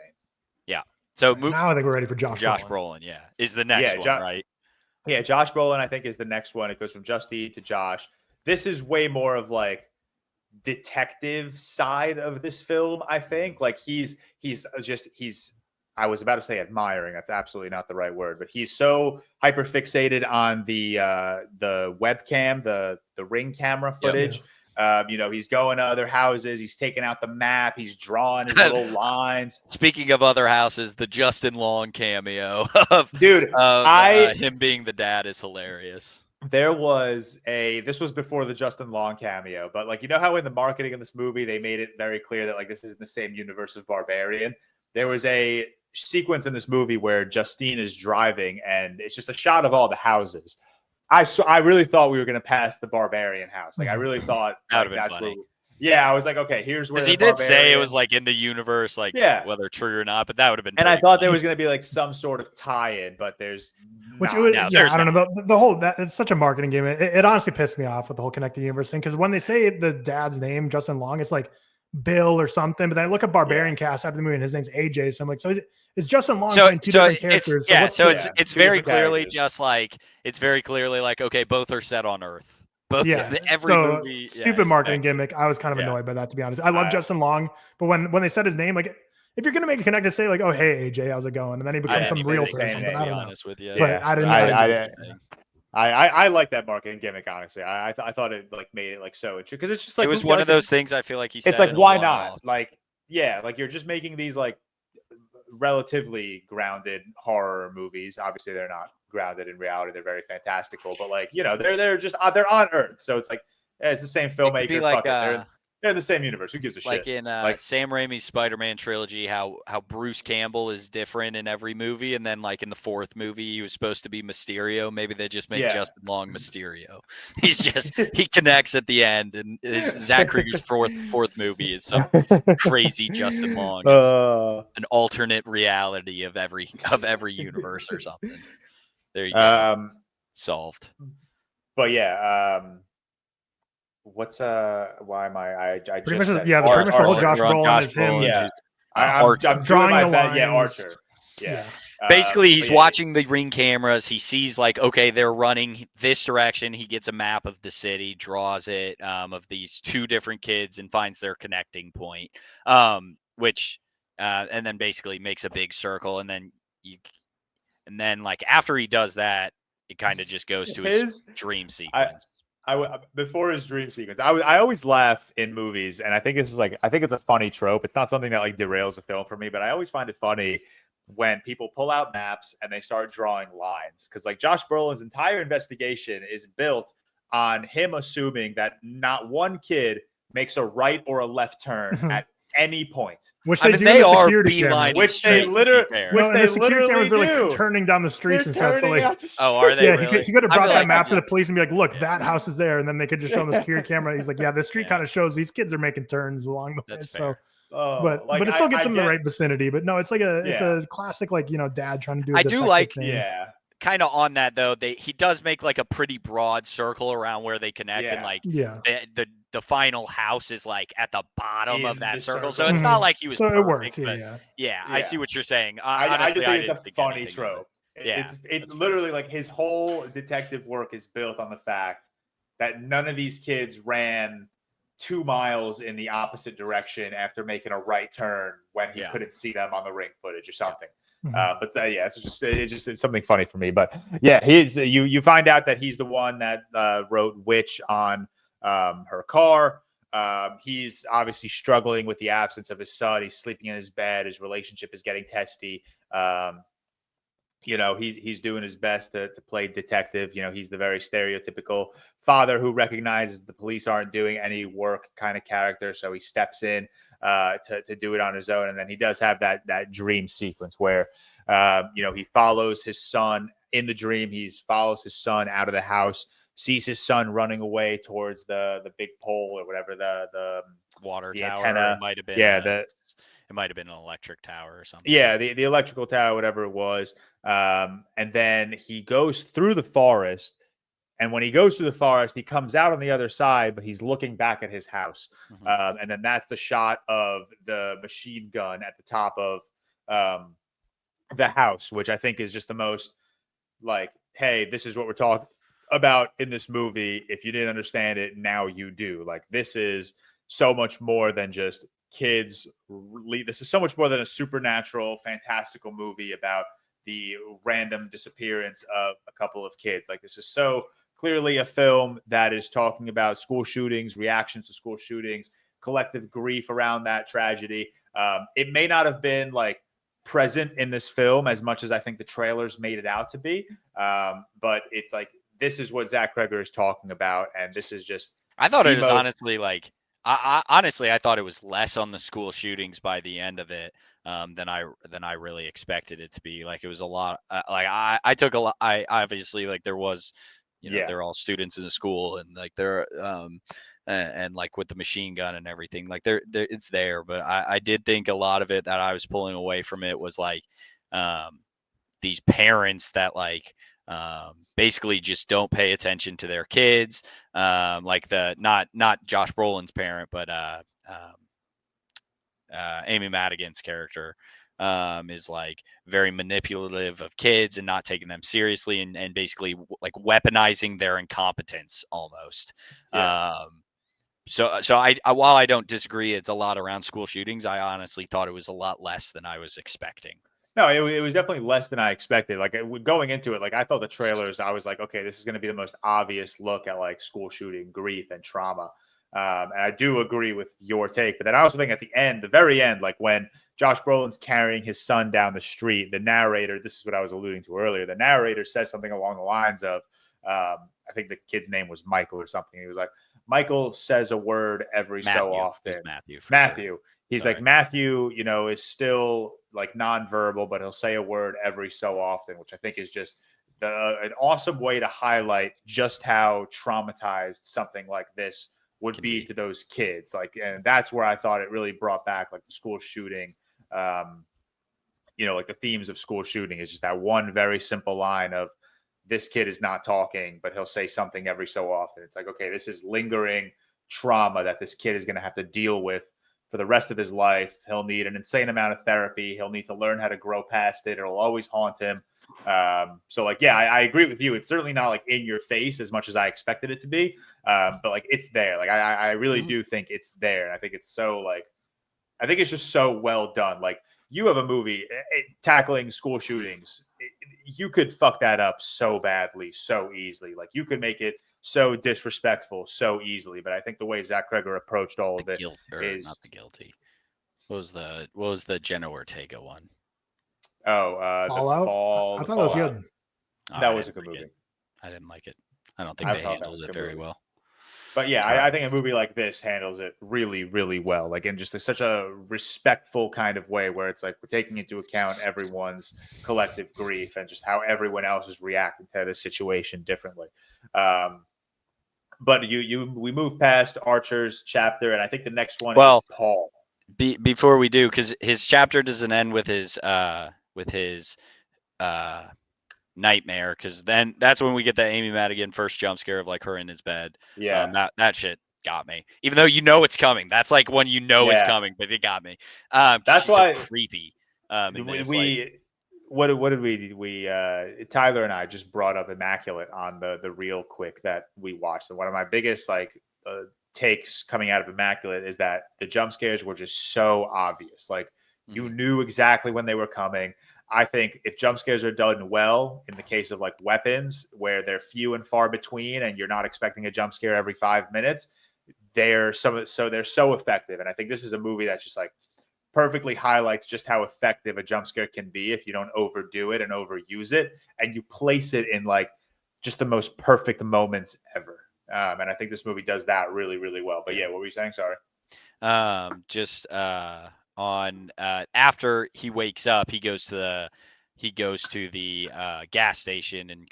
Yeah. So now I think we're ready for Josh Brolin. Yeah, is the next one, right? Yeah, Josh Brolin I think is the next one. It goes from Justine to Josh. This is way more of like detective side of this film. I think like he's I was about to say admiring. That's absolutely not the right word, but he's so hyper fixated on the webcam, the ring camera footage. He's going to other houses. He's taking out the map. He's drawing his little lines. Speaking of other houses, the Justin Long cameo of him being the dad is hilarious. This was before the Justin Long cameo, but like, you know how in the marketing of this movie, they made it very clear that like, this isn't the same universe of Barbarian. There was a sequence in this movie where Justine is driving and it's just a shot of all the houses. I really thought we were going to pass the Barbarian house. Like I really thought that would have been funny. I was like, okay, here's where he did say it was like in the universe, like whether true or not, but that would have been. And I thought there was going to be like some sort of tie-in, but there's I don't know. The whole it's such a marketing game. It honestly pissed me off with the whole connected universe thing because when they say the dad's name, Justin Long, it's like Bill or something. But then I look at Barbarian cast after the movie and his name's AJ. So I'm like, so it's Justin Long playing two different characters. It's very clearly just like okay, both are set on Earth. Both every movie. Stupid marketing gimmick. I was kind of annoyed by that, to be honest. I love Justin Long, but when they said his name, like if you're gonna make a connect, say like, oh hey AJ, how's it going? And then he becomes some realtor or something. I don't know. Honest with you. But I didn't. I like that marketing gimmick, honestly. I thought it like made it like so interesting because it's just like it was one of those things. I feel like he said it's like why not? Like like you're just making these like relatively grounded horror movies. Obviously, they're not grounded in reality. They're very fantastical, but like they're on Earth, so it's like it's the same filmmaker. Like, they're in the same universe. Who gives a shit? Like in Sam Raimi's Spider-Man trilogy, how Bruce Campbell is different in every movie, and then like in the fourth movie, he was supposed to be Mysterio. Maybe they just make Justin Long Mysterio. He connects at the end, and Zach Cregger's fourth movie is some crazy Justin Long, an alternate reality of every universe or something. There you go. Solved. But why am I pretty much the whole Josh Brolin is him. I'm drawing the line. Archer. Basically, he's watching the ring cameras. He sees like, okay, they're running this direction. He gets a map of the city, draws it of these two different kids, and finds their connecting point. And then basically makes a big circle, and then like after he does that, it kind of just goes to his dream sequence. Before his dream sequence, I always laugh in movies, and I think it's a funny trope. It's not something that like derails a film for me, but I always find it funny when people pull out maps and they start drawing lines, because like Josh Brolin's entire investigation is built on him assuming that not one kid makes a right or a left turn at any point. Which they are beelining, which they literally are like turning down the streets and stuff. So like, are they? Yeah, really? he could have brought that map to the police and be like, "Look, that house is there," and then they could just show him the security camera. He's like, "Yeah, this street kind of shows these kids are making turns along the way." That's so, fair. but it still gets them in the right vicinity. But no, it's like it's a classic like dad trying to do. I do like thing. Kind of on that though, he does make like a pretty broad circle around where they connect, and like the final house is like at the bottom of that circle. So it's not like he was. So perfect, it works. Yeah, I see what you're saying. I just think it's a funny trope. trope. It's literally like his whole detective work is built on the fact that none of these kids ran 2 miles in the opposite direction after making a right turn when he couldn't see them on the ring footage or something. It's something funny for me. But he's you find out that he's the one that wrote Witch on her car. He's obviously struggling with the absence of his son. He's sleeping in his bed. His relationship is getting testy. He's doing his best to play detective. He's the very stereotypical father who recognizes the police aren't doing any work kind of character. So he steps in to do it on his own. And then he does have that dream sequence where, he follows his son in the dream. He follows his son out of the house, sees his son running away towards the big pole or whatever, the water the tower. Antenna. It might have been. It might have been an electric tower or something. Yeah, the electrical tower, whatever it was. And then he goes through the forest. And when he goes through the forest, he comes out on the other side, but he's looking back at his house. Mm-hmm. And then that's the shot of the machine gun at the top of the house, which I think is just the most like, hey, this is what we're talking about in this movie. If you didn't understand it, now you do. Like, this is so much more than just kids. This is so much more than a supernatural, fantastical movie about the random disappearance of a couple of kids. Like, this is so clearly a film that is talking about school shootings, reactions to school shootings, collective grief around that tragedy. It may not have been like present in this film as much as I think the trailers made it out to be. But it's like, this is what Zach Cregger is talking about. And this is just, I thought it was honestly like, I thought it was less on the school shootings by the end of it than I really expected it to be. Like, it was a lot. Like, I took a lot. I obviously, like, there was, they're all students in the school, and like they're and like with the machine gun and everything, like they're it's there. But I did think a lot of it that I was pulling away from it was like these parents that like basically just don't pay attention to their kids. Like the not Josh Brolin's parent, but Amy Madigan's character is like very manipulative of kids and not taking them seriously, and basically like weaponizing their incompetence almost. Yeah. So I while I don't disagree, it's a lot around school shootings. I honestly thought it was a lot less than I was expecting. No, it was definitely less than I expected. Like, going into it, like, I thought the trailers, I was like, okay, this is going to be the most obvious look at like school shooting, grief, and trauma. And I do agree with your take, but then I also think at the end, the very end, like when Josh Brolin's carrying his son down the street, the narrator, this is what I was alluding to earlier, the narrator says something along the lines of, I think the kid's name was Michael or something. He was like, Michael says a word every so often. Matthew. Sure. He's like, Matthew, is still like nonverbal, but he'll say a word every so often, which I think is just an awesome way to highlight just how traumatized something like this would be to those kids. Like, and that's where I thought it really brought back like the school shooting, like the themes of school shooting is just that one very simple line of, this kid is not talking, but he'll say something every so often. It's like, okay, this is lingering trauma that this kid is going to have to deal with for the rest of his life. He'll need an insane amount of therapy. He'll need to learn how to grow past it. It'll always haunt him. So like, yeah, I agree with you. It's certainly not like in your face as much as I expected it to be. But like, it's there. Like, I really do think it's there. And I think it's so like, I think it's just so well done. Like, you have a movie tackling school shootings. You could fuck that up so badly, so easily. Like, you could make it so disrespectful so easily. But I think the way Zach Cregger approached all of it is not the guilty. What was the Jenna Ortega one? Oh, Fallout? The Fall. I thought that was good. That was a good movie. I didn't like it. I don't think they handled it very well. But yeah, I think a movie like this handles it really, really well. Like, in just such a respectful kind of way where it's like we're taking into account everyone's collective grief and just how everyone else is reacting to this situation differently. But we move past Archer's chapter, and I think the next one is Paul. Before we do, because his chapter doesn't end with his nightmare, because then that's when we get the Amy Madigan first jump scare of like her in his bed. Yeah, that shit got me. Even though it's coming, that's like when it's coming, but it got me. That's why so creepy. What did we Tyler and I just brought up Immaculate on the real quick that we watched, and one of my biggest takes coming out of Immaculate is that the jump scares were just so obvious. Like, you knew exactly when they were coming. I think if jump scares are done well, in the case of like weapons, where they're few and far between, and you're not expecting a jump scare every 5 minutes, they're so effective. And I think this is a movie that just like perfectly highlights just how effective a jump scare can be if you don't overdo it and overuse it, and you place it in like just the most perfect moments ever. And I think this movie does that really, really well. But yeah, what were you saying? Sorry. On after he wakes up, he goes to the gas station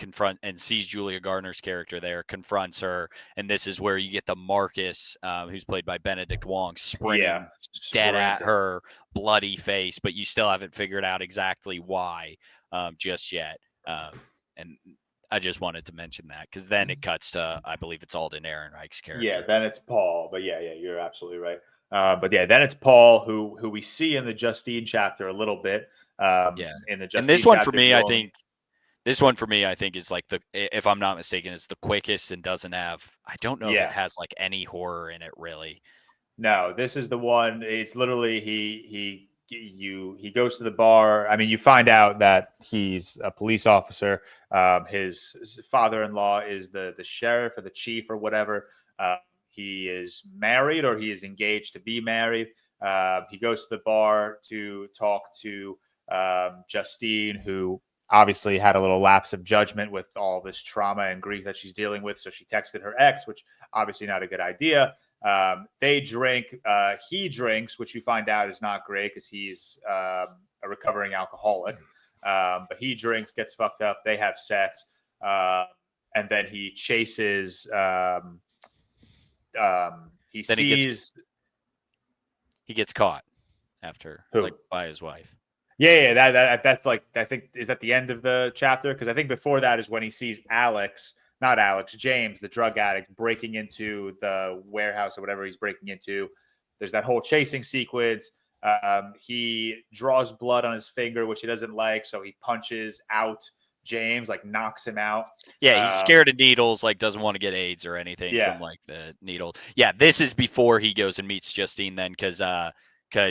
and sees Julia Garner's character there, confronts her, and this is where you get the Marcus, who's played by Benedict Wong, sprinting dead at her, bloody face, but you still haven't figured out exactly why just yet. And I just wanted to mention that, because then it cuts to, I believe it's Alden Ehrenreich's character. Yeah, then it's Paul. But yeah, you're absolutely right. But yeah, then it's Paul who we see in the Justine chapter a little bit. In the Justine and this one chapter, this one for me, I think is like if I'm not mistaken, is the quickest and doesn't have. I don't know if it has like any horror in it really. No, this is the one. It's literally he goes to the bar. I mean, you find out that he's a police officer. His father-in-law is the sheriff or the chief or whatever. He is married or he is engaged to be married. He goes to the bar to talk to Justine, who obviously had a little lapse of judgment with all this trauma and grief that she's dealing with. So she texted her ex, which obviously not a good idea. They drink. He drinks, which you find out is not great because he's a recovering alcoholic. But he drinks, gets fucked up. They have sex, and then he chases. He Then sees. He gets caught after, Who? like, by his wife. Yeah. That's like, I think, is at the end of the chapter, because I think before that is when he sees James, the drug addict, breaking into the warehouse or whatever he's breaking into. There's that whole chasing sequence. He draws blood on his finger, which he doesn't like, so he punches out James, like knocks him out. Yeah, he's scared of needles, like doesn't want to get AIDS or anything from like the needle. Yeah, this is before he goes and meets Justine then, because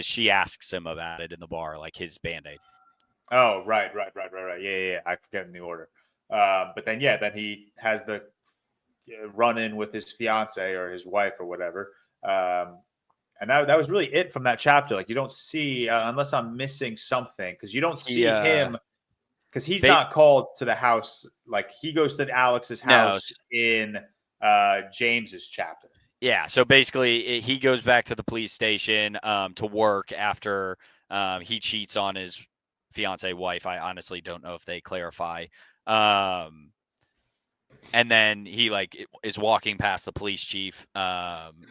she asks him about it in the bar, like his Band-Aid. Oh, right. Yeah. I forget in the order. But then he has the run-in with his fiance or his wife or whatever. And that was really it from that chapter. Like, you don't see, unless I'm missing something, because you don't see him, because he's not called to the house. Like, he goes to Alex's house in James's chapter. Yeah, so basically he goes back to the police station to work after he cheats on his fiance wife. I honestly don't know if they clarify. And then he is walking past the police chief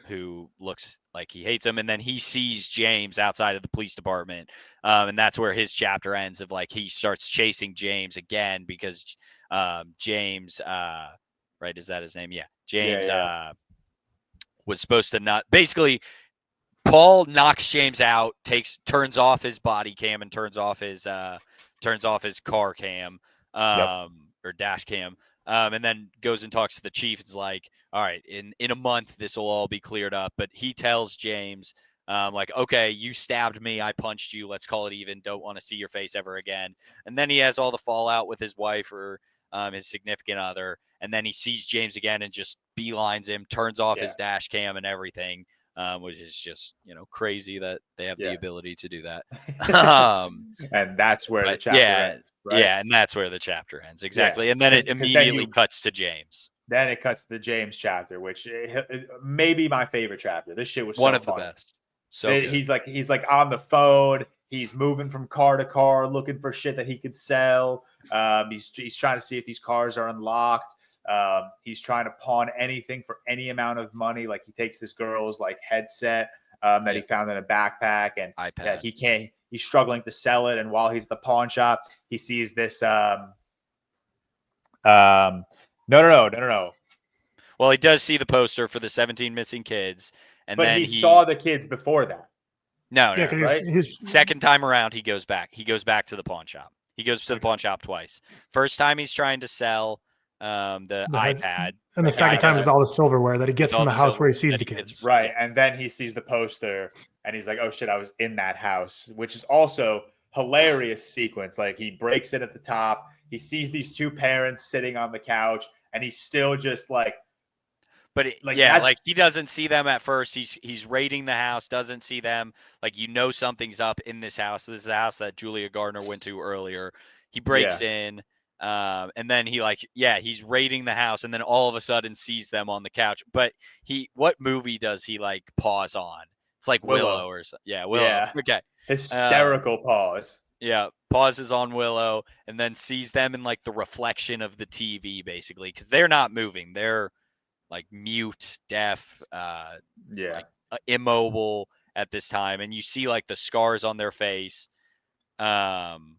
who looks like he hates him. And then he sees James outside of the police department. And that's where his chapter ends, of like he starts chasing James again because James, right? Is that his name? Yeah. James was supposed to not, basically Paul knocks James out, turns off his body cam and turns off his car cam or dash cam. And then goes and talks to the chief. It's like, all right, in a month, this will all be cleared up. But he tells James, okay, you stabbed me. I punched you. Let's call it even. Don't want to see your face ever again. And then he has all the fallout with his wife or his significant other. And then he sees James again and just beelines him, turns off his dash cam and everything, which is just, crazy that they have the ability to do that. And that's where the chapter ends. Right? Yeah, and that's where the chapter ends. Exactly. And then it immediately cuts to James. Then it cuts to the James chapter, which may be my favorite chapter. This shit was one so of fun. The best. So he's like on the phone. He's moving from car to car, looking for shit that he could sell. He's trying to see if these cars are unlocked. He's trying to pawn anything for any amount of money. Like, he takes this girl's headset that he found in a backpack, and iPad. He's struggling to sell it. And while he's at the pawn shop, he sees this. No. Well, he does see the poster for the 17 missing kids, and then he saw the kids before that. No, right? Second time around, he goes back. He goes back to the pawn shop. He goes to the pawn shop twice. First time he's trying to sell the iPad. And the second time is all the silverware that he gets from the house where he sees the kids. Right. And then he sees the poster and he's like, oh shit, I was in that house, which is also hilarious sequence. Like, he breaks it at the top. He sees these two parents sitting on the couch and he's still just like, but he doesn't see them at first. He's raiding the house, doesn't see them. Like, something's up in this house. This is the house that Julia Gardner went to earlier. He breaks in. And then he's raiding the house, and then all of a sudden sees them on the couch. But what movie does he pause on? It's like Willow or something. Yeah, Willow. Yeah. Okay. Hysterical pause. Yeah, pauses on Willow, and then sees them in the reflection of the TV, basically, because they're not moving. They're mute, deaf, immobile at this time, and you see the scars on their face. And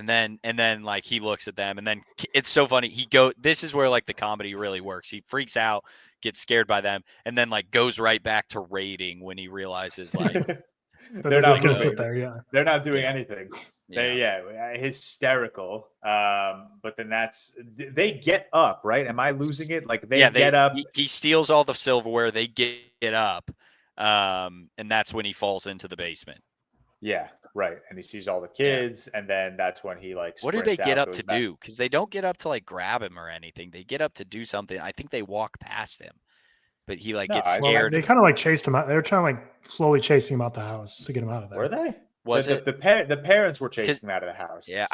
then he looks at them, and then it's so funny. This is where the comedy really works. He freaks out, gets scared by them, and then goes right back to raiding when he realizes they're not going to sit there. Yeah, they're not doing anything. Hysterical. But then they get up, right? Am I losing it? They get up. He steals all the silverware. They get get up. And that's when he falls into the basement. Yeah, right. And he sees all the kids, and then that's when he like. What do they sprints get out, up goes to back. do? Because they don't get up to like grab him or anything. They get up to do something. I think they walk past him, but he like No, gets Well, scared. they kind of like chased him out. They were trying to like slowly chasing him out the house to get him out of there. Were they? Was it? The parents were chasing him out of the house. Yeah,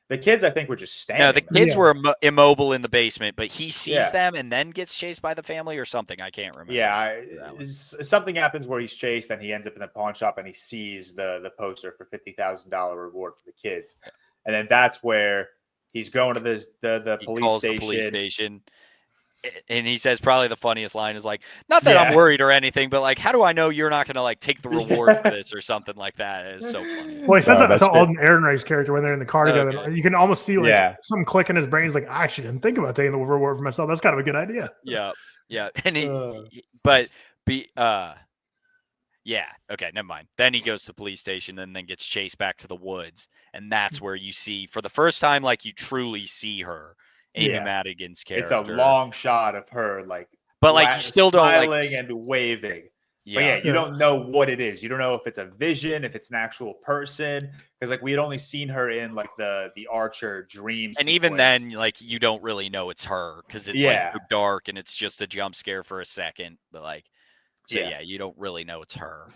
The kids, I think, were just standing. No, the there. kids were immobile in the basement, but he sees Yeah. them and then gets chased by the family or something. I can't remember. Yeah, That one. something happens where he's chased, and he ends up in the pawn shop, and he sees the poster for $50,000 reward for the kids, and then that's where he's going to the He police calls station. the police station, and he says probably the funniest line is like, "Not that I'm worried or anything, but like, how do I know you're not going to like take the reward for this or something like that?" It's so funny. Well, he says that that's to good. Alden Ehrenreich's character when they're in the car together. Okay. You can almost see like Yeah. some click in his brain. He's like, I actually didn't think about taking the reward for myself. That's kind of a good idea. Yeah, and yeah, okay, never mind. Then he goes to the police station and then gets chased back to the woods, and that's where you see for the first time, like you truly see her, Amy Madigan's character. It's a long shot of her, like, but like you still don't like smiling and waving. Yeah, But yeah, you don't know what it is. You don't know if it's a vision, if it's an actual person, because like we had only seen her in like the Archer dream. and even then, like you don't really know it's her because it's like so dark and it's just a jump scare for a second. But like, so yeah, you don't really know it's her.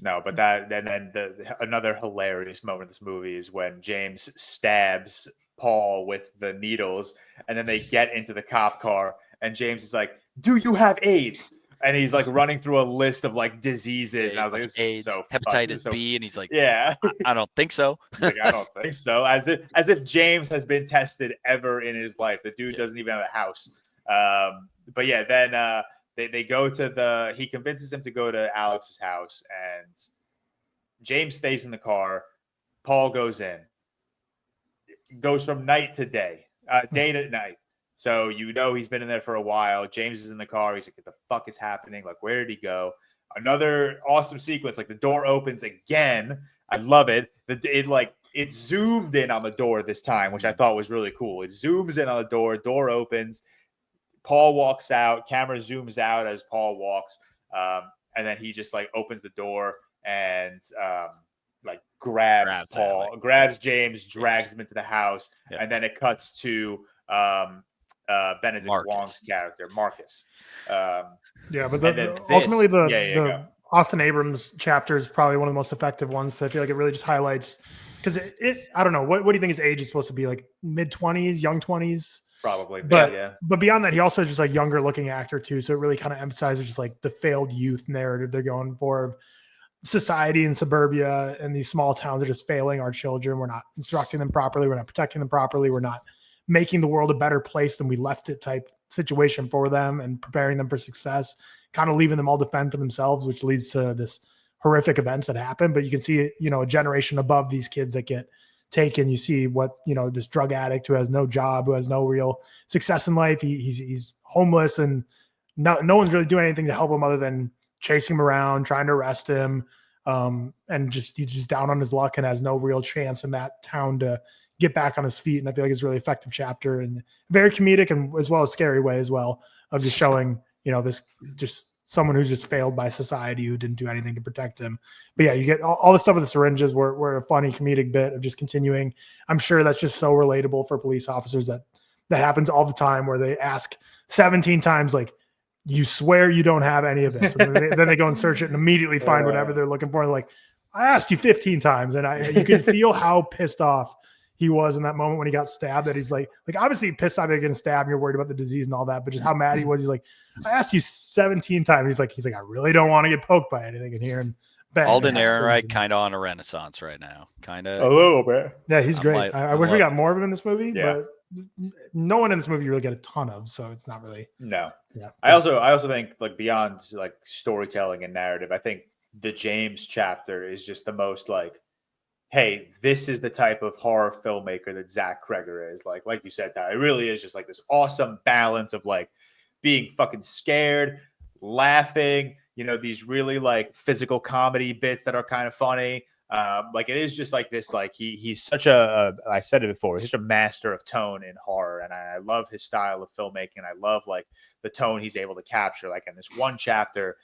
No, but that and then another hilarious moment in this movie is when James stabs Paul with the needles, and then they get into the cop car, and James is like, "Do you have AIDS?" And he's like running through a list of like diseases, and I was like, "This AIDS, is so hepatitis B," and he's like, "Yeah, I don't think so." like, I don't think so." As if James has been tested ever in his life. The dude doesn't even have a house. But yeah, then they go to he convinces him to go to Alex's house, and James stays in the car. Paul goes in. It goes from night to day, day to night. So he's been in there for a while. James is in the car. He's like, "What the fuck is happening? Like, where did he go?" Another awesome sequence. Like the door opens again. I love it. It zoomed in on the door this time, which I thought was really cool. It zooms in on the door. Door opens. Paul walks out. Camera zooms out as Paul walks, and then he just like opens the door and like grabs Paul, grabs James, drags him into the house, and then it cuts to Benedict Wong's character, Marcus. But ultimately the Austin Abrams chapter is probably one of the most effective ones. So I feel like it really just highlights because I don't know what do you think his age is supposed to be, like mid-20s, young 20s? Probably, but beyond that, he also is just like younger looking actor too. So it really kind of emphasizes just like the failed youth narrative they're going for. Society in suburbia and these small towns are just failing our children. We're not instructing them properly. We're not protecting them properly. We're not making the world a better place than we left it type situation for them and preparing them for success, kind of leaving them all to fend for themselves, which leads to this horrific events that happen. But you can see, a generation above these kids that get taken. You see what, this drug addict who has no job, who has no real success in life. He's homeless and no one's really doing anything to help him other than chasing him around, trying to arrest him. And he's just down on his luck and has no real chance in that town to get back on his feet. And I feel like it's a really effective chapter and very comedic and as well as scary way as well of just showing, this just someone who's just failed by society who didn't do anything to protect him. But yeah, you get all the stuff with the syringes were a funny comedic bit of just continuing. I'm sure that's just so relatable for police officers that happens all the time where they ask 17 times, like, "You swear you don't have any of this?" And then they go and search it and immediately find whatever they're looking for. And like, "I asked you 15 times." And you can feel how pissed off he was in that moment when he got stabbed, that he's like obviously pissed off you're getting stabbed and you're worried about the disease and all that, but just how mad he was. He's like, "I asked you 17 times. He's like, "I really don't want to get poked by anything in here." And Alden Ehrenreich kind of on a renaissance right now. Kind of a little bit. Yeah, he's great. I wish we got more of him in this movie, Yeah. but no one in this movie you really get a ton of, so it's not really. No. Yeah. I also think, like, beyond like storytelling and narrative, I think the James chapter is just the most like, hey, this is the type of horror filmmaker that Zach Cregger is. Like you said, Ty, it really is just like this awesome balance of like being fucking scared, laughing, these really like physical comedy bits that are kind of funny. Like it is just like this, like he's such a I said it before, he's such a master of tone in horror, and I love his style of filmmaking. I love like the tone he's able to capture. Like in this one chapter,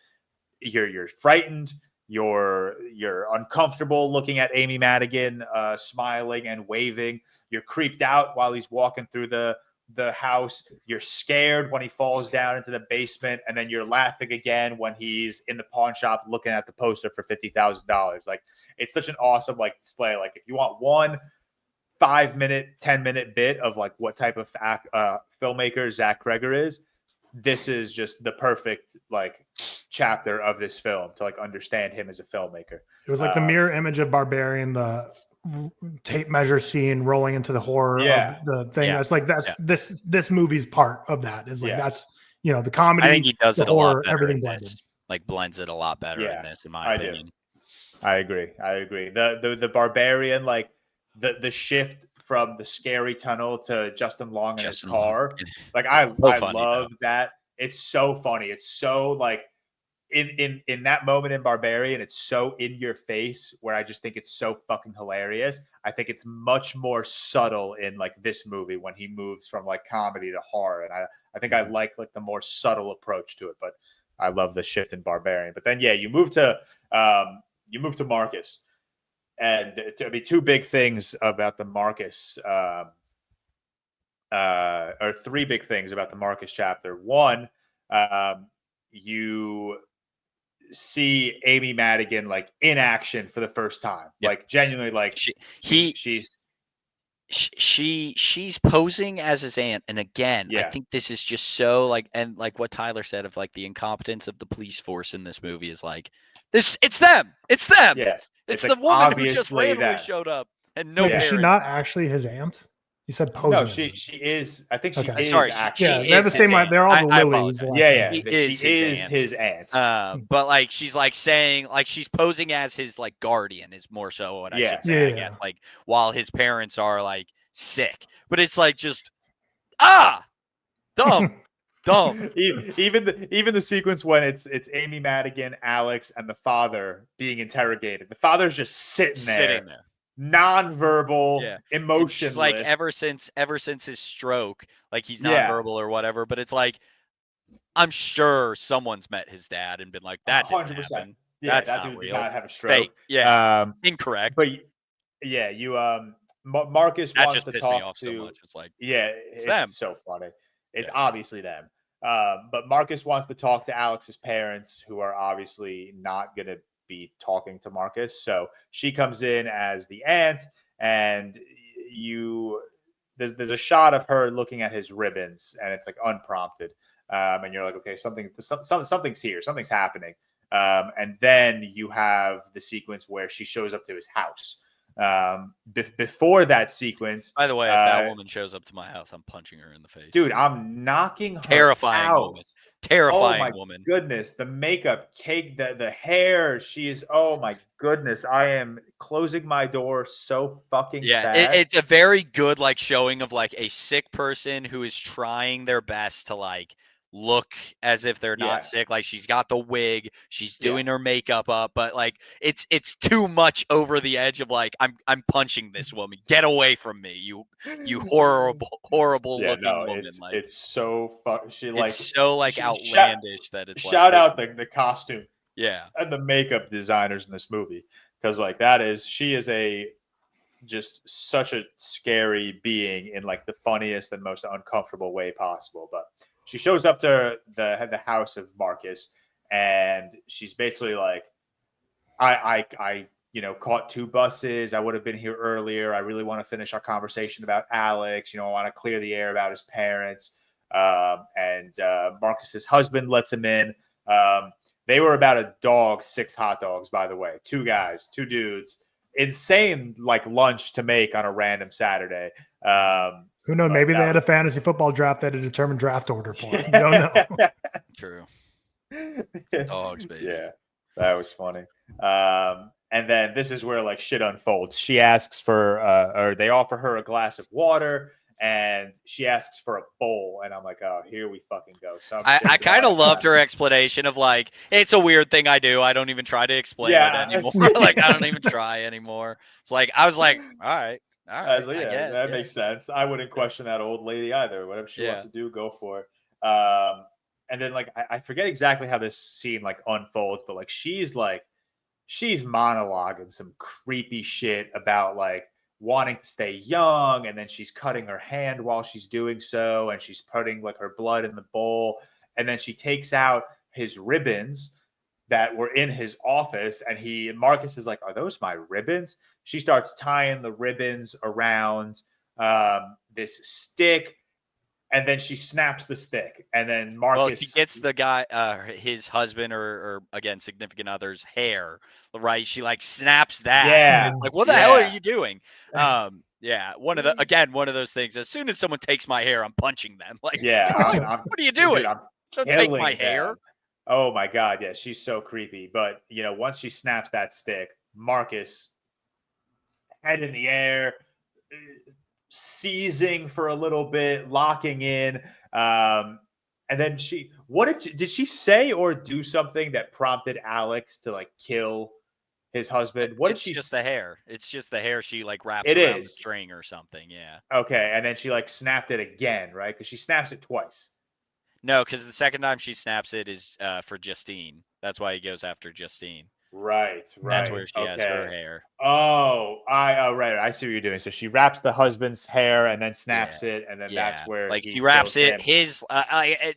you're frightened, you're uncomfortable looking at Amy Madigan smiling and waving. You're creeped out while he's walking through the house. You're scared when he falls down into the basement, and then you're laughing again when he's in the pawn shop looking at the poster for $50,000. Like it's such an awesome like display. Like if you want one 5-minute, 10-minute bit of like what type of filmmaker Zach Cregger is, this is just the perfect like chapter of this film to like understand him as a filmmaker. It was like the mirror image of Barbarian, the tape measure scene rolling into the horror of the thing. That's like this movie's part of that is like that's the comedy. I think he does it horror, a lot better. Everything in blended. this. Like blends it a lot better in this, in my opinion. I agree. The Barbarian, like the shift from the scary tunnel to Justin Long in his car. Like I love that. It's so funny. It's so like in that moment in Barbarian, it's so in your face where I just think it's so fucking hilarious. I think it's much more subtle in like this movie when he moves from like comedy to horror. And I think I like the more subtle approach to it, but I love the shift in Barbarian. But then you move to Marcus. And I mean, two big things about the Marcus, or three big things about the Marcus chapter. One, you see Amy Madigan like in action for the first time, like genuinely, like she's posing as his aunt. And again, I think this is just so like, and like what Tyler said of like the incompetence of the police force in this movie is like this. It's them. Yeah. It's the woman who just randomly showed up and no. Is she not actually his aunt? You said posing. No, she is. I think she is. Sorry, actually. They're the same. They're all the Lilies. She is his aunt. But like she's like saying like she's posing as his like guardian is more so what I should say. Again, like while his parents are like sick, but it's like just dumb. Even the sequence when it's Amy Madigan, Alex, and the father being interrogated. The father's just sitting there. Non-verbal, emotionless. Like ever since his stroke, like he's non-verbal or whatever. But it's like I'm sure someone's met his dad and been like, "That didn't 100%. Happen. Yeah, that's that not dude real. Did not have a stroke. Fake. Incorrect." But Marcus that wants just to pissed talk me off to. So much. It's like it's them. So funny. It's obviously them. But Marcus wants to talk to Alex's parents, who are obviously not going to be talking to Marcus. So she comes in as the aunt, and there's a shot of her looking at his ribbons, and it's like unprompted. And you're like, okay, something's here, something's happening. And then you have the sequence where she shows up to his house. Before that sequence, by the way, if that woman shows up to my house, I'm punching her in the face, dude. I'm knocking her terrifying out. Woman. Terrifying oh my woman. Goodness, the makeup, cake, the hair. She is. Oh my goodness, I am closing my door so fucking fast. It's a very good like showing of like a sick person who is trying their best to like look as if they're not sick. Like she's got the wig, she's doing her makeup up, but like it's too much over the edge of like I'm punching this woman. Get away from me, you horrible looking woman. Like it's so it's so like outlandish that it's shout out the costume and the makeup designers in this movie, because like she is just such a scary being in like the funniest and most uncomfortable way possible. But she shows up to the house of Marcus, and she's basically like, I caught 2 buses. I would have been here earlier. I really want to finish our conversation about Alex. I want to clear the air about his parents. And Marcus's husband lets him in. They were about a dog, 6 hot dogs, by the way. 2 guys, 2 dudes. Insane like lunch to make on a random Saturday. Who knows? Maybe they had a fantasy football draft that had a determined draft order for it. You don't know. True. Dogs, baby. Yeah, that was funny. And then this is where like shit unfolds. She asks for, or they offer her a glass of water, and she asks for a bowl, and I'm like, oh, here we fucking go. I kind of loved her explanation of like, it's a weird thing I do. I don't even try to explain it anymore. Like, I don't even try anymore. It's like, I was like, all right, I was like, I guess, that makes sense. I wouldn't question that old lady either. Whatever she wants to do, go for it. And then like, I forget exactly how this scene like unfolds, but like, she's monologuing some creepy shit about like wanting to stay young, and then she's cutting her hand while she's doing so, and she's putting like her blood in the bowl, and then she takes out his ribbons that were in his office, and Marcus is like, are those my ribbons? She starts tying the ribbons around this stick, and then she snaps the stick, and then Marcus. Well, she gets the guy, his husband, or again, significant other's hair, right? She like snaps that. Yeah. It's like, what the hell are you doing? Yeah. One of those things. As soon as someone takes my hair, I'm punching them. Like, yeah, what are you doing? Dude, don't take my hair. Oh my God. Yeah. She's so creepy. But once she snaps that stick, Marcus, head in the air, seizing for a little bit, locking in, and then did she say or do something that prompted Alex to like kill his husband? It's just the hair. It's just the hair she like wraps around the string or something. Yeah. Okay, and then she like snapped it again, right? Because she snaps it twice. No, because the second time she snaps it is for Justine. That's why he goes after Justine. Right. That's where she has her hair. Oh, right. I see what you're doing. So she wraps the husband's hair and then snaps it, and then that's where like she wraps it.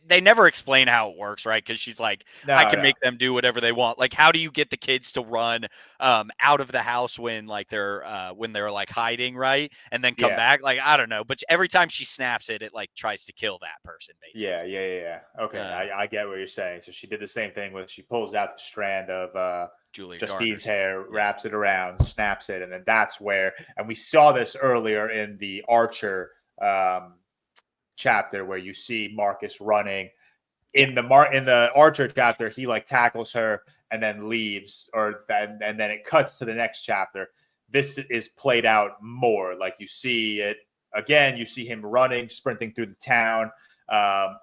They never explain how it works, right? Because she's like, I can make them do whatever they want. Like, how do you get the kids to run out of the house when they're like hiding, right? And then come back? Like, I don't know. But every time she snaps it, it like tries to kill that person, basically. Yeah. Okay, I get what you're saying. So she did the same thing with she pulls out the strand of Justine's hair, wraps it around, snaps it, and then that's where. And we saw this earlier in the Archer chapter where you see Marcus running. In the Archer chapter, he like tackles her and then leaves, and then it cuts to the next chapter. This is played out more. Like you see it again. You see him running, sprinting through the town,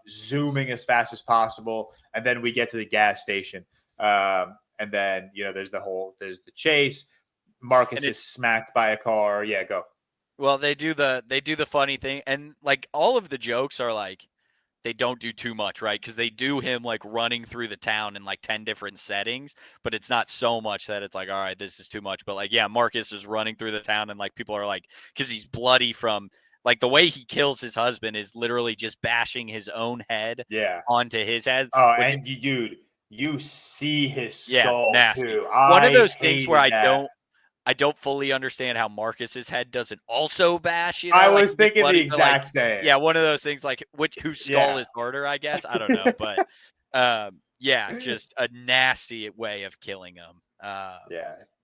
zooming as fast as possible, and then we get to the gas station. And then, there's the chase. Marcus is smacked by a car. Yeah, go. Well, they do the funny thing. And like all of the jokes are like, they don't do too much, right? Because they do him like running through the town in like 10 different settings, but it's not so much that it's like, all right, this is too much. But like, yeah, Marcus is running through the town and like people are like, because he's bloody from like the way he kills his husband is literally just bashing his own head onto his head. Oh, and dude. You see his skull too. One of those things where I don't fully understand how Marcus's head doesn't also bash. I was thinking the exact same. Yeah, one of those things like whose skull is harder, I guess. I don't know, but just a nasty way of killing him.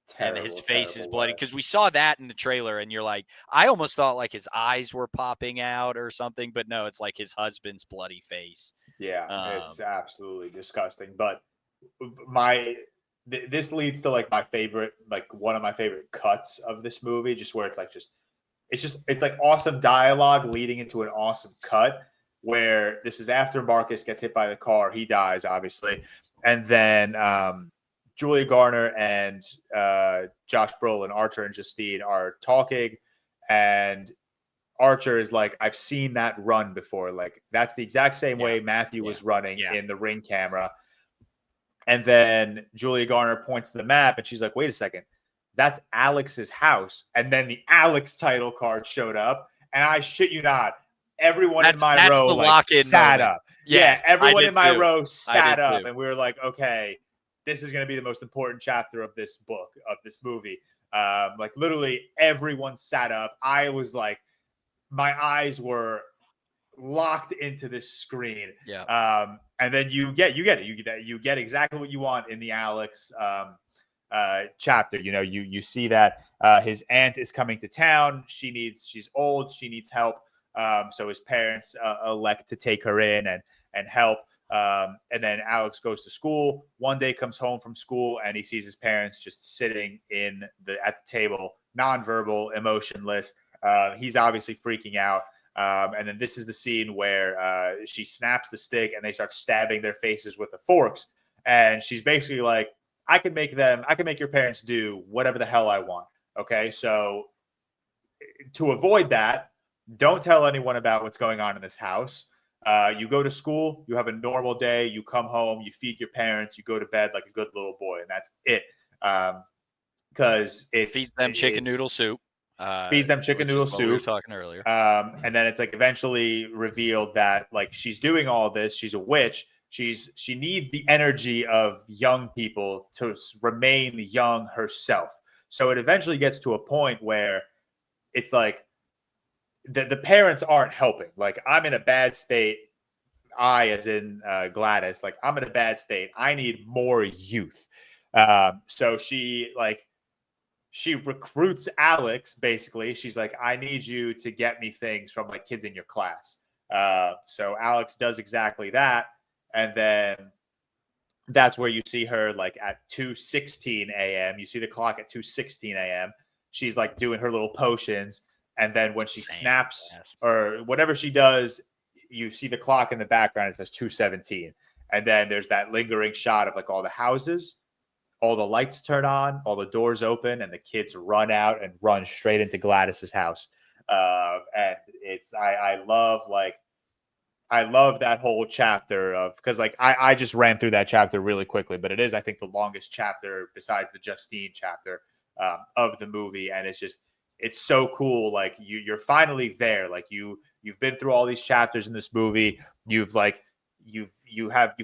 Terrible, and his face is bloody because we saw that in the trailer, and you're like, I almost thought like his eyes were popping out or something, but no, it's like his husband's bloody face. Yeah, it's absolutely disgusting. But this leads to like my favorite, like one of my favorite cuts of this movie, just where it's like awesome dialogue leading into an awesome cut. Where this is after Marcus gets hit by the car, he dies obviously, and then Julia Garner and Josh Brolin, Archer and Justine are talking, and Archer is like, I've seen that run before. Like, that's the exact same way Matthew was running in the Ring camera. And then Julia Garner points to the map, and she's like, wait a second, that's Alex's house. And then the Alex title card showed up, and I shit you not, everyone in my row like, sat up. Yes, everyone in my row sat up, and we were like, okay, this is going to be the most important chapter of this book, of this movie. Like literally everyone sat up. I was like, my eyes were locked into this screen. Yeah. And then you get exactly what you want in the Alex chapter. You see that his aunt is coming to town. She's old. She needs help. So his parents elect to take her in and help. And then Alex goes to school. One day comes home from school and he sees his parents just sitting at the table, nonverbal, emotionless. He's obviously freaking out. And then this is the scene where she snaps the stick and they start stabbing their faces with the forks. And she's basically like, I can make your parents do whatever the hell I want. Okay. So to avoid that, don't tell anyone about what's going on in this house. You go to school, you have a normal day, you come home, you feed your parents, you go to bed like a good little boy, and that's it. Because it feeds them chicken noodle soup. Feeds them chicken noodle soup. We were talking earlier. And then it's like eventually revealed that like she's doing all this. She's a witch. She needs the energy of young people to remain young herself. So it eventually gets to a point where it's like the parents aren't helping. Like, I'm in a bad state. I, as in Gladys, like, I'm in a bad state. I need more youth. So she recruits Alex, basically. She's like, I need you to get me things from like kids in your class. So Alex does exactly that. And then that's where you see her like at 2:16 a.m. You see the clock at 2:16 a.m. She's like doing her little potions. And then when she snaps or whatever she does, you see the clock in the background. It says 2:17. And then there's that lingering shot of like all the houses. All the lights turn on, all the doors open, and the kids run out and run straight into Gladys's house. And it's I love that whole chapter of, because like I just ran through that chapter really quickly, but it is, I think, the longest chapter besides the Justine chapter of the movie. And it's so cool. Like you're finally there. Like you've been through all these chapters in this movie. You've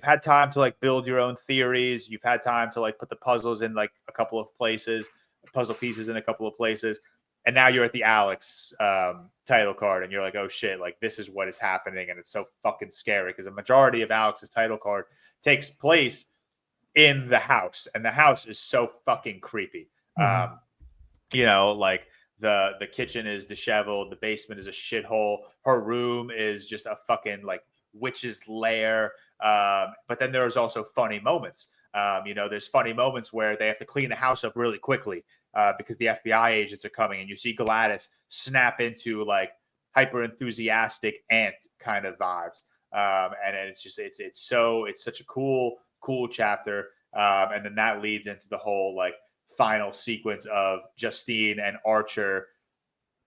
had time to like build your own theories. You've had time to like put the puzzles in like a couple of places, puzzle pieces in a couple of places. And now you're at the Alex title card and you're like, oh shit, like this is what is happening. And it's so fucking scary because a majority of Alex's title card takes place in the house, and the house is so fucking creepy. Mm-hmm. Like the kitchen is disheveled. The basement is a shithole. Her room is just a fucking like witch's lair. But then there's also funny moments. There's funny moments where they have to clean the house up really quickly because the FBI agents are coming, and you see Gladys snap into like hyper enthusiastic aunt kind of vibes. And it's just it's such a cool chapter. And then that leads into the whole like final sequence of Justine and Archer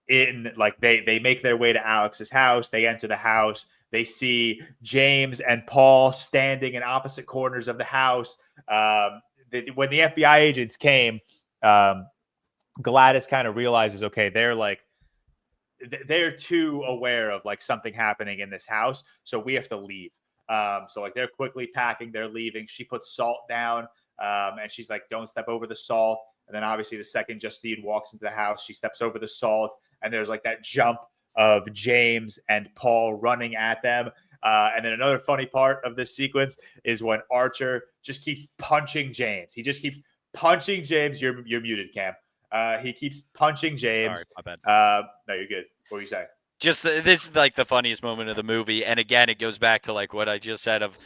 in like they make their way to Alex's house. They enter the house. They see James and Paul standing in opposite corners of the house. When the FBI agents came, Gladys kind of realizes, okay, they're too aware of like something happening in this house, so we have to leave. So like they're quickly packing, they're leaving. She puts salt down, and she's like, don't step over the salt. And then obviously the second Justine walks into the house, she steps over the salt, and there's like that jump of James and Paul running at them. And then another funny part of this sequence is when Archer just keeps punching James. He just keeps punching James. You're muted, Cam. He keeps punching James. Sorry, my bad. No, you're good. What were you saying? Just this is like the funniest moment of the movie. And again, it goes back to like what I just said of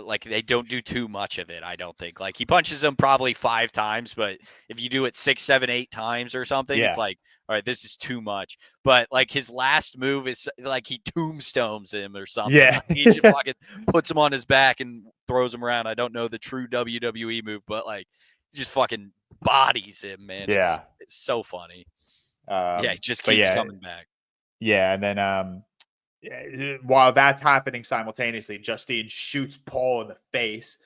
like they don't do too much of it. I don't think like he punches him probably 5 times, but if you do it 6, 7, 8 times or something, it's like, all right, this is too much. But like his last move is like he tombstones him or something. Yeah. Like, he just fucking puts him on his back and throws him around. I don't know the true WWE move, but like he just fucking bodies him, man. Yeah. It's so funny. It just keeps coming back. Yeah, and then while that's happening simultaneously, Justine shoots Paul in the face,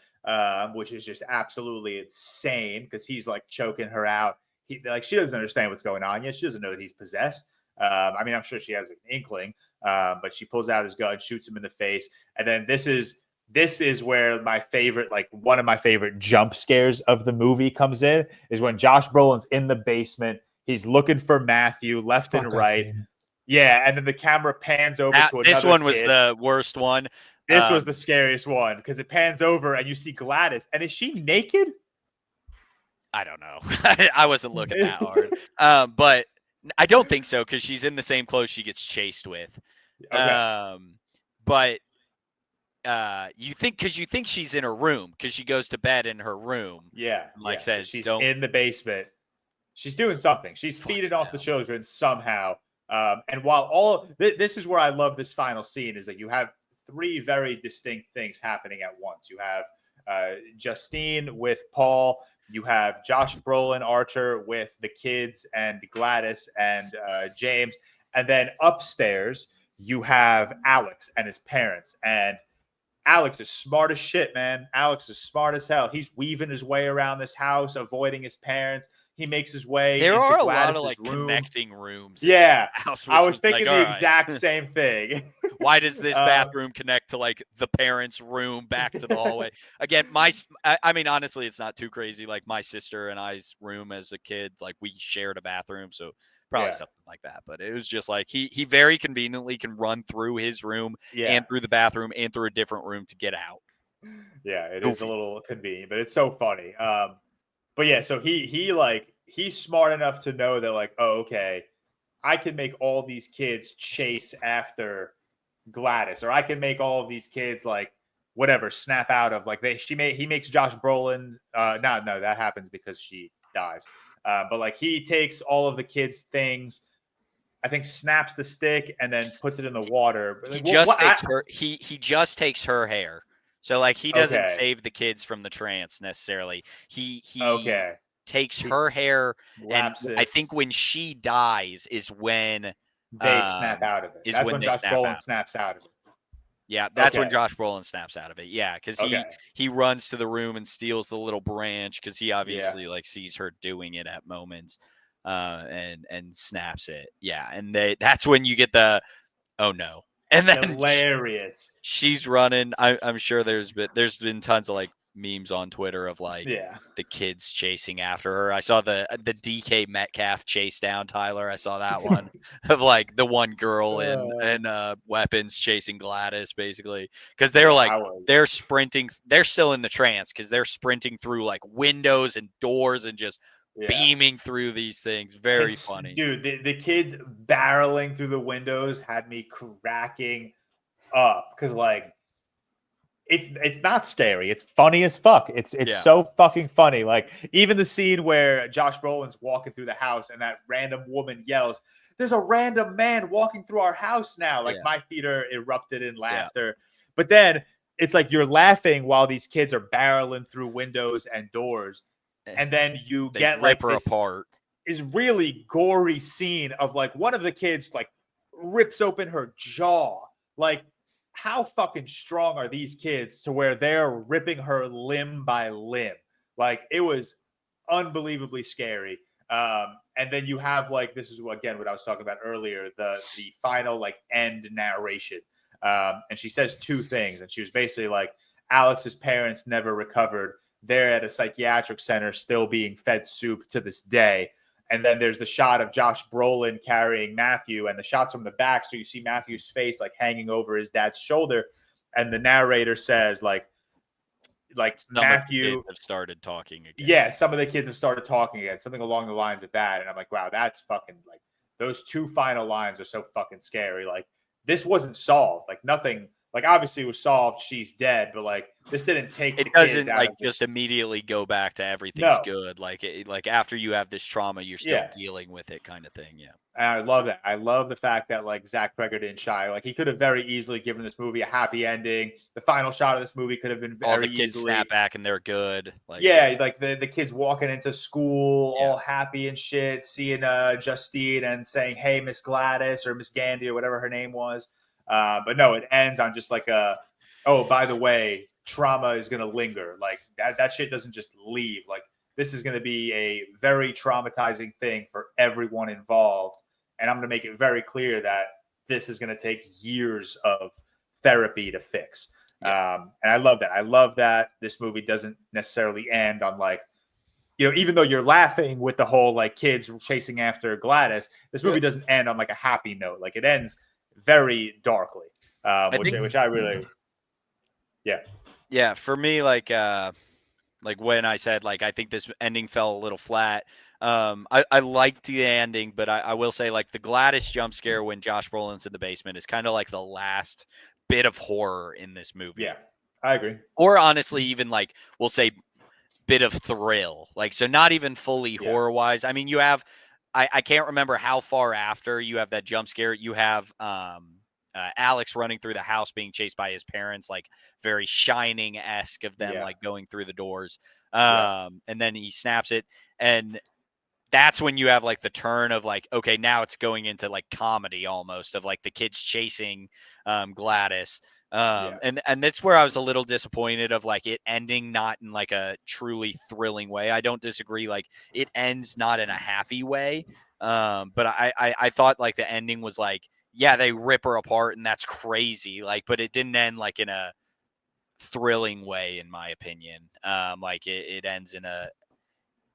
which is just absolutely insane because he's like choking her out. She doesn't understand what's going on yet. She doesn't know that he's possessed. I mean, I'm sure she has an inkling, but she pulls out his gun, shoots him in the face, and then this is where my favorite, like one of my favorite jump scares of the movie comes in, is when Josh Brolin's in the basement. He's looking for Matthew left and right. Yeah, and then the camera pans over to another This one kid. was the worst one. This was the scariest one because it pans over and you see Gladys. And is she naked? I don't know. I wasn't looking that hard. But I don't think so because she's in the same clothes she gets chased with. Okay. But you think she's in her room because she goes to bed in her room. Yeah. Says she's don't. in the basement. She's doing something. She's feeding off the children somehow. And while this is where I love this final scene is that you have three very distinct things happening at once. You have Justine with Paul. You have Josh Brolin Archer with the kids and Gladys and James. And then upstairs, you have Alex and his parents. And Alex is smart as shit, man. Alex is smart as hell. He's weaving his way around this house, avoiding his parents. He makes his way There into are a Gladys's lot of like room. connecting rooms. Yeah. House, I was thinking like, the right. exact same thing. Why does this bathroom connect to like the parents' room back to the hallway? Again, I mean, honestly, it's not too crazy. Like my sister and I's room as a kid, like we shared a bathroom. So probably something like that. But it was just like he very conveniently can run through his room and through the bathroom and through a different room to get out. Yeah, it is a little convenient, but it's so funny. But yeah, so he's smart enough to know that like, oh, okay, I can make all these kids chase after Gladys, or I can make all of these kids like whatever snap out of like he makes Josh Brolin. No, that happens because she dies. But like he takes all of the kids' things. I think snaps the stick and then puts it in the water. He just takes her. He just takes her hair. So like he doesn't save the kids from the trance necessarily. He takes her hair, and I think when she dies is when they snap out of it. That's when Josh Brolin snaps out of it. Yeah, that's when Josh Brolin snaps out of it. Yeah, because he runs to the room and steals the little branch because he obviously like sees her doing it at moments, and snaps it. Yeah, and that's when you get the oh no. And then hilarious. She's running. I'm sure there's been tons of like memes on Twitter of like the kids chasing after her. I saw the DK Metcalf chase down Tyler. I saw that one of like the one girl in weapons chasing Gladys basically because they're like they're sprinting. They're still in the trance because they're sprinting through like windows and doors and just beaming through these things. Very funny. Dude, the kids barreling through the windows had me cracking up because like it's not scary. It's funny as fuck. It's so fucking funny. Like even the scene where Josh Brolin's walking through the house and that random woman yells, "There's a random man walking through our house now." Like my theater erupted in laughter. But then it's like you're laughing while these kids are barreling through windows and doors. And then you get like her apart. Is really gory scene of like one of the kids like rips open her jaw. Like how fucking strong are these kids to where they're ripping her limb by limb? Like it was unbelievably scary. And then you have like this is again what I was talking about earlier, the final like end narration. And she says two things, and she was basically like Alex's parents never recovered. They're at a psychiatric center still being fed soup to this day. And then there's the shot of Josh Brolin carrying Matthew and the shots from the back. So you see Matthew's face like hanging over his dad's shoulder. And the narrator says like some Matthew of the kids have started talking again. Yeah, some of the kids have started talking again. Something along the lines of that. And I'm like, wow, that's fucking like those two final lines are so fucking scary. Like this wasn't solved. Like nothing. Like obviously it was solved. She's dead, but like this didn't take. It doesn't like just immediately go back to everything's good. Like like after you have this trauma, you're still dealing with it, kind of thing. Yeah, and I love that. I love the fact that like Zach Cregger didn't shy. Like he could have very easily given this movie a happy ending. The final shot of this movie could have been very all the kids easily snap back and they're good. Like like the kids walking into school all happy and shit, seeing Justine and saying, "Hey, Miss Gladys" or Miss Gandy or whatever her name was. But no, it ends on just like oh, by the way, trauma is going to linger. Like that shit doesn't just leave. Like this is going to be a very traumatizing thing for everyone involved. And I'm going to make it very clear that this is going to take years of therapy to fix. And I love that. I love that this movie doesn't necessarily end on like, you know, even though you're laughing with the whole like kids chasing after Gladys, this movie doesn't end on like a happy note. Like it ends very darkly, which I really, for me, like when I said like I think this ending fell a little flat. I liked the ending, but I will say like the Gladys jump scare when Josh Brolin's in the basement is kind of like the last bit of horror in this movie. Yeah, I agree. Or honestly, even like we'll say bit of thrill. Like so, not even fully horror wise. I mean, you have I can't remember how far after you have that jump scare. You have Alex running through the house being chased by his parents, like very Shining-esque of them like going through the doors. And then he snaps it, and that's when you have like the turn of like, okay, now it's going into like comedy almost of like the kids chasing Gladys. And that's where I was a little disappointed of like it ending not in like a truly thrilling way. I don't disagree. Like it ends not in a happy way. But I thought like the ending was like, yeah, they rip her apart and that's crazy. Like, but it didn't end like in a thrilling way, in my opinion. Like it ends in a,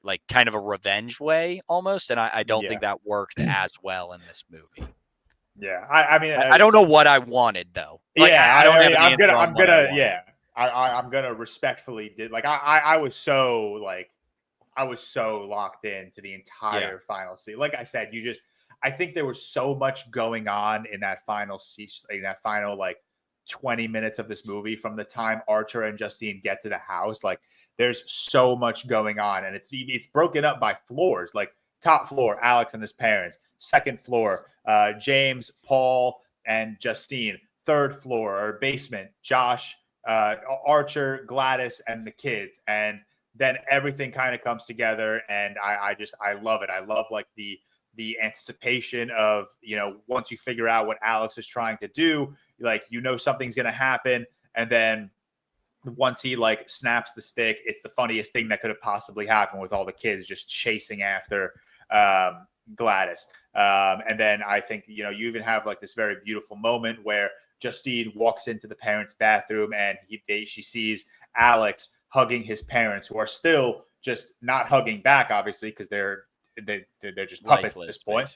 like kind of a revenge way almost. And I don't think that worked as well in this movie. Yeah. I mean, I don't know what I wanted though. Like, I don't have an answer on what I wanted. I'm gonna respectfully like I was so locked into the entire final scene. Like I said, I think there was so much going on in that final like 20 minutes of this movie from the time Archer and Justine get to the house. Like there's so much going on, and it's broken up by floors. Like top floor, Alex and his parents. Second floor, James, Paul, and Justine. Third floor or basement, Josh, Archer, Gladys, and the kids. And then everything kind of comes together, and I love it. I love like the anticipation of, once you figure out what Alex is trying to do, like, something's going to happen. And then once he like snaps the stick, it's the funniest thing that could have possibly happened with all the kids just chasing after Gladys. And then I think, you even have like this very beautiful moment where Justine walks into the parents' bathroom and she sees Alex hugging his parents, who are still just not hugging back, obviously, because they're just puppets at this point.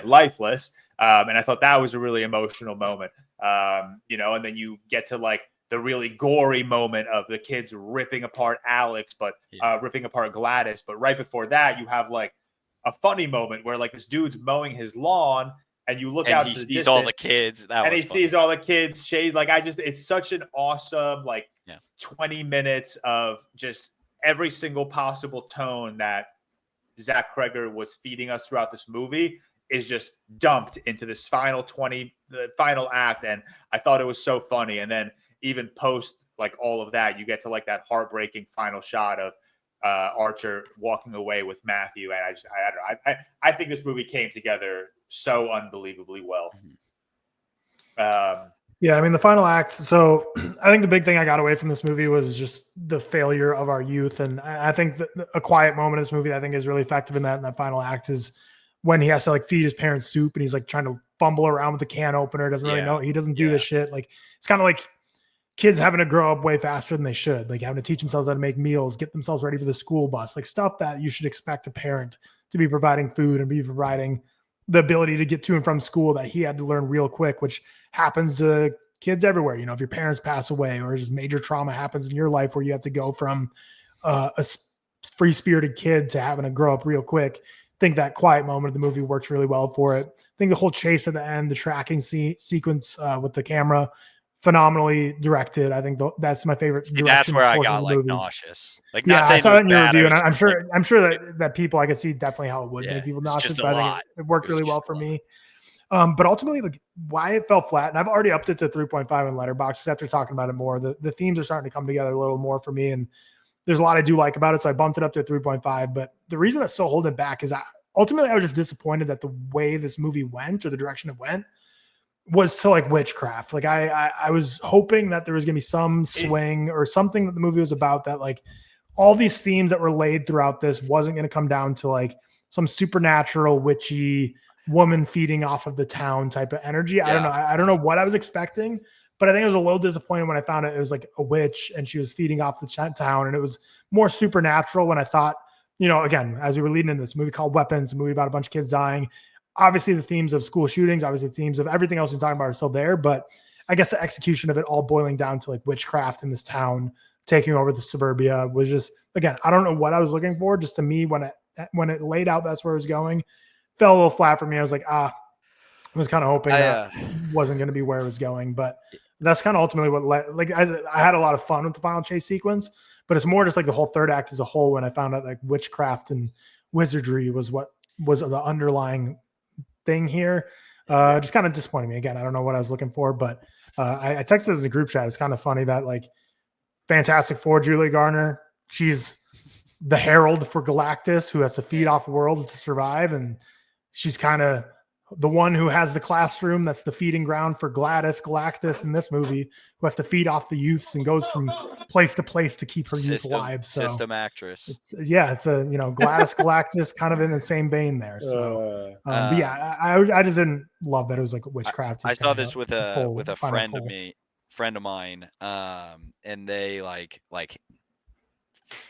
Lifeless. And I thought that was a really emotional moment. And then you get to like the really gory moment of the kids ripping apart Alex, but ripping apart Gladys. But right before that, you have like a funny moment where like this dude's mowing his lawn, and you look out, he sees all the kids, sees all the kids shade. Like it's such an awesome 20 minutes of just every single possible tone that Zach Cregger was feeding us throughout this movie is just dumped into this the final act. And I thought it was so funny. And then even post like all of that, you get to like that heartbreaking final shot of Archer walking away with Matthew. And I don't know. I think this movie came together so unbelievably well. Yeah, I mean, the final act. So I think the big thing I got away from this movie was just the failure of our youth. And I think a quiet moment in this movie I think is really effective in that final act is when he has to like feed his parents soup, and he's like trying to fumble around with the can opener. Doesn't really know. He doesn't do this shit. Like it's kind of like kids having to grow up way faster than they should, like having to teach themselves how to make meals, get themselves ready for the school bus, like stuff that you should expect a parent to be providing food and be providing the ability to get to and from school, that he had to learn real quick, which happens to kids everywhere. If your parents pass away or just major trauma happens in your life where you have to go from a free-spirited kid to having to grow up real quick. I think that quiet moment of the movie works really well for it. I think the whole chase at the end, the tracking sequence with the camera, phenomenally directed. I think that's my favorite. That's where I got like nauseous. Like, not I saw that in your review, and I'm sure that people, I could see definitely how it would make people nauseous. But I think it worked really well for me. But ultimately, like, why it fell flat, and I've already upped it to 3.5 in Letterboxd after talking about it more. The themes are starting to come together a little more for me, and there's a lot I do like about it, so I bumped it up to 3.5. But the reason that's still holding back is ultimately I was just disappointed that the way this movie went, or the direction it went, was to like witchcraft. Like I was hoping that there was gonna be some swing or something that the movie was about, that like all these themes that were laid throughout this wasn't gonna come down to like some supernatural witchy woman feeding off of the town type of energy. I don't know what I was expecting, but I think it was a little disappointing when I found out it was like a witch and she was feeding off the town, and it was more supernatural when I thought, again, as we were leading into this movie called Weapons, a movie about a bunch of kids dying. Obviously the themes of school shootings, obviously the themes of everything else we're talking about are still there, but I guess the execution of it all boiling down to like witchcraft in this town taking over the suburbia was just, again, I don't know what I was looking for. Just to me, when it laid out that's where it was going, fell a little flat for me. I was like, I was kind of hoping that wasn't going to be where it was going, but that's kind of ultimately what I had a lot of fun with the final chase sequence, but it's more just like the whole third act as a whole when I found out like witchcraft and wizardry was what was the underlying thing here. Just kind of disappointed me. Again, I don't know what I was looking for, but I texted this in the group chat. It's kind of funny that like Fantastic Four, Julie Garner, she's the herald for Galactus who has to feed off worlds to survive. And she's kind of the one who has the classroom that's the feeding ground for Galactus in this movie, who has to feed off the youths and goes from place to place to keep her youth alive. So system actress. It's a Gladys Galactus kind of in the same vein there. So but yeah, I just didn't love that it was like witchcraft. I saw this with a friend of mine, and they like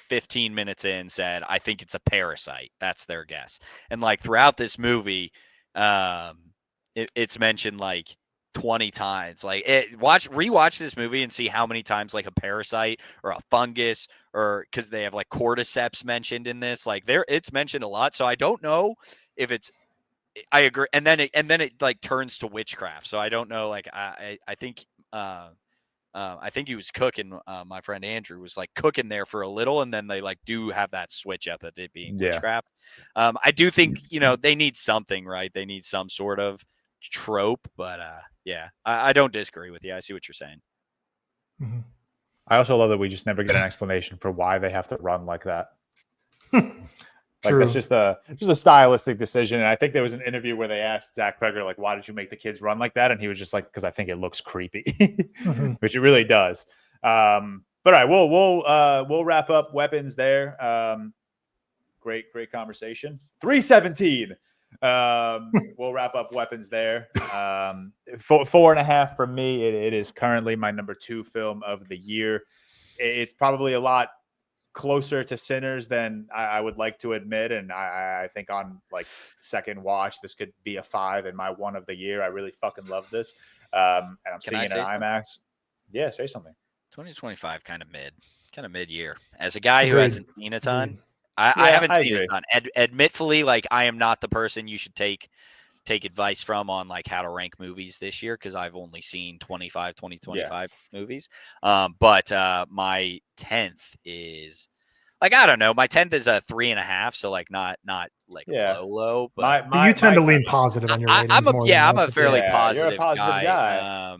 15 minutes in said, I think it's a parasite. That's their guess. And like throughout this movie, it's mentioned like 20 times. Like rewatch this movie and see how many times like a parasite or a fungus, or because they have like cordyceps mentioned in this. Like it's mentioned a lot. So I don't know if it's. I agree, and then it like turns to witchcraft. So I don't know. Like I think. I think he was cooking. My friend Andrew was like cooking there for a little, and then they like do have that switch up of it being witchcraft. I do think they need something, right? They need some sort of trope, but I don't disagree with you. I see what you're saying. Mm-hmm. I also love that we just never get an explanation for why they have to run like that. Like that's just a stylistic decision. And I think there was an interview where they asked Zach Cregger, like, why did you make the kids run like that? And he was just like, because I think it looks creepy, which it really does. But all right, we'll wrap up weapons there. Great conversation. 317. We'll wrap up weapons there. 4.5 from me. It is currently my number 2 film of the year. It's probably a lot closer to Sinners than I would like to admit, and I think on like second watch this could be a 5 in my one of the year. I really fucking love this, and I'm seeing it in IMAX. Yeah, say something. 2025 kind of mid year. As a guy who hasn't seen a ton, I haven't seen a ton. Admittedly, like I am not the person you should take advice from on like how to rank movies this year, because I've only seen 2025 movies. But my 10th is like, I don't know, my 10th is a 3.5, so like not like low. But you tend to lean positive on your ratings. I'm a fairly positive, you're a positive guy.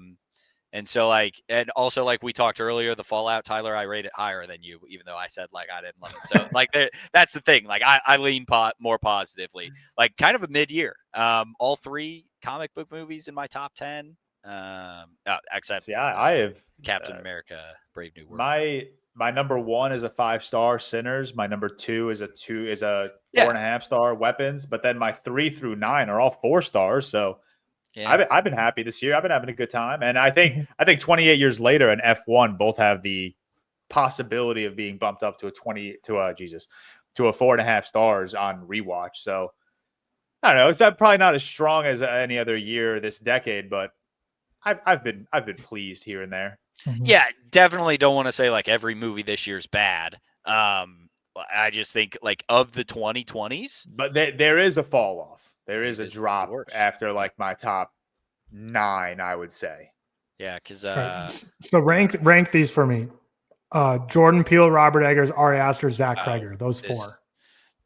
And so like, and also like we talked earlier, the Fallout, Tyler, I rate it higher than you, even though I said like I didn't love it. So like that's the thing. Like I lean more positively, like kind of a mid-year. All 3 comic book movies in my top 10. Except I have Captain America: Brave New World. My number 1 is a 5-star, Sinners. My number 2 is a 4.5 star, Weapons. But then my 3 through 9 are all 4 stars. So. Yeah. I've been happy this year. I've been having a good time, and I think 28 years later and F1 both have the possibility of being bumped up to a 4.5 stars on rewatch. So I don't know. It's probably not as strong as any other year this decade, but I've been pleased here and there. Yeah, definitely don't want to say like every movie this year's bad. I just think like of the 2020s, but there is a fall off. There is a drop after like my top 9, I would say. Yeah, because so rank these for me. Jordan Peele, Robert Eggers, Ari Aster, Zach Cregger. Those 4.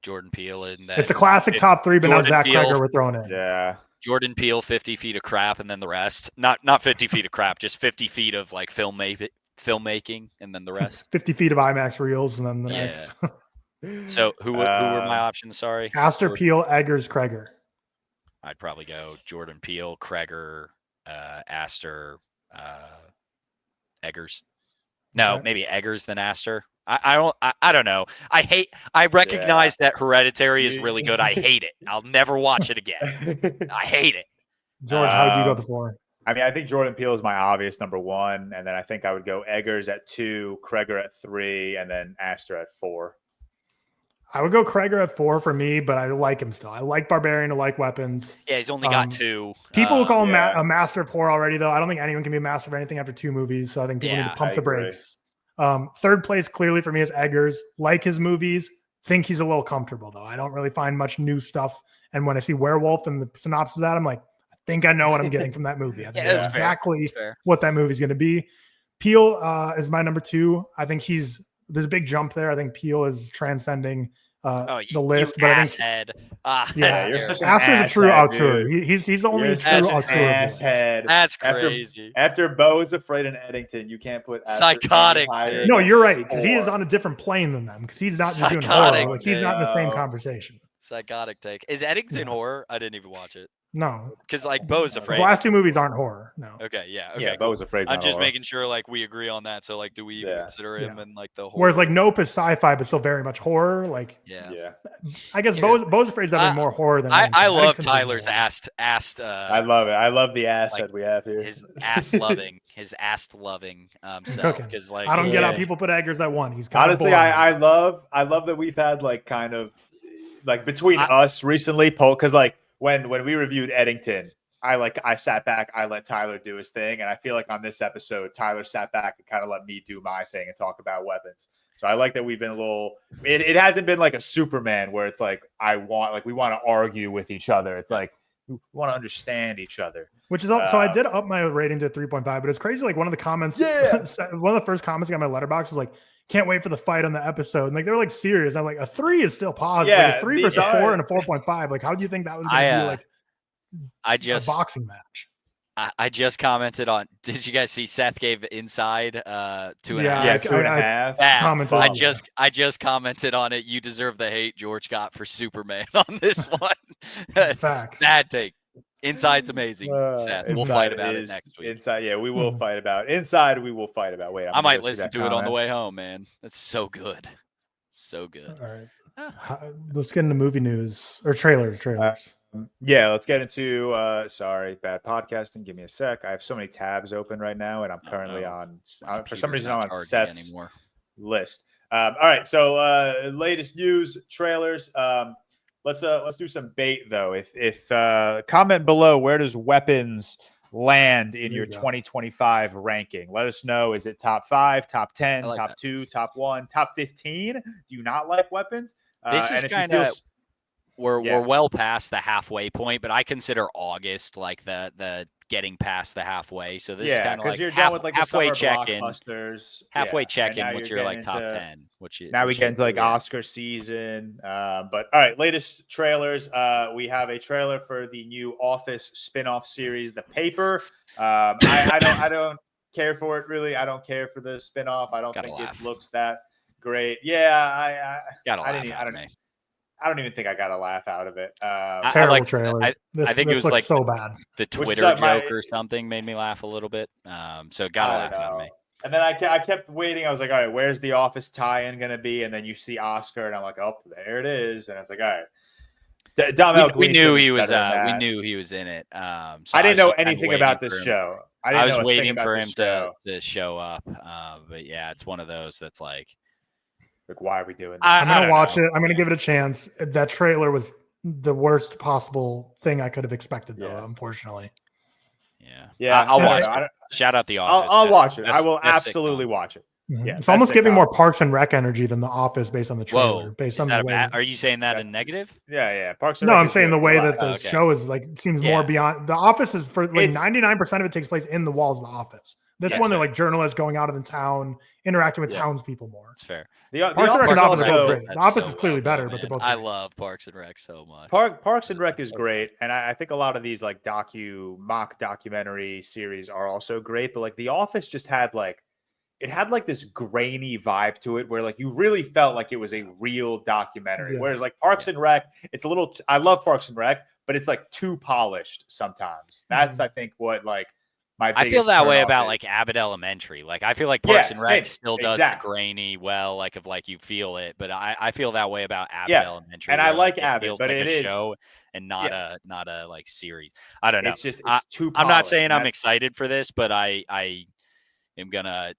Jordan Peele and it's a classic top 3, but now Zach Cregger we're throwing in. Yeah. Jordan Peele, 50 feet of crap, and then the rest. Not 50 feet of crap, just 50 feet of like filmmaking, and then the rest. 50 feet of IMAX reels, and then the next. So who were my options? Sorry, Aster, Peele, Eggers, Cregger. I'd probably go Jordan Peele, Cregger, Aster, Eggers. No, maybe Eggers then Aster. I don't know. I recognize that Hereditary is really good. I hate it. I'll never watch it again. I hate it. George, how would you go the 4? I mean, I think Jordan Peele is my obvious number 1, and then I think I would go Eggers at 2, Cregger at 3, and then Aster at 4. I would go Cregger at 4 for me, but I like him still. I like Barbarian. I like Weapons. Yeah, he's only got 2. People call him a master of horror already, though. I don't think anyone can be a master of anything after 2 movies, so I think people need to pump the brakes. Third place clearly for me is Eggers. Like his movies, think he's a little comfortable, though. I don't really find much new stuff. And when I see Werewolf and the synopsis of that, I'm like, I think I know what I'm getting from that movie. I think that's exactly what that movie's going to be. Peele is my number 2. I think there's a big jump there. I think Peele is transcending the list, but I think asshead. Yeah, you're such an Aster's a true asshat, auteur. dude. He's the only You're true such an auteur. asshead. That's crazy. After Bo is afraid in Eddington, you can't put Aster Psychotic, any higher dude. No, than you're right, because he is 4. on a different plane than them. Because he's not just doing Psychotic, horror. Like he's not in the same no. conversation. Psychotic take. Is Eddington Yeah. horror? I didn't even watch it No, because like Bo's the afraid. last two movies aren't horror. No. Okay, yeah, okay. Yeah, cool. Bo is afraid. I'm just making sure like we agree on that. So like, do we even Yeah. consider him Yeah. in like the horror? Whereas like Nope is sci-fi, but still very much horror. Like yeah. I guess Yeah. Bo's afraid is having more horror than I Eddington. love Eddington's Tyler's more. asked. I love it. I love the ass like, that we have here. his ass loving self Cooking. because like I don't get how Yeah. people put Eggers at one. He's kind Honestly, of I love that we've had like kind of like between us recently, because like when we reviewed Eddington, I sat back, I let Tyler do his thing, and I feel like on this episode, Tyler sat back and kind of let me do my thing and talk about weapons. So I like that we've been a little. It hasn't been like a Superman where it's like we want to argue with each other. It's like we want to understand each other. Which is so I did up my rating to 3.5, but it's crazy. Like one of the comments, one of the first comments I got in my letterbox was like, "Can't wait for the fight on the episode." And like they're like serious. I'm like, a 3 is still positive. Yeah, like a 3 versus a 4 and a 4.5. Like, how do you think that was going to be like a boxing match? I just commented on. Did you guys see Seth gave Inside 2.5? Yeah, 2.5. Yeah, I just commented on it. You deserve the hate George got for Superman on this one. Facts. Bad take. Inside's amazing, Seth. We'll fight about it next week. Inside, yeah, we will fight about Inside. We will fight about. Wait, I might listen to it on the way home, man. That's so good. So good. All right. Let's get into movie news or trailers. Yeah, let's get into sorry, bad podcasting. Give me a sec. I have so many tabs open right now, and I'm currently on for some reason I'm on Seth's list. All right, so latest news, trailers. Let's do some bait though. If comment below, where does weapons land in your 2025 ranking? Let us know. Is it top 5, top 10, top 2, top 1, top 15? Do you not like weapons? This is kind of we're well past the halfway point, but I consider August like the getting past the halfway. So this is kind of like you're done with like halfway check in. Halfway check in, which you're like top 10. Now we get into like Oscar season. But all right, latest trailers. We have a trailer for the new Office spinoff series, The Paper. I don't care for it really. I don't care for the spinoff. I don't think it looks that great. Yeah, I don't even think I got a laugh out of it. Terrible trailer. I think it was like so bad. The Twitter joke or something made me laugh a little bit. So it got a laugh out of me. And then I kept waiting. I was like, all right, where's the Office tie-in going to be? And then you see Oscar, and I'm like, oh, there it is. And it's like, all right. We knew he was. We knew he was in it. So I didn't know anything about this show. I was waiting for him to show up. But yeah, it's one of those that's like, why are we doing this? I'm gonna watch it. I'm gonna give it a chance. That trailer was the worst possible thing I could have expected, though. Unfortunately. Yeah. I'll watch it. Shout out The Office. I'll watch it. I will absolutely watch it. Yeah, it's almost giving more Parks and Rec energy than The Office based on the trailer. Based on the way. Are you saying that in negative? Yeah. Parks and Rec. No, I'm is saying good. the way that the show is like seems more beyond. The Office is for like 99% of it takes place in the walls of the office. This one, they're like journalists going out of the town, interacting with townspeople more. It's fair. Parks and Rec and Office are both great. The Office is clearly better, but they're both great. I love Parks and Rec so much. Parks and Rec is great, and I think a lot of these like mock documentary series are also great. But like The Office just had like this grainy vibe to it, where like you really felt like it was a real documentary. Yeah. Whereas like Parks and Rec, it's a little. I love Parks and Rec, but it's like too polished sometimes. That's I think what like. I feel that way about like Abbott Elementary. Like I feel like Parks and Rec still does the grainy like of like you feel it, but I feel that way about Abbott Elementary. And I like Abbott, but like it is a show and not a like series. I don't know. It's just too. I'm not saying I'm excited for this, but I am gonna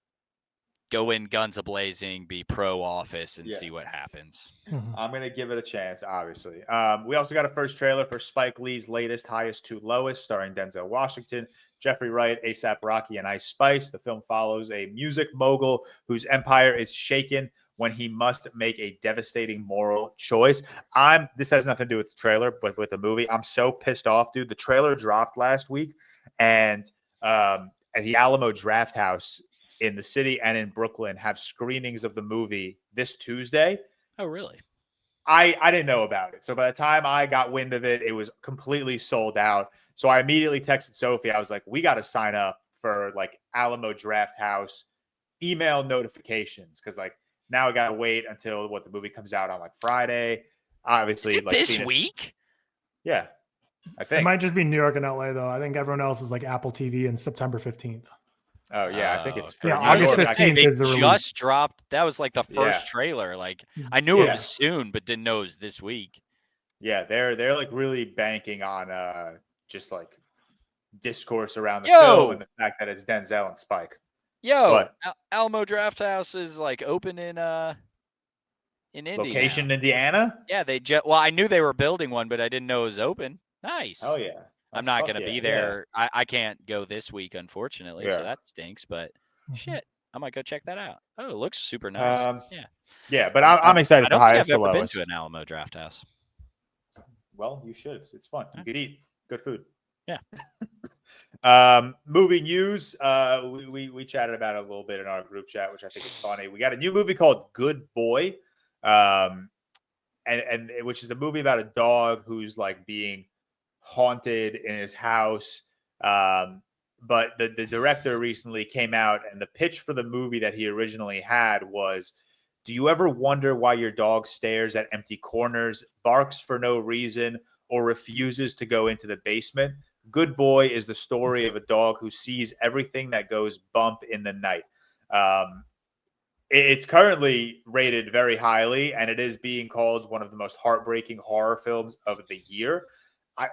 go in guns a-blazing, be pro Office, and see what happens. I'm gonna give it a chance. Obviously, we also got a first trailer for Spike Lee's latest Highest to Lowest, starring Denzel Washington, Jeffrey Wright, A$AP Rocky, and Ice Spice. The film follows a music mogul whose empire is shaken when he must make a devastating moral choice. This has nothing to do with the trailer, but with the movie. I'm so pissed off, dude. The trailer dropped last week, and at the Alamo Drafthouse in the city and in Brooklyn have screenings of the movie this Tuesday. Oh, really? I didn't know about it. So by the time I got wind of it, it was completely sold out. So I immediately texted Sophie. I was like, we got to sign up for like Alamo Draft House email notifications because like now I got to wait until the movie comes out on like Friday. Obviously, like this week. Yeah, I It think might just be New York and LA though. I think everyone else is like Apple TV and September 15th. Oh yeah, I think it's for yeah, New August York. 15th they is the just release. dropped. That was like the first trailer. Like I knew it was soon, but didn't know it was this week. Yeah, they're like really banking on just like discourse around the film and the fact that it's Denzel and Spike. Alamo Draft House is like open in Indy. Location now. Indiana? Yeah, I knew they were building one, but I didn't know it was open. Nice. Oh yeah. I'm not going to be there. Yeah. I can't go this week, unfortunately, so that stinks. But shit, I might go check that out. Oh, it looks super nice. Yeah, but I'm excited. I don't think I've ever been to an Alamo Draft House. Well, you should. It's fun. You could eat good food. Yeah. Movie news. We chatted about it a little bit in our group chat, which I think is funny. We got a new movie called Good Boy, and which is a movie about a dog who's like being haunted in his house. But the director recently came out, and the pitch for the movie that he originally had was, do you ever wonder why your dog stares at empty corners, barks for no reason, or refuses to go into the basement? Good Boy is the story of a dog who sees everything that goes bump in the night. It's currently rated very highly, and it is being called one of the most heartbreaking horror films of the year.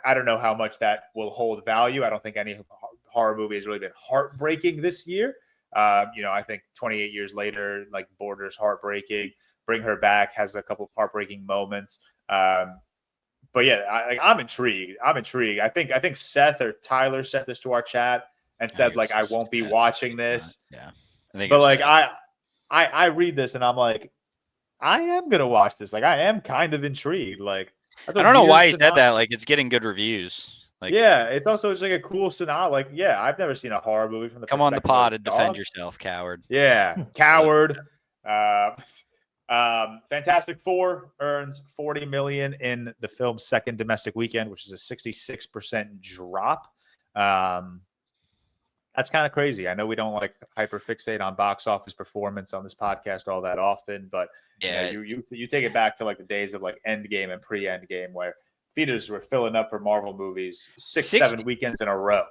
I don't know how much that will hold value. I don't think any horror movie has really been heartbreaking this year. I think 28 years later, like Borders heartbreaking, Bring Her Back has a couple of heartbreaking moments. But yeah, I'm intrigued. I think Seth or Tyler sent this to our chat and said like, I won't be watching this. Yeah. But like, I read this and I'm like, I am going to watch this. Like, I am kind of intrigued. Like, I don't know why he said that. Like, it's getting good reviews. Like, yeah, it's also just like a cool synopsis. Like, yeah, I've never seen a horror movie from the come on the pod and defend yourself, coward. Yeah, coward. Fantastic Four earns $40 million in the film's second domestic weekend, which is a 66% drop. That's kind of crazy. I know we don't like hyperfixate on box office performance on this podcast all that often, but yeah, you take it back to like the days of like Endgame and pre-Endgame where theaters were filling up for Marvel movies 7 weekends in a row.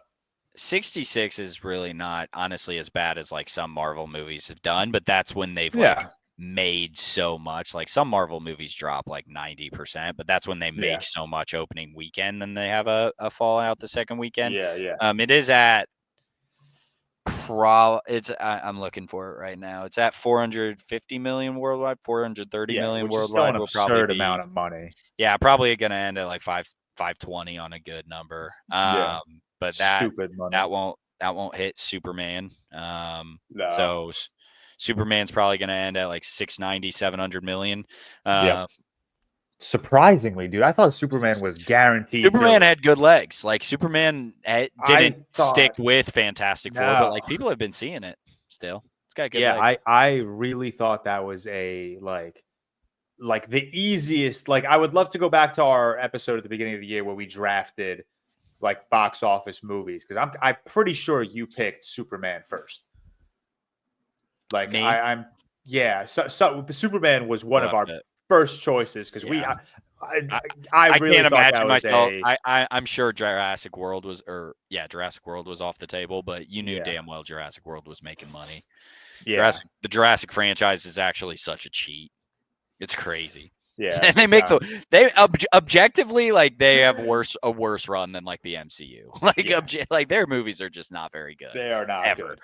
66 is really not honestly as bad as like some Marvel movies have done, but that's when they've made so much. Like some Marvel movies drop like 90%, but that's when they make so much opening weekend, then they have a fallout the second weekend. It is at I'm looking for it right now. It's at 450 million worldwide, 430 million worldwide. Which is still an absurd amount of money. Yeah, probably going to end at like 520 on a good number. But that won't hit Superman. No. So Superman's probably going to end at like 690, 700 million. Surprisingly, dude, I thought Superman was guaranteed. Superman had good legs. Like Superman didn't stick with Fantastic Four, but like people have been seeing it still. It's got good legs. I really thought that was a like the easiest. Like I would love to go back to our episode at the beginning of the year where we drafted like box office movies because I'm pretty sure you picked Superman first. Like me? So Superman was one of our first choices because I really can't imagine myself. I'm sure Jurassic World was off the table, but you knew damn well Jurassic World was making money. Yeah, the Jurassic franchise is actually such a cheat. It's crazy. Yeah, and they make objectively like they have a worse run than like the MCU. Like their movies are just not very good. They are not ever. Good.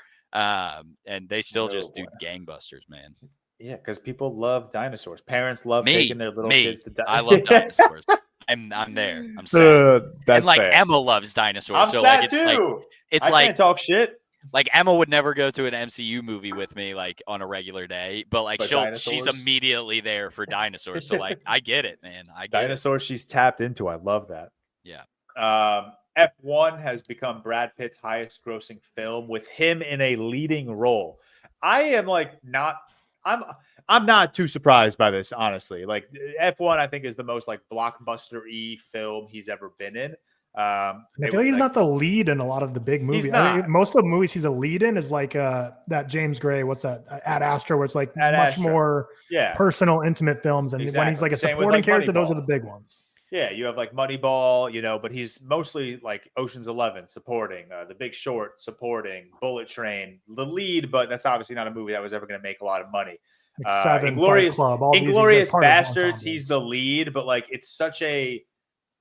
And they still just do gangbusters, man. Yeah, because people love dinosaurs. Parents love taking their little kids to I love dinosaurs. I'm there. I'm sad. That's and fair. Emma loves dinosaurs. I'm so sad like too. It's I can't talk shit. Like Emma would never go to an MCU movie with me like on a regular day, but like she's immediately there for dinosaurs. So like I get it, man. I get dinosaurs. She's tapped into. I love that. Yeah. F1 has become Brad Pitt's highest grossing film with him in a leading role. I am like not I'm not too surprised by this, honestly. Like F1, I think is the most like blockbuster-y film he's ever been in. I feel like he's not the lead in a lot of the big movies. He's I think not. most of the movies he's a lead in is like that James Gray, what's that? Ad Astra, where it's like Ad much Astra. more personal, intimate films. And when he's like a Same with, supporting like, character, those are Moneyball. the big ones. Yeah, you have like Moneyball, but he's mostly like Ocean's 11 supporting, The Big Short supporting, Bullet Train the lead, but that's obviously not a movie that was ever going to make a lot of money. Like Seven, Inglorious, Fight Club, all Inglorious these, like, Bastards, he's the lead, but like it's such a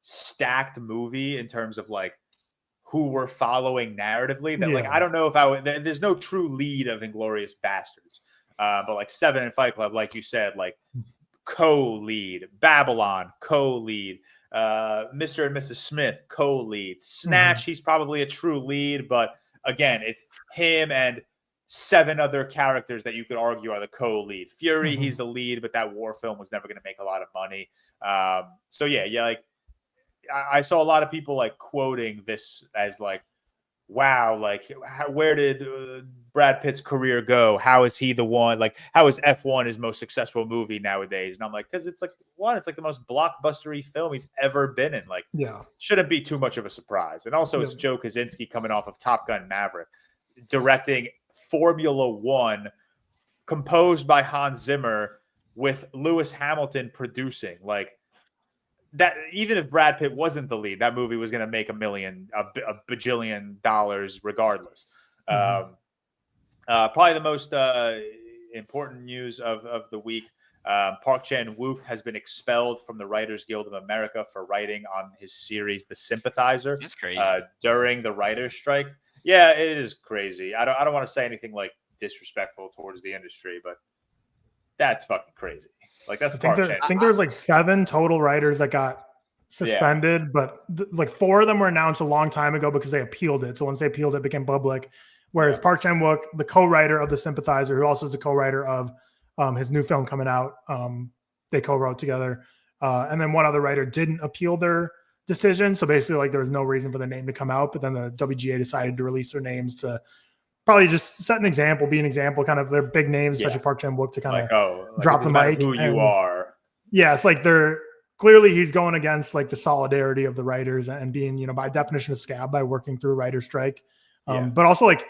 stacked movie in terms of like who we're following narratively that like I don't know if there's no true lead of Inglorious Bastards, but like Seven and Fight Club, like you said, like co-lead, Babylon co-lead, Mr. and Mrs. Smith co-lead, Snatch, he's probably a true lead, but again, it's him and 7 other characters that you could argue are the co-lead. Fury, he's the lead, but that war film was never going to make a lot of money. So yeah, like I saw a lot of people like quoting this as like, wow, like where did Brad Pitt's career go? How is he the one? Like, how is F1 his most successful movie nowadays? And I'm like, because it's like it's like the most blockbustery film he's ever been in. Like, shouldn't be too much of a surprise. And also, it's Joe Kosinski coming off of Top Gun Maverick, directing Formula One, composed by Hans Zimmer, with Lewis Hamilton producing. Like, that even if Brad Pitt wasn't the lead, that movie was going to make a bajillion dollars regardless. Probably the most important news of the week. Park Chan-wook has been expelled from the Writers Guild of America for writing on his series, The Sympathizer. That's crazy. During the writer's strike. Yeah, it is crazy. I don't want to say anything like disrespectful towards the industry, but that's fucking crazy. Like that's I think there's like 7 total writers that got suspended, but like 4 of them were announced a long time ago because they appealed it. So once they appealed it, became public. Whereas Park Chan-wook, the co-writer of The Sympathizer, who also is the co-writer of his new film coming out, they co-wrote together. And then one other writer didn't appeal their decision. So basically, like there was no reason for their name to come out. But then the WGA decided to release their names to probably just set an example, be an example, kind of their big names, especially Park Chan-wook, to kind of drop the mic. Who you are. Yeah, it's like clearly he's going against like the solidarity of the writers and being, by definition, a scab by working through a writer's strike. But also like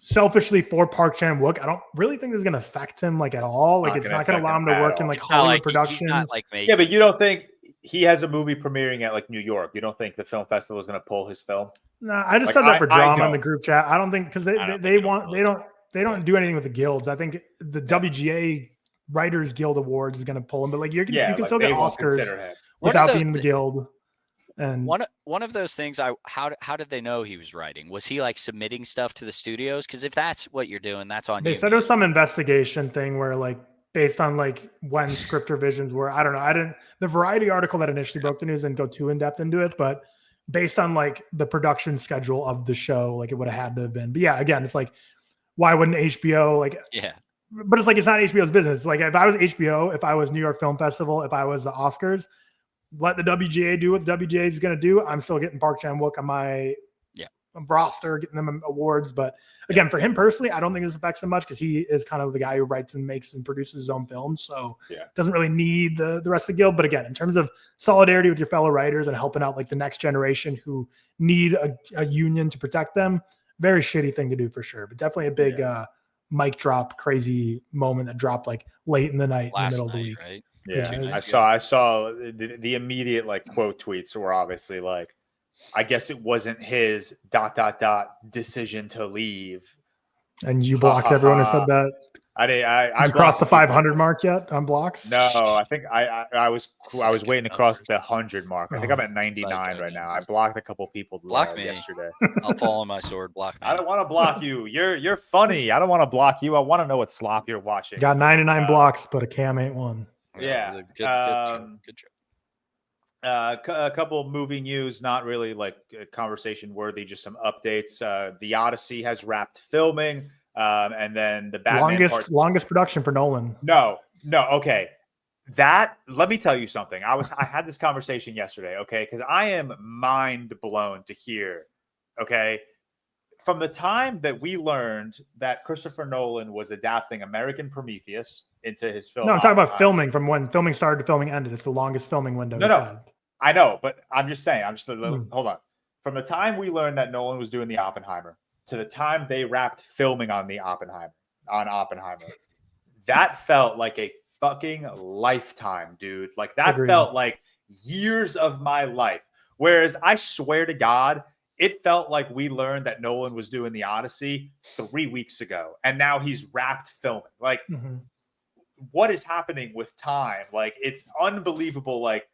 selfishly for Park Chan-wook, I don't really think this is going to affect him like at all. Like it's not going to allow him to work in like Hollywood productions. Yeah, but you don't think he has a movie premiering at like New York? You don't think the film festival is going to pull his film? No, I just said that for drama in the group chat. I don't think because they don't do anything with the guilds. I think the WGA Writers Guild Awards is going to pull him, but like you can still get Oscars without being the guild. And one of those things, how did they know he was writing? Was he like submitting stuff to the studios? Because if that's what you're doing, that's on you. They said there was some investigation thing where like based on like when script revisions were, I don't know. The Variety article that initially broke the news didn't go too in depth into it, but based on like the production schedule of the show, like it would have had to have been. But yeah, again, it's like, why wouldn't HBO but it's like, it's not HBO's business. Like if I was HBO, if I was New York Film Festival, if I was the Oscars, let the WGA do what the WGA is going to do. I'm still getting Park Chan-wook on my roster, getting them awards. But again, for him personally, I don't think this affects him much because he is kind of the guy who writes and makes and produces his own films. So doesn't really need the rest of the guild. But again, in terms of solidarity with your fellow writers and helping out like the next generation who need a union to protect them, very shitty thing to do for sure. But definitely a big mic drop, crazy moment that dropped like late in the night, in the middle of the week. Right? Yeah, I saw the immediate like quote tweets were obviously like, I guess it wasn't his ... decision to leave. And you blocked everyone who said that. I crossed the 500 mark yet on blocks? No, I think I was waiting to cross the 100 mark. I think I'm at 99 right now. I blocked a couple people yesterday. I'll fall on my sword. Block me. I don't want to block you. You're funny. I don't want to block you. I want to know what slop you're watching. Got 99 blocks, but a cam ain't one. Yeah. Good job. A couple of movie news, not really like conversation worthy, just some updates. The Odyssey has wrapped filming, and then the Batman longest production for Nolan. No, okay. Let me tell you something. I had this conversation yesterday, okay? Because I am mind blown to hear, okay? from the time that we learned that Christopher Nolan was adapting American Prometheus into his film. No, I'm talking about Oppenheimer. filming from when filming started to filming ended. It's the longest filming window. No. I know, but I'm just saying. Hold on. From the time we learned that Nolan was doing the Oppenheimer to the time they wrapped filming on Oppenheimer, that felt like a fucking lifetime, dude. Like that felt like years of my life. Whereas I swear to God, it felt like we learned that Nolan was doing the Odyssey 3 weeks ago, and now he's wrapped filming. Like, what is happening with time? Like, it's unbelievable. Like,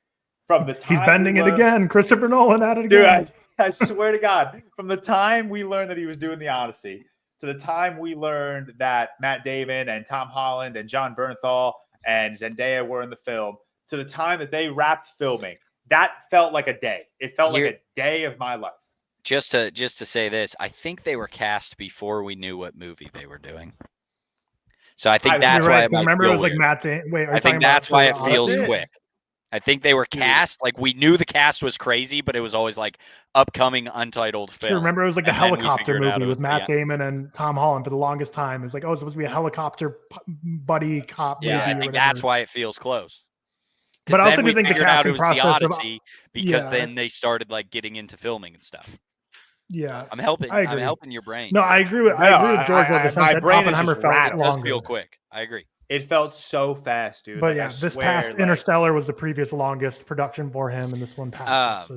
from the time he's bending it again, Christopher Nolan at it again. Dude, I swear to God, from the time we learned that he was doing the Odyssey to the time we learned that Matt Damon and Tom Holland and John Bernthal and Zendaya were in the film, to the time that they wrapped filming, that felt like a day. It felt like a day of my life. Just to say this, I think they were cast before we knew what movie they were doing. So I think that's why. Remember, it was like Matt Damon. Wait, I think that's why it feels quick. I think they were cast like we knew the cast was crazy, but it was always like upcoming untitled film. Sure, remember it was like the helicopter movie with Matt Damon and Tom Holland for the longest time. It's like, oh, it's supposed to be a helicopter buddy cop movie. Yeah, I think that's why it feels close. But I also do think the casting process the Odyssey because then they started like getting into filming and stuff. Yeah, I'm helping. I'm helping your brain. No, I agree with George. My brain Oppenheimer felt longer. It does feel quick. I agree. It felt so fast, dude. But this past Interstellar was the previous longest production for him, and this one passed.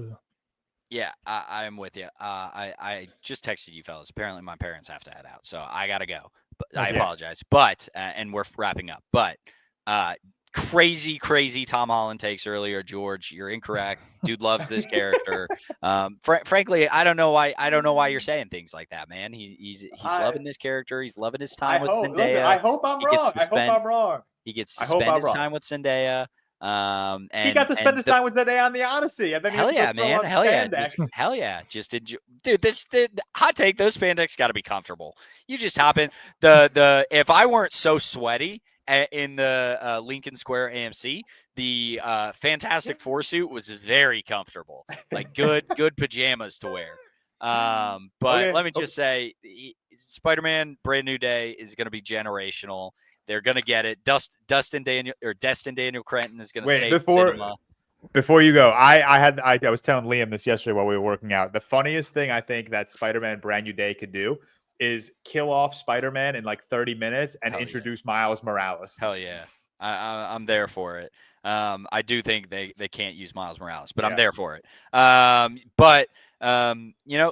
Yeah, I'm with you. I just texted you fellas. Apparently, my parents have to head out, so I gotta go. But I apologize. But and we're wrapping up. But crazy Tom Holland takes earlier, George. You're incorrect. Dude loves this character. Frankly, I don't know why you're saying things like that, man. He's loving this character. He's loving his time with Zendaya. Listen, I hope I'm wrong. He gets to spend his time with Zendaya. And he got to spend his time with Zendaya on the Odyssey. And then hell yeah, man. Hell yeah. Just enjoy. Dude, the hot take, those spandex got to be comfortable. You just hop in. If I weren't so sweaty in the Lincoln Square AMC, the Fantastic Four suit was very comfortable. Like good pajamas to wear. But let me just say, Spider-Man Brand New Day is going to be generational. They're going to get it. Destin Daniel Cretton is going to save cinema. Before you go, I was telling Liam this yesterday while we were working out. The funniest thing I think that Spider-Man Brand New Day could do is kill off Spider-Man in like 30 minutes and introduce Miles Morales. Hell yeah. I'm there for it. I do think they can't use Miles Morales, but I'm there for it. But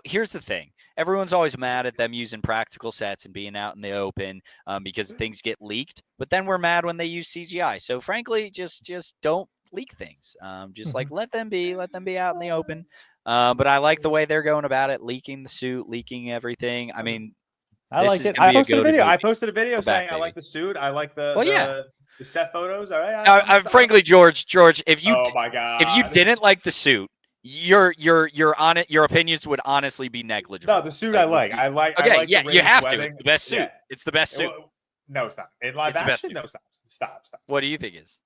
here's the thing. Everyone's always mad at them using practical sets and being out in the open because things get leaked. But then we're mad when they use CGI. So frankly, just don't leak things. Like let them be out in the open. But I like the way they're going about it, leaking the suit, leaking everything. I mean, I like it. I posted a video saying I like the suit. I like the set photos. All right. Frankly, George, if you oh my God. If you didn't like the suit, your on it. Your opinions would honestly be negligible. No, the suit I like. Okay, you have to. It's the best suit. Yeah. It's the best suit. No, it's not. In live action, no, stop. What do you think is?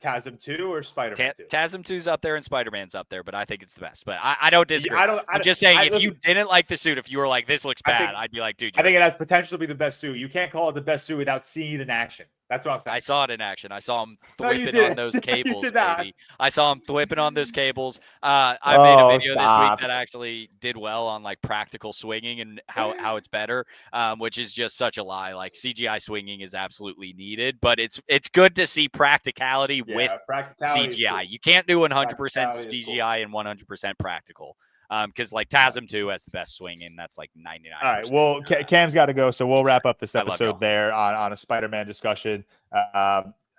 TASM 2 or Spider-Man 2? TASM 2's up there and Spider-Man's up there, but I think it's the best. But I don't disagree. I'm just saying, if you didn't like the suit, if you were like, this looks bad, I'd be like, dude. I think it has potential to be the best suit. You can't call it the best suit without seeing it in action. That's what I'm saying. I saw it in action. I saw him thwipping on those cables, baby. I saw him thwipping on those cables. I made a video this week that actually did well on like practical swinging and how it's better, which is just such a lie. Like CGI swinging is absolutely needed, but it's good to see practicality with CGI. You can't do 100% CGI and 100% practical. Because like TASM 2 has the best swing, and that's like 99. All right. Well, Cam's got to go, so we'll wrap up this episode there on a Spider-Man discussion.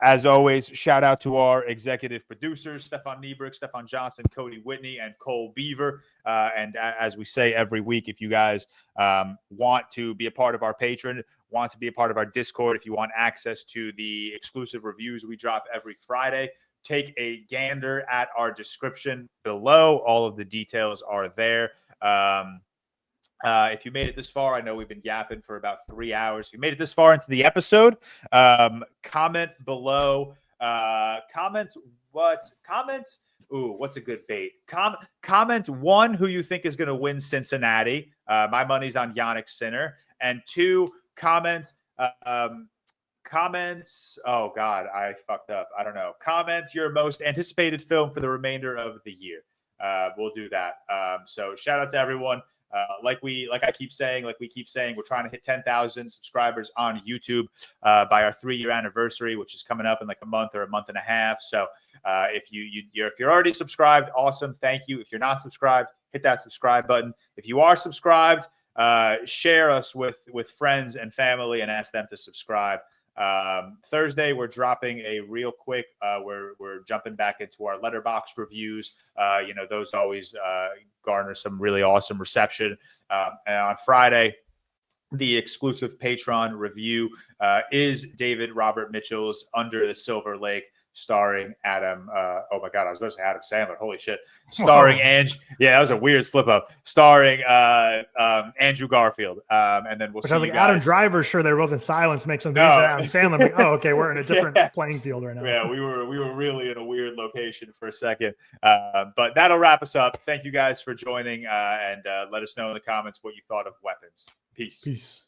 As always, shout out to our executive producers, Stefan Niebrick, Stefan Johnson, Cody Whitney, and Cole Beaver. And as we say every week, if you guys want to be a part of our Patreon, want to be a part of our Discord, if you want access to the exclusive reviews we drop every Friday, take a gander at our description below. All of the details are there. If you made it this far, I know we've been yapping for about 3 hours. If you made it this far into the episode, comment below. Comment Ooh, what's a good bait? Comment 1 who you think is going to win Cincinnati. My money's on Yannick Sinner. And 2, comments. Oh God, I fucked up. I don't know. Comments your most anticipated film for the remainder of the year. We'll do that. So shout out to everyone. Like we keep saying, we're trying to hit 10,000 subscribers on YouTube by our 3-year anniversary, which is coming up in like a month or a month and a half. So if you're already subscribed, awesome, thank you. If you're not subscribed, hit that subscribe button. If you are subscribed, share us with friends and family and ask them to subscribe. Thursday, we're dropping a real quick. We're jumping back into our letterbox reviews. Those always garner some really awesome reception. And on Friday, the exclusive Patreon review is David Robert Mitchell's Under the Silver Lake, starring Adam. Oh my God, I was going to say Adam Sandler. Holy shit! Starring Andrew. Yeah, that was a weird slip up. Starring Andrew Garfield. And then we'll see. I was like, Adam Driver. Sure, they were both in silence. Makes some difference. Adam Sandler. I'm like, oh, okay, we're in a different playing field right now. Yeah, we were really in a weird location for a second. But that'll wrap us up. Thank you guys for joining, and let us know in the comments what you thought of weapons. Peace. Peace.